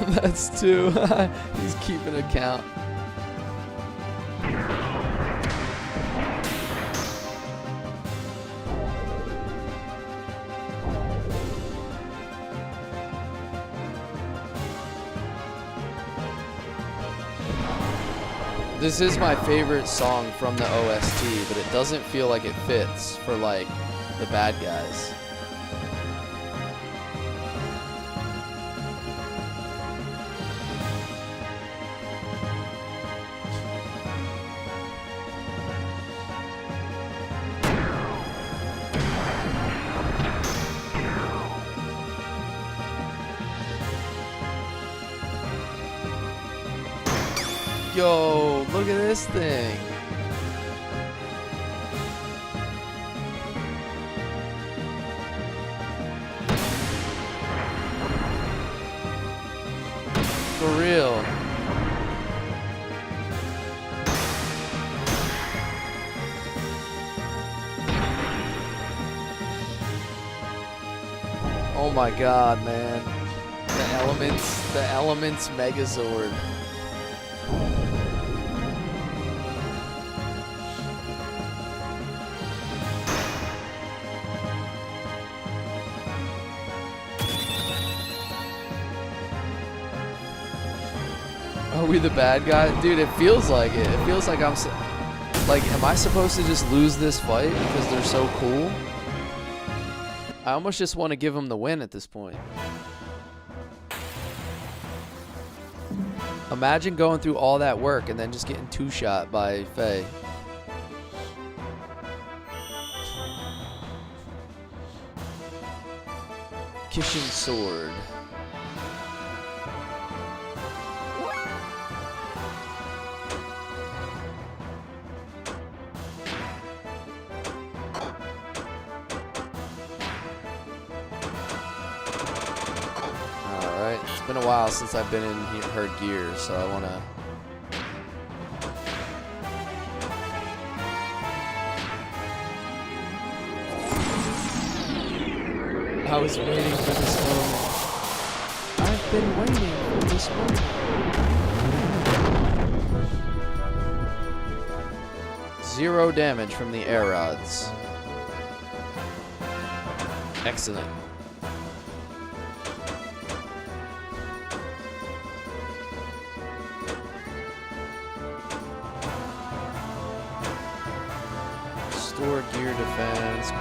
That's 2. He's keeping a count. This is my favorite song from the OST, but it doesn't feel like it fits for like the bad guys. Yo, look at this thing. For real. Oh my god, man. The elements Megazord. Are we the bad guy? Dude, it feels like it. It feels like like, am I supposed to just lose this fight because they're so cool? I almost just want to give them the win at this point. Imagine going through all that work and then just getting two-shot by Faye. Kishin Sword. Alright, it's been a while since I've been in her gear, so I want to... I was waiting for this moment. I've been waiting for this moment. 0 damage from the air rods. Excellent. Store gear defense.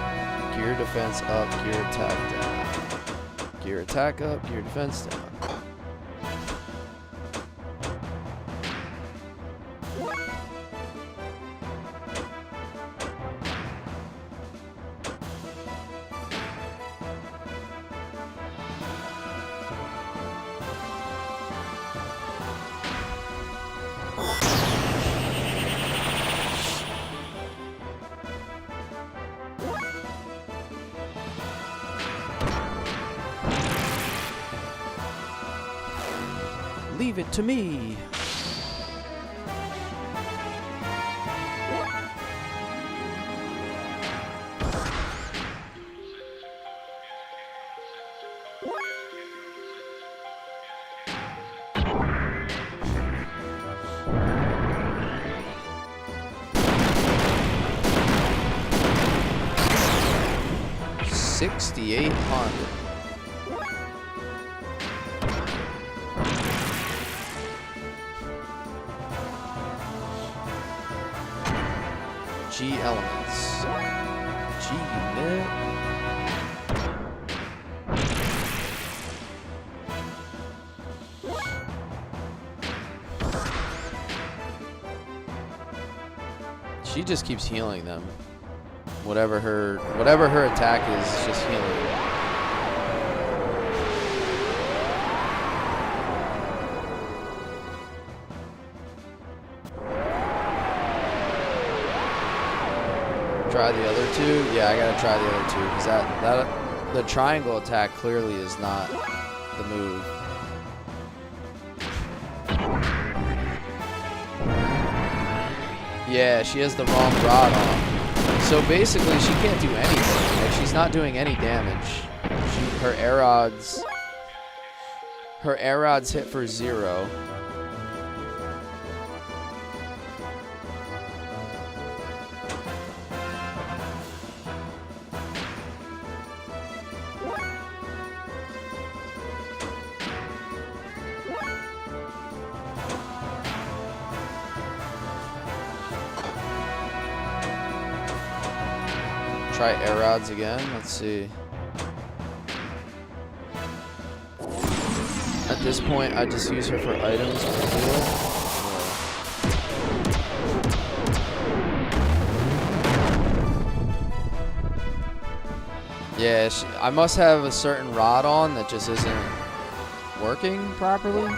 Gear defense up, gear attack down. Gear attack up, gear defense down. Leave it to me. $6,800. G elements. G unit. She just keeps healing them. Whatever her attack is just healing. Try the other two? Yeah, I gotta try the other two because that the triangle attack clearly is not the move. Yeah, she has the wrong rod on. So basically, she can't do anything. Like, she's not doing any damage. Her air rods. Her air rod's hit for 0. Try air rods again. Let's see. At this point, I just use her for items. Yeah, I must have a certain rod on that just isn't working properly.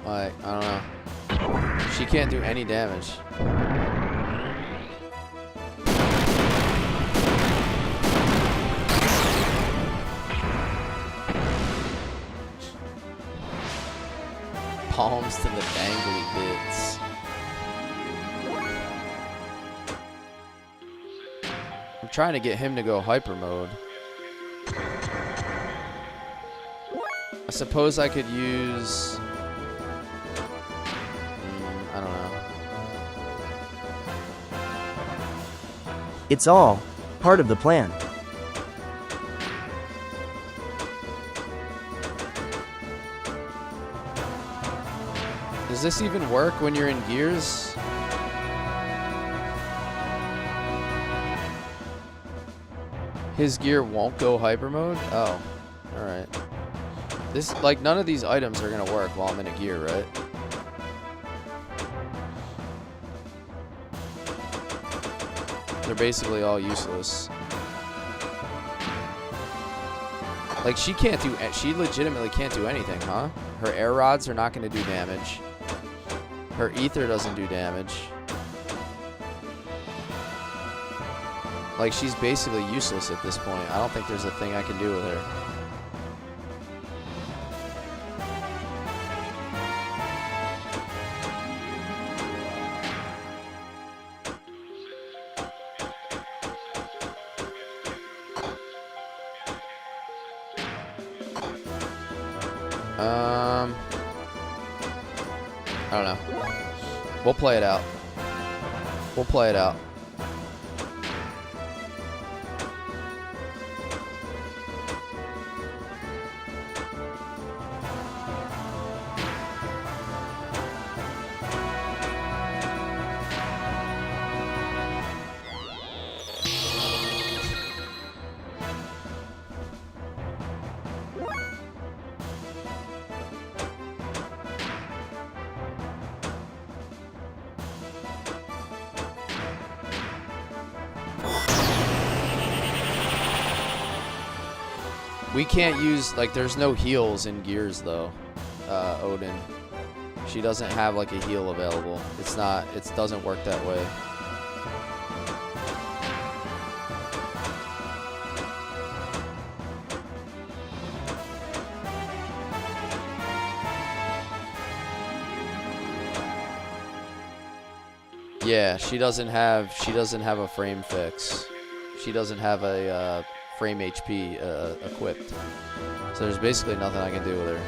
Like, I don't know. She can't do any damage. Palms to the dangly bits. I'm trying to get him to go hyper mode. I suppose I could use... I don't know. It's all part of the plan. Does this even work when you're in Gears? His gear won't go hyper mode? Oh, alright. This, like, none of these items are gonna work while I'm in a gear, right? They're basically all useless. Like, she can't do, she legitimately can't do anything, huh? Her air rods are not gonna do damage. Her ether doesn't do damage. Like, she's basically useless at this point. I don't think there's a thing I can do with her. I don't know. We'll play it out. We'll play it out. We can't use, like, there's no heals in Gears, though, Odin. She doesn't have, like, a heal available. It's not, it doesn't work that way. Yeah, she doesn't have a frame fix. She doesn't have a, frame HP equipped. So there's basically nothing I can do with her.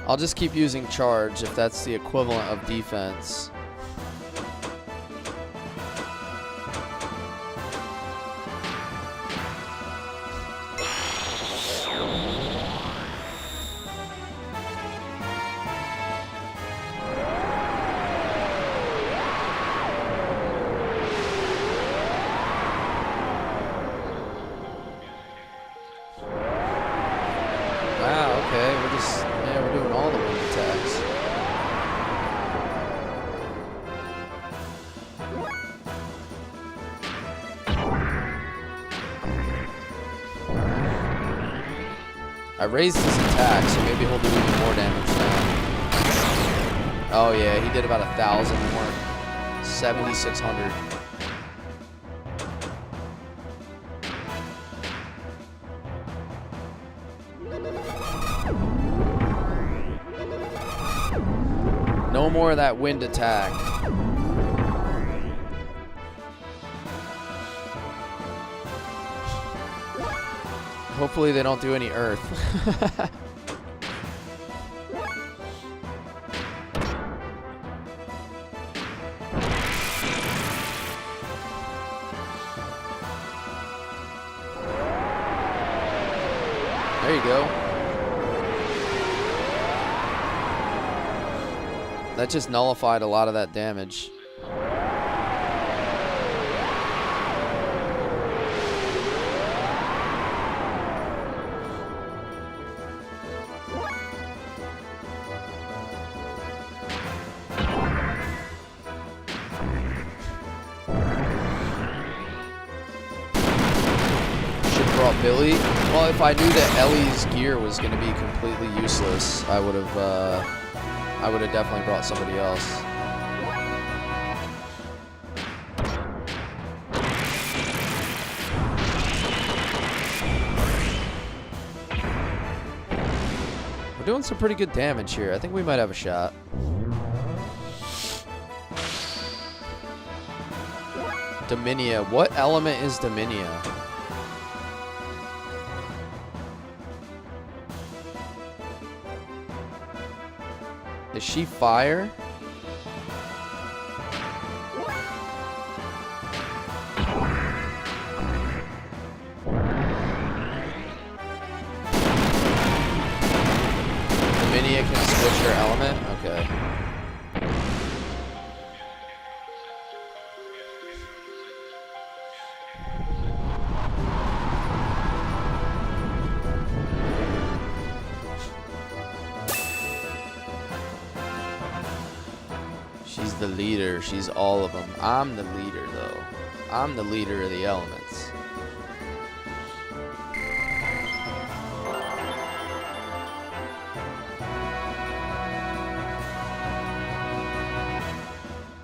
I'll just keep using charge if that's the equivalent of defense. Wow, okay, we're doing all the wind attacks. raised his attack, so maybe he'll do even more damage now. Oh yeah, he did about 1,000 more. 7,600. No more of that wind attack. Hopefully they don't do any earth. There you go. That just nullified a lot of that damage. Billy? Well, if I knew that Ellie's gear was going to be completely useless, I would have definitely brought somebody else. We're doing some pretty good damage here. I think we might have a shot. Dominia. What element is Dominia? Is she fire? Dominia can switch her element? Okay. She's the leader. She's all of them. I'm the leader, though. I'm the leader of the elements.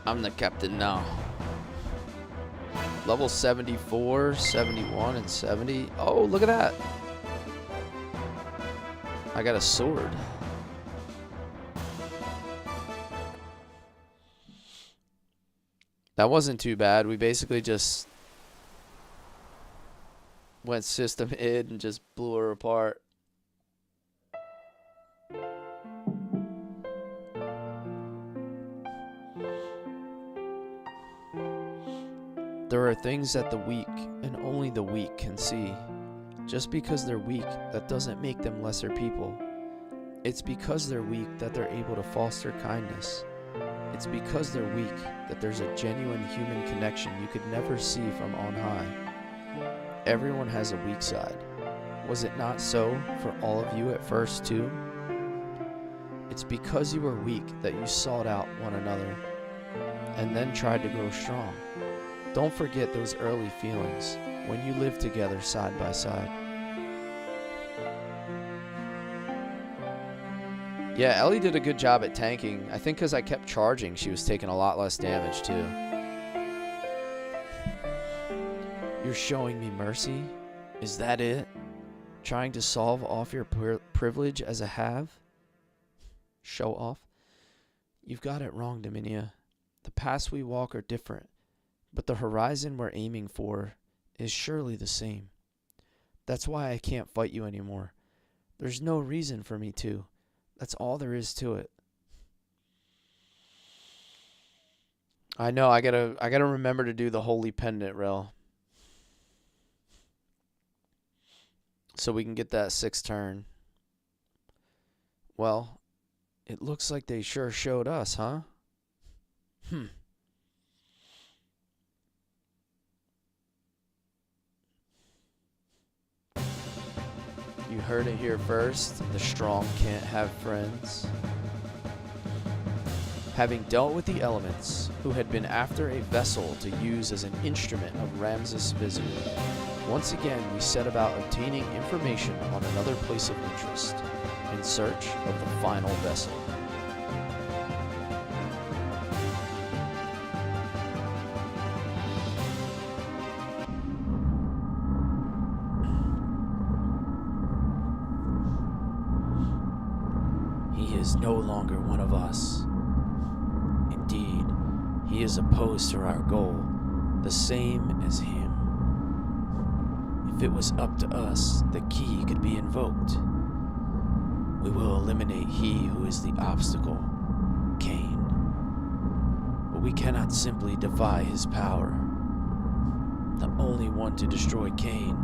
I'm the captain now. Level 74, 71, and 70. Oh, look at that. I got a sword. That wasn't too bad. We basically just went system id and just blew her apart. There are things that the weak and only the weak can see. Just because they're weak, that doesn't make them lesser people. It's because they're weak that they're able to foster kindness. It's because they're weak that there's a genuine human connection you could never see from on high. Everyone has a weak side. Was it not so for all of you at first too? It's because you were weak that you sought out one another and then tried to grow strong. Don't forget those early feelings when you lived together side by side. Yeah, Ellie did a good job at tanking. I think because I kept charging, she was taking a lot less damage too. You're showing me mercy? Is that it? Trying to solve off your privilege as a have? Show off? You've got it wrong, Dominia. The paths we walk are different, but the horizon we're aiming for is surely the same. That's why I can't fight you anymore. There's no reason for me to. That's all there is to it. I know, I gotta remember to do the holy pendant, Rel. So we can get that 6th turn. Well, it looks like they sure showed us, huh? You heard it here first. The strong can't have friends. Having dealt with the elements, who had been after a vessel to use as an instrument of Ramses Vizir, Once again, we set about obtaining information on another place of interest, in search of the final vessel. He is no longer one of us. Indeed, he is opposed to our goal, the same as him. If it was up to us, the key could be invoked. We will eliminate he who is the obstacle, Cain. But we cannot simply defy his power. The only one to destroy Cain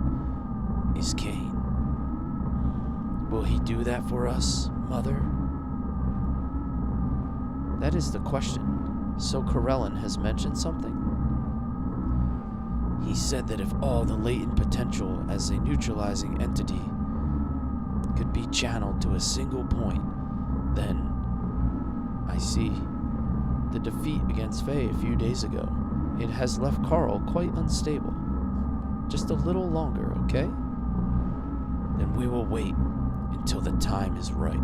is Cain. Will he do that for us, Mother? That is the question. So Corellin has mentioned something? He said that if all the latent potential as a neutralizing entity could be channeled to a single point, then... I see. The defeat against Faye a few days ago. It has left Carl quite unstable. Just a little longer, okay? Then we will wait until the time is ripe.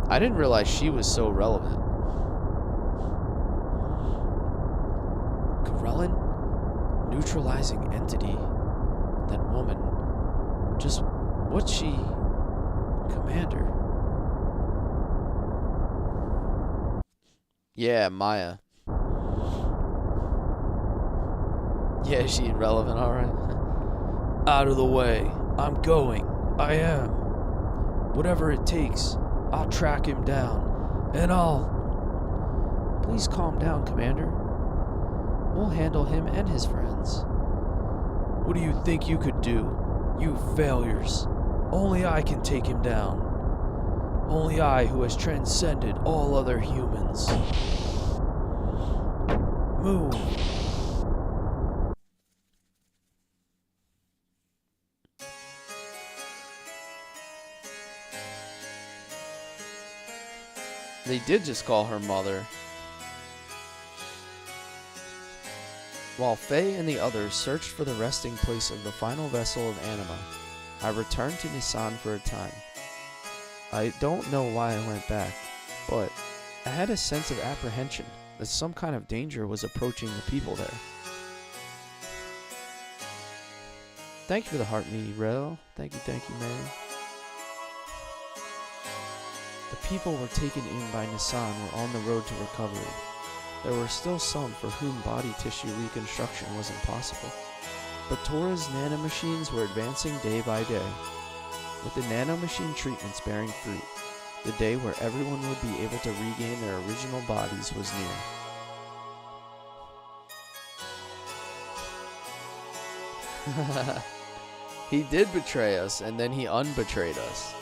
I didn't realize she was so relevant. Corellin? Neutralizing entity? That woman? Just what's she? Commander? Yeah, Maya. Yeah, is she irrelevant, alright? Out of the way. I'm going. I am. Whatever it takes, I'll track him down. And I'll... Please calm down, Commander. We'll handle him and his friends. What do you think you could do? You failures. Only I can take him down. Only I who has transcended all other humans. Move. They did just call her mother. While Faye and the others searched for the resting place of the final vessel of Anima, I returned to Nissan for a time. I don't know why I went back, but I had a sense of apprehension that some kind of danger was approaching the people there. Thank you for the heart, me, Rel. Thank you, man. The people were taken in by Nissan were on the road to recovery. There were still some for whom body tissue reconstruction was impossible. But Tora's nanomachines were advancing day by day. With the nanomachine treatments bearing fruit, the day where everyone would be able to regain their original bodies was near. He did betray us, and then he unbetrayed us.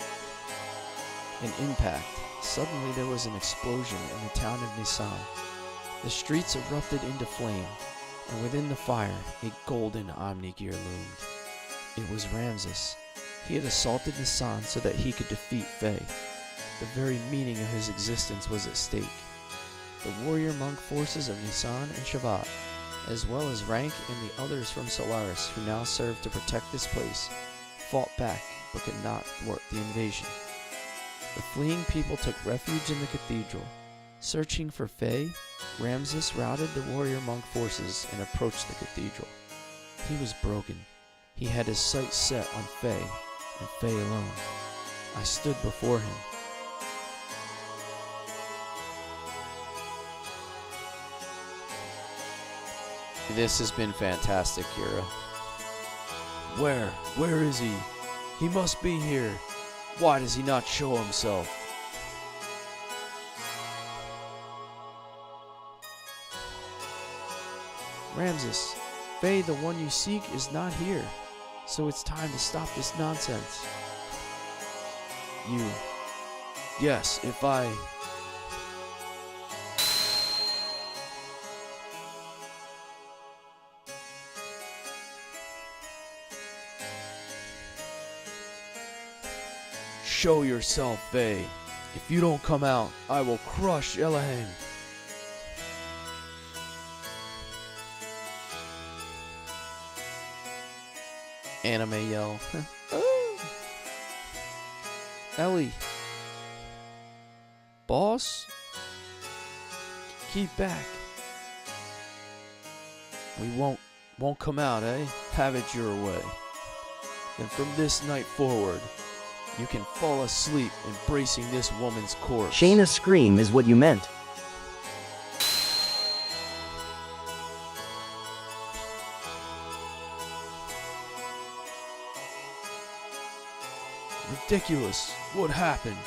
An impact. Suddenly there was an explosion in the town of Nissan. The streets erupted into flame, and within the fire, a golden omni-gear loomed. It was Ramses. He had assaulted Nissan so that he could defeat Faye. The very meaning of his existence was at stake. The warrior monk forces of Nissan and Shavat, as well as Rank and the others from Solaris who now served to protect this place, fought back but could not thwart the invasion. The fleeing people took refuge in the cathedral. Searching for Faye, Ramses routed the warrior monk forces and approached the cathedral. He was broken. He had his sights set on Faye, and Faye alone. I stood before him. This has been fantastic, Kira. Where is he? He must be here. Why does he not show himself? Ramses, Faye, the one you seek, is not here. So it's time to stop this nonsense. You. Yes, if I... Show yourself, Faye. If you don't come out, I will crush Elohim. anime yell. Ellie. Boss? Keep back. We won't come out, eh? Have it your way. Then from this night forward, you can fall asleep embracing this woman's corpse. Shayna's scream is what you meant. Ridiculous. What happened?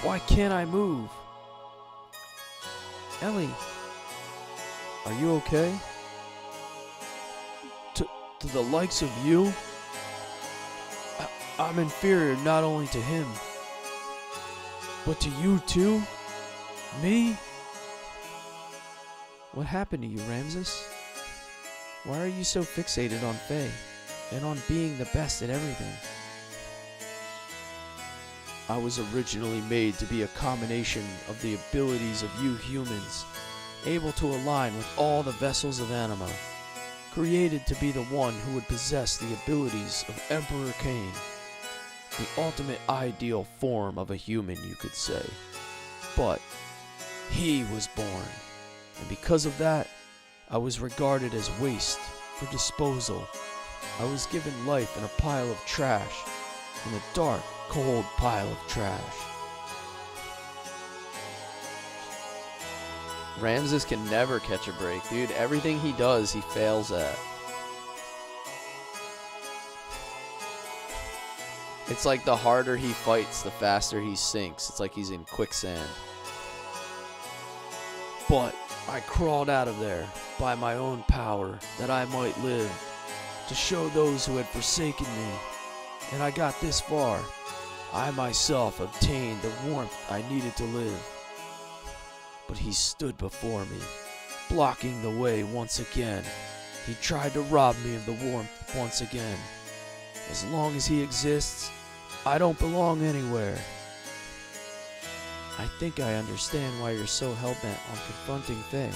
Why can't I move? Ellie. Are you okay? To the likes of you? I'm inferior not only to him, but to you too? Me? What happened to you, Ramses? Why are you so fixated on Faye and on being the best at everything? I was originally made to be a combination of the abilities of you humans, able to align with all the vessels of anima, created to be the one who would possess the abilities of Emperor Cain, the ultimate ideal form of a human, you could say. But he was born, and because of that, I was regarded as waste for disposal. I was given life in a pile of trash, in a dark, cold pile of trash. Ramses can never catch a break, dude. Everything he does, he fails at. It's like the harder he fights, the faster he sinks. It's like he's in quicksand. But I crawled out of there by my own power that I might live, to show those who had forsaken me. And I got this far. I myself obtained the warmth I needed to live. But he stood before me, blocking the way once again. He tried to rob me of the warmth once again. As long as he exists, I don't belong anywhere. I think I understand why you're so hell-bent on confronting Faye.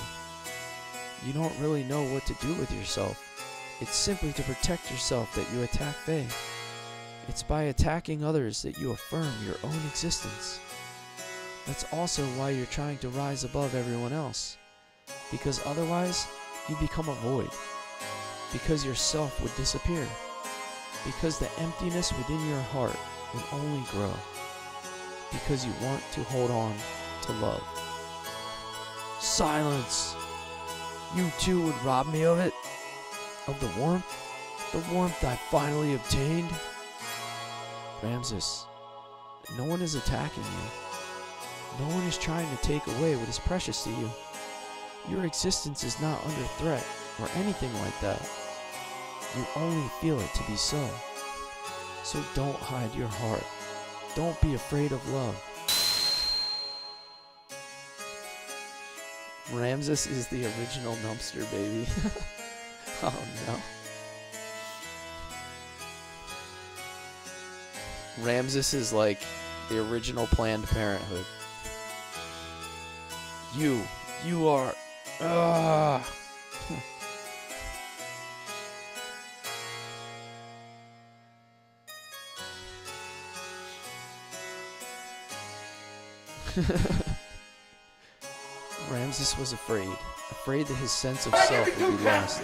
You don't really know what to do with yourself. It's simply to protect yourself that you attack Faye. It's by attacking others that you affirm your own existence. That's also why you're trying to rise above everyone else. Because otherwise, you become a void. Because yourself would disappear. Because the emptiness within your heart would only grow. Because you want to hold on to love. Silence! You too would rob me of it? Of the warmth? The warmth I finally obtained? Ramses, no one is attacking you. No one is trying to take away what is precious to you. Your existence is not under threat or anything like that. You only feel it to be so. So don't hide your heart. Don't be afraid of love. Ramses is the original Numpster, baby. Oh no. Ramses is like the original Planned Parenthood. You are... Ramses was afraid that his sense of self would be lost.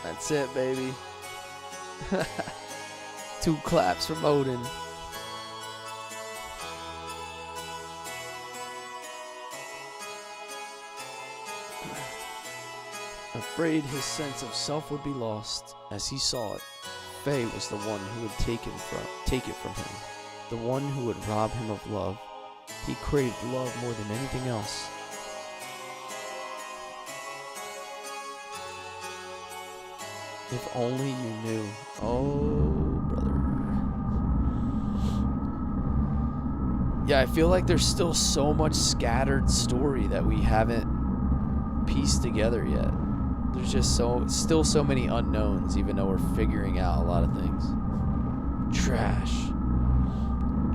That's it, baby. 2 claps from Odin. Afraid his sense of self would be lost, as he saw it, Faye was the one who would take it from him, the one who would rob him of love. He craved love more than anything else. If only you knew. Oh, brother. Yeah, I feel like there's still so much scattered story that we haven't pieced together yet. There's just still so many unknowns, even though we're figuring out a lot of things. Trash.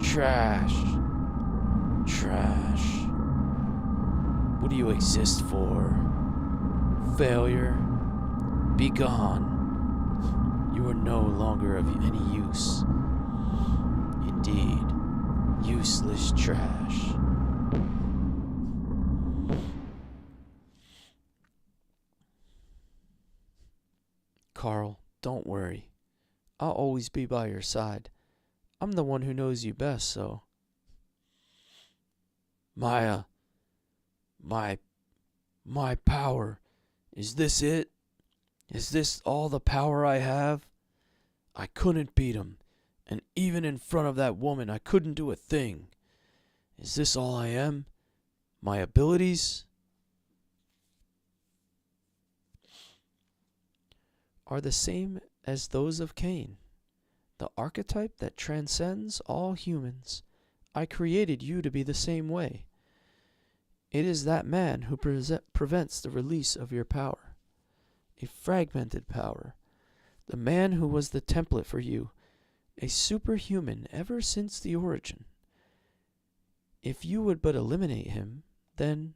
Trash. Trash. What do you exist for? Failure? Be gone. You are no longer of any use. Indeed, useless trash. Carl, don't worry. I'll always be by your side. I'm the one who knows you best, so... Maya, my power. Is this it? Is this all the power I have? I couldn't beat him, and even in front of that woman, I couldn't do a thing. Is this all I am? My abilities are the same as those of Cain, the archetype that transcends all humans. I created you to be the same way. It is that man who prevents the release of your power, a fragmented power, the man who was the template for you, a superhuman ever since the origin. If you would but eliminate him, then,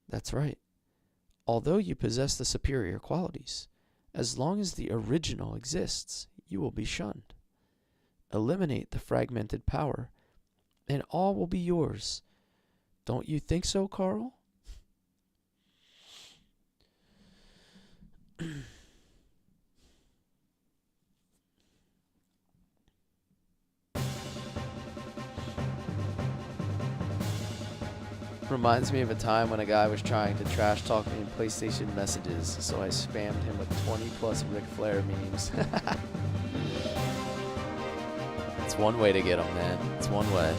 that's right, although you possess the superior qualities, as long as the original exists, you will be shunned. Eliminate the fragmented power, and all will be yours. Don't you think so, Carl? Reminds me of a time when a guy was trying to trash talk me in PlayStation messages, so I spammed him with 20 plus Ric Flair memes. It's one way to get him, man. It's one way.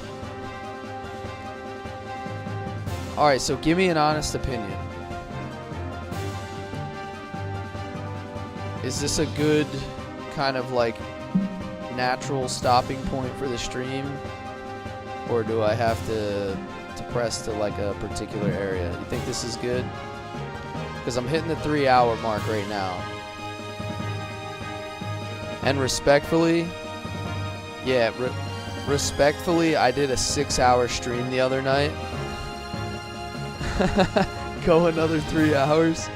Alright, so give me an honest opinion. Is this a good kind of like natural stopping point for the stream? Or do I have to press to like a particular area? You think this is good? Because I'm hitting the 3-hour mark right now. And respectfully, yeah, respectfully, I did a 6-hour stream the other night. Go another 3 hours.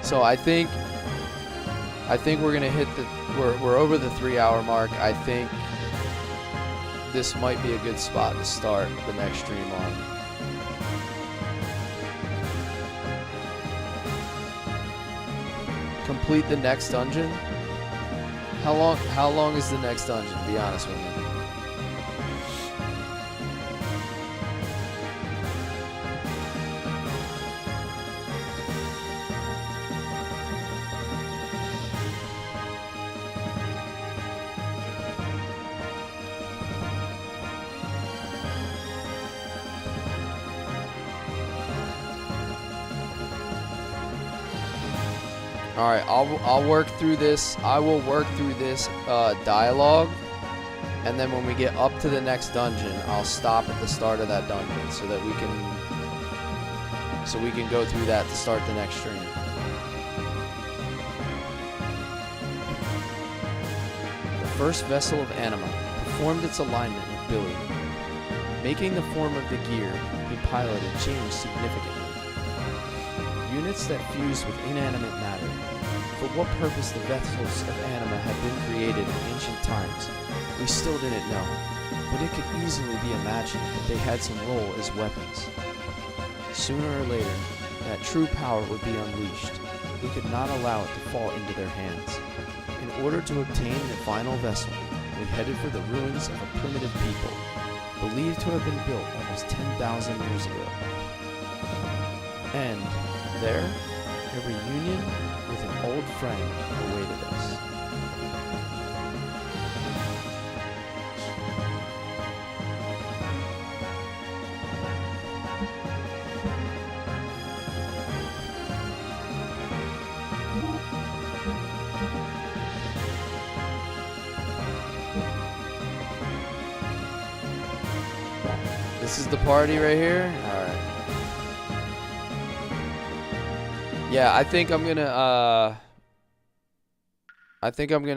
So I think we're gonna hit the we're over the 3-hour mark. I think this might be a good spot to start the next stream on. Complete the next dungeon. How long is the next dungeon? Be honest with me. All right, I'll work through this. I will work through this dialogue, and then when we get up to the next dungeon, I'll stop at the start of that dungeon so that we can go through that to start the next stream. The first vessel of Anima performed its alignment with Billy. Making the form of the gear he piloted changed significantly. Units that fused with inanimate matter. For what purpose the vessels of Anima had been created in ancient times, we still didn't know, but it could easily be imagined that they had some role as weapons. Sooner or later, that true power would be unleashed. We could not allow it to fall into their hands. In order to obtain the final vessel, we headed for the ruins of a primitive people, believed to have been built almost 10,000 years ago. And there, a reunion with an old friend awaited us. This is the party right here? Alright. Yeah, I think I'm gonna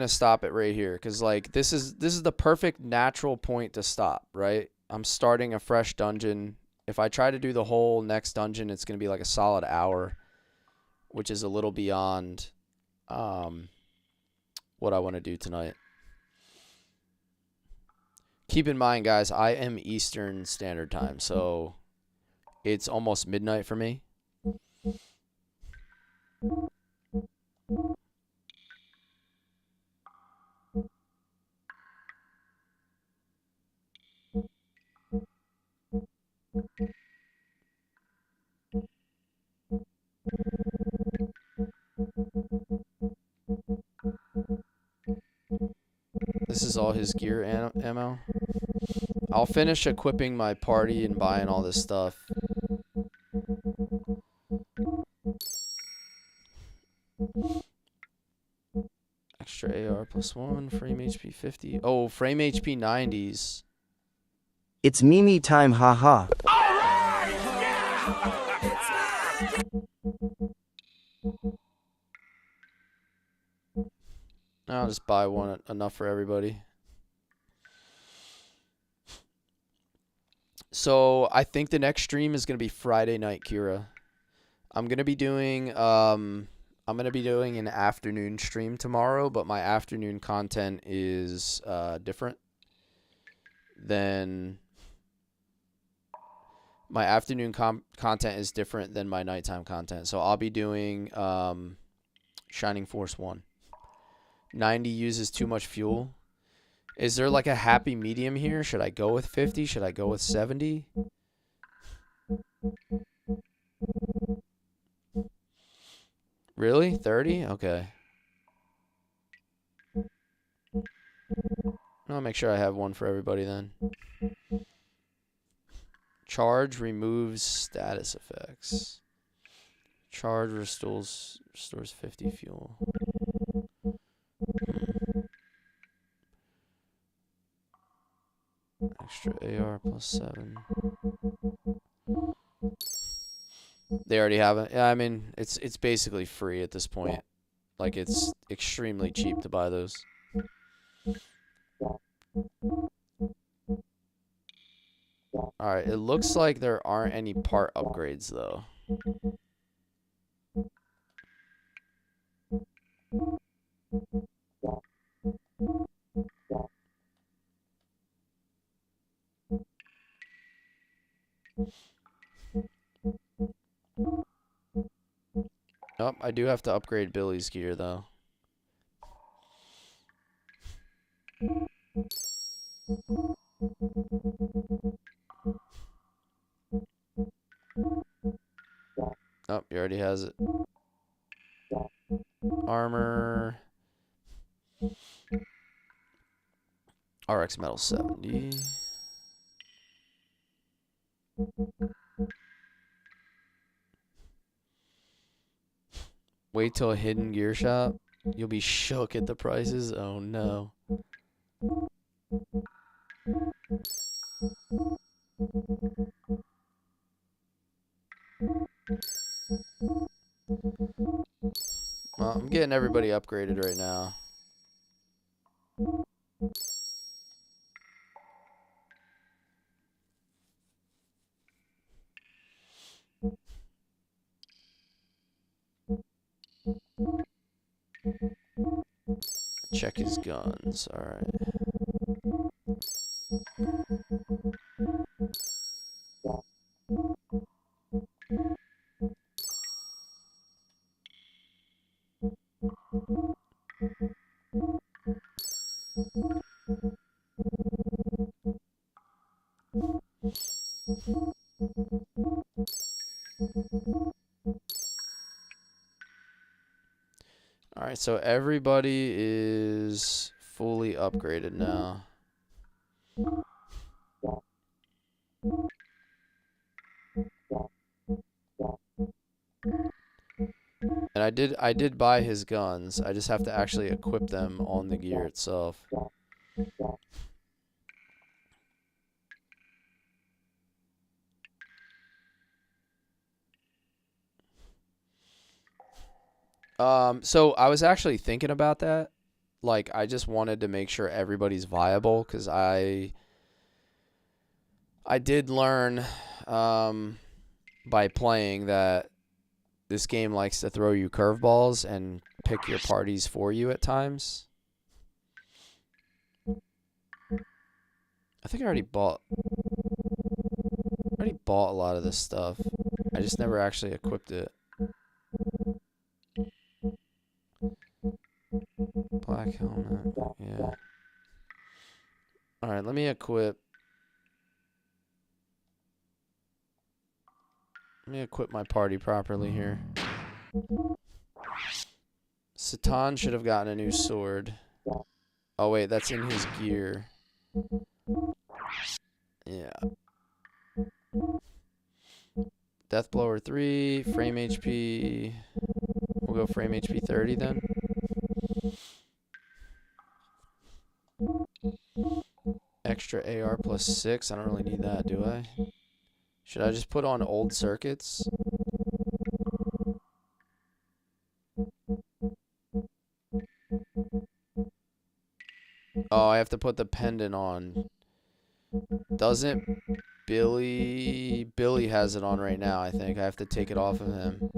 stop it right here, cause like this is the perfect natural point to stop, right? I'm starting a fresh dungeon. If I try to do the whole next dungeon, it's going to be like a solid hour, which is a little beyond what I want to do tonight. Keep in mind, guys, I am Eastern Standard Time, so it's almost midnight for me. This is all his gear ammo. I'll finish equipping my party and buying all this stuff. Extra AR +1, frame HP 50. Oh, frame HP 90s. It's Mimi time, haha. I'll just buy one, enough for everybody. So I think the next stream is gonna be Friday night, Kira. I'm gonna be doing an afternoon stream tomorrow, but my afternoon content is different than my afternoon content is different than my nighttime content. So I'll be doing Shining Force 1. 90 uses too much fuel. Is there like a happy medium here? Should I go with 50? Should I go with 70? Really? 30? Okay. I'll make sure I have one for everybody then. Charge removes status effects. Charge restores 50 fuel. Extra AR +7. They already have it. Yeah, I mean, it's basically free at this point. Like, it's extremely cheap to buy those. Alright, it looks like there aren't any part upgrades, though. Oh, I do have to upgrade Billy's gear, though. Oh, he already has it. Armor. RX metal 70. Wait till a hidden gear shop. You'll be shook at the prices. Oh no. Well, I'm getting everybody upgraded right now. Check his guns. Alright. Alright, so everybody is fully upgraded now. And I did buy his guns. I just have to actually equip them on the gear itself. So I was actually thinking about that. Like, I just wanted to make sure everybody's viable, because I did learn by playing that this game likes to throw you curveballs and pick your parties for you at times. I think I already bought a lot of this stuff. I just never actually equipped it. Black helmet, yeah. Alright, let me equip my party properly here. Satan should have gotten a new sword. Oh wait, that's in his gear. Yeah. Deathblower 3, frame HP. We'll go frame HP 30 then. Extra AR plus 6. I don't really need that, do I? Should I just put on old circuits? Oh, I have to put the pendant on. Doesn't Billy has it on right now, I think. I have to take it off of him.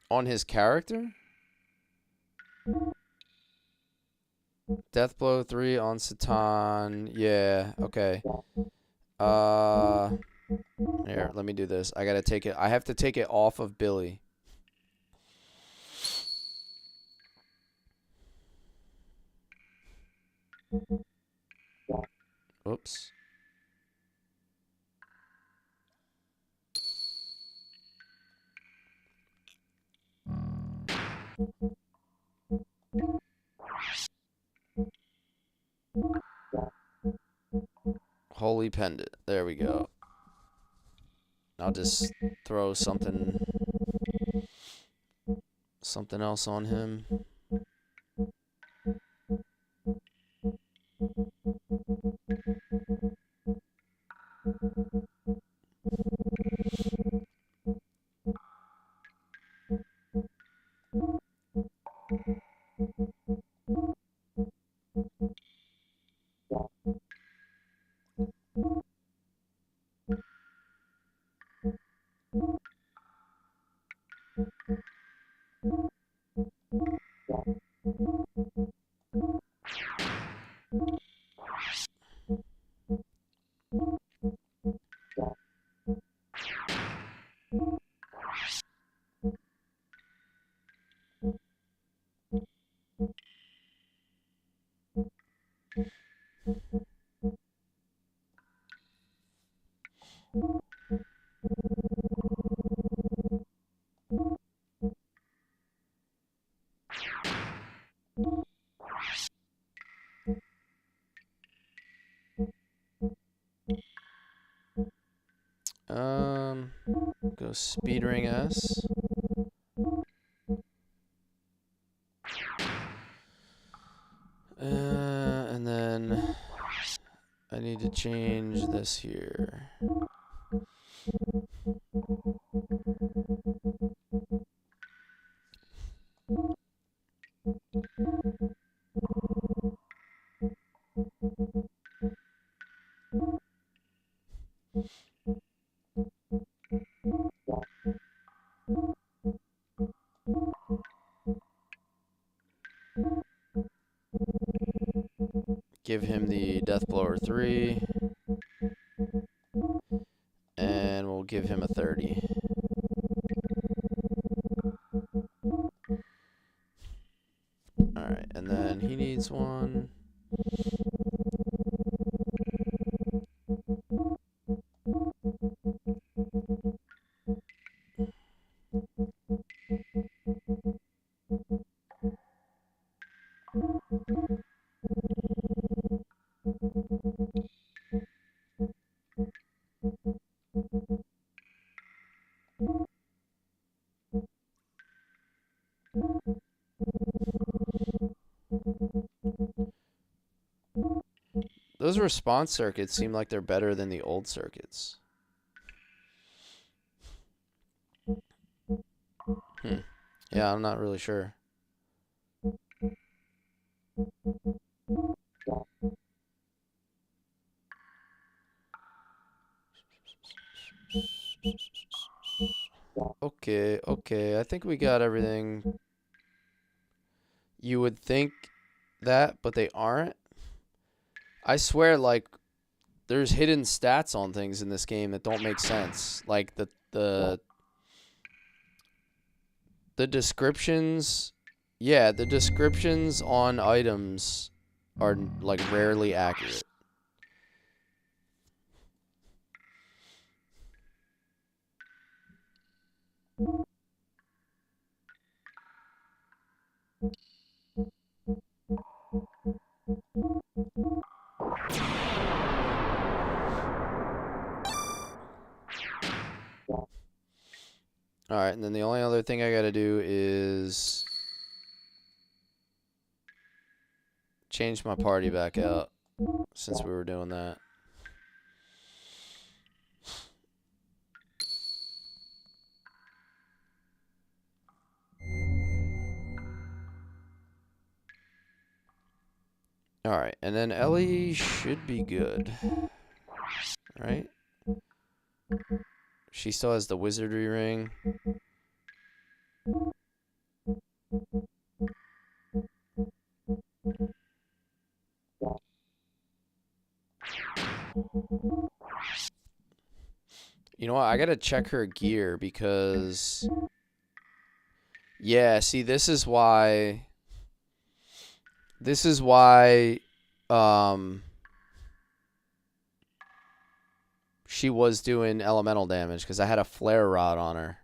On his character? Deathblow 3 on Satan. Yeah, okay. Here, let me do this. I gotta take it. I have to take it off of Billy. Oops. Holy pendant. There we go. I'll just throw something else on him. Go speedring S. And then I need to change this here. Give him the Deathblower 3. And we'll give him a 30. Alright, and then he needs one. Those response circuits seem like they're better than the old circuits. Yeah, I'm not really sure. Okay, okay. I think we got everything. You would think that, but they aren't. I swear, like, there's hidden stats on things in this game that don't make sense. Like the descriptions, yeah, the descriptions on items are like rarely accurate. Alright, and then the only other thing I gotta do is change my party back out since we were doing that. Alright, and then Ellie should be good. Right? She still has the wizardry ring. You know what? I gotta check her gear because... Yeah, see, this is why... she was doing elemental damage, because I had a flare rod on her.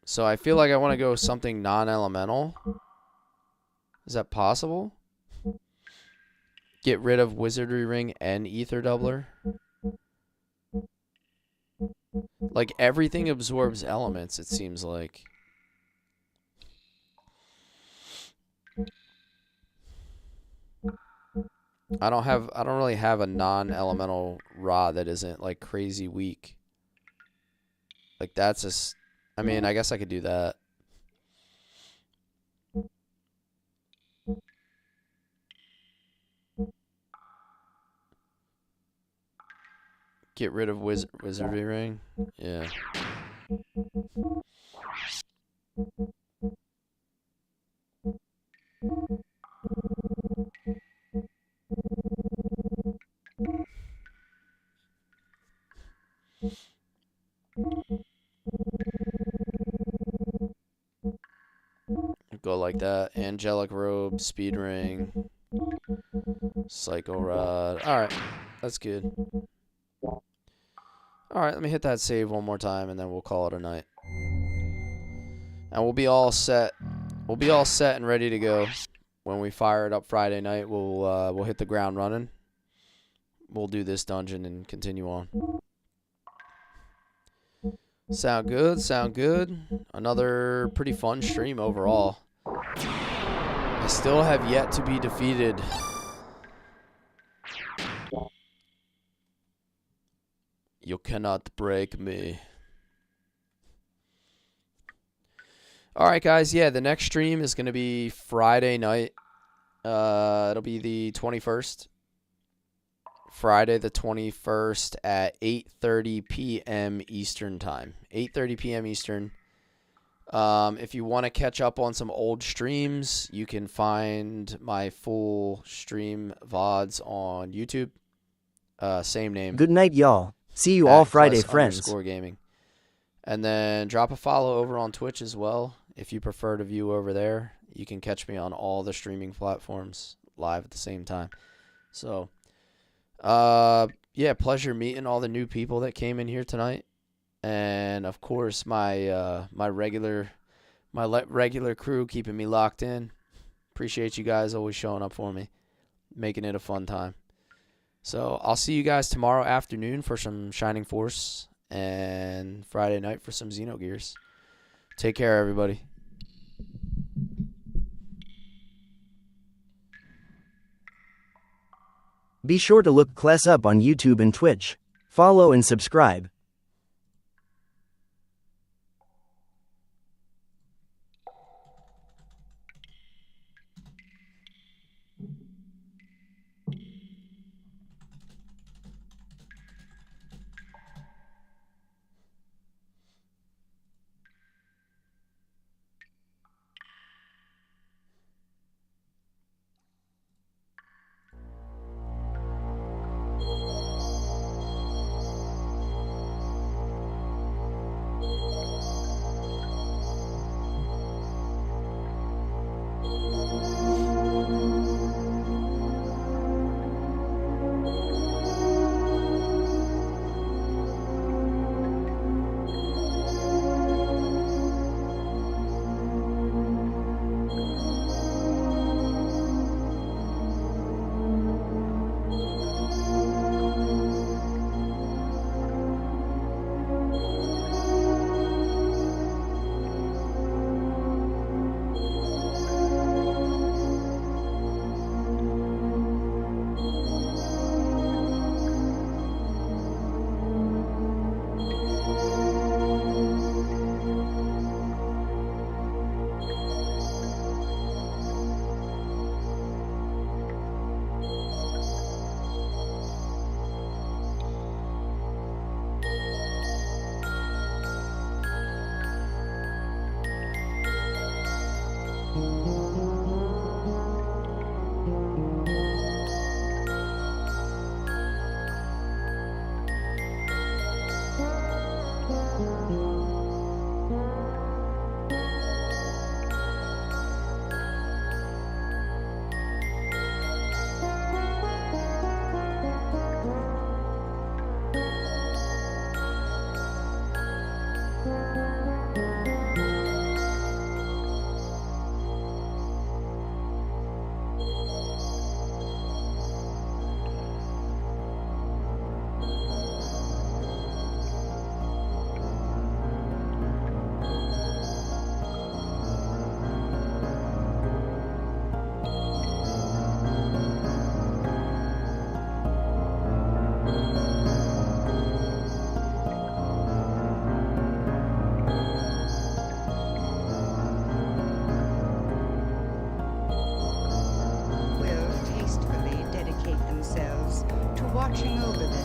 So I feel like I want to go something non-elemental. Is that possible? Get rid of wizardry ring and ether doubler. Like, everything absorbs elements, it seems like. I don't really have a non-elemental rod that isn't like crazy weak. Like, that's just, I mean, I guess I could do that. Get rid of wizardry ring. Yeah. Go like that. Angelic robe, speed ring, psycho rod. Alright, that's good. Alright, let me hit that save one more time and then we'll call it a night. And we'll be all set. We'll be all set and ready to go. When we fire it up Friday night, we'll hit the ground running. We'll do this dungeon and continue on. Sound good? Sound good? Another pretty fun stream overall. I still have yet to be defeated. You cannot break me. Alright guys, yeah, the next stream is going to be Friday night. It'll be the 21st. Friday the 21st at 8:30 p.m. Eastern time. 8:30 p.m. Eastern. If you want to catch up on some old streams, you can find my full stream VODs on YouTube. Same name. Good night, y'all. See you all Friday, friends. @+_gaming. And then drop a follow over on Twitch as well. If you prefer to view over there, you can catch me on all the streaming platforms live at the same time. So, yeah, pleasure meeting all the new people that came in here tonight. And of course, my regular crew keeping me locked in. Appreciate you guys always showing up for me, making it a fun time. So I'll see you guys tomorrow afternoon for some Shining Force and Friday night for some Xenogears. Take care, everybody. Be sure to look Kless up on YouTube and Twitch. Follow and subscribe. Will tastefully dedicate themselves to watching over this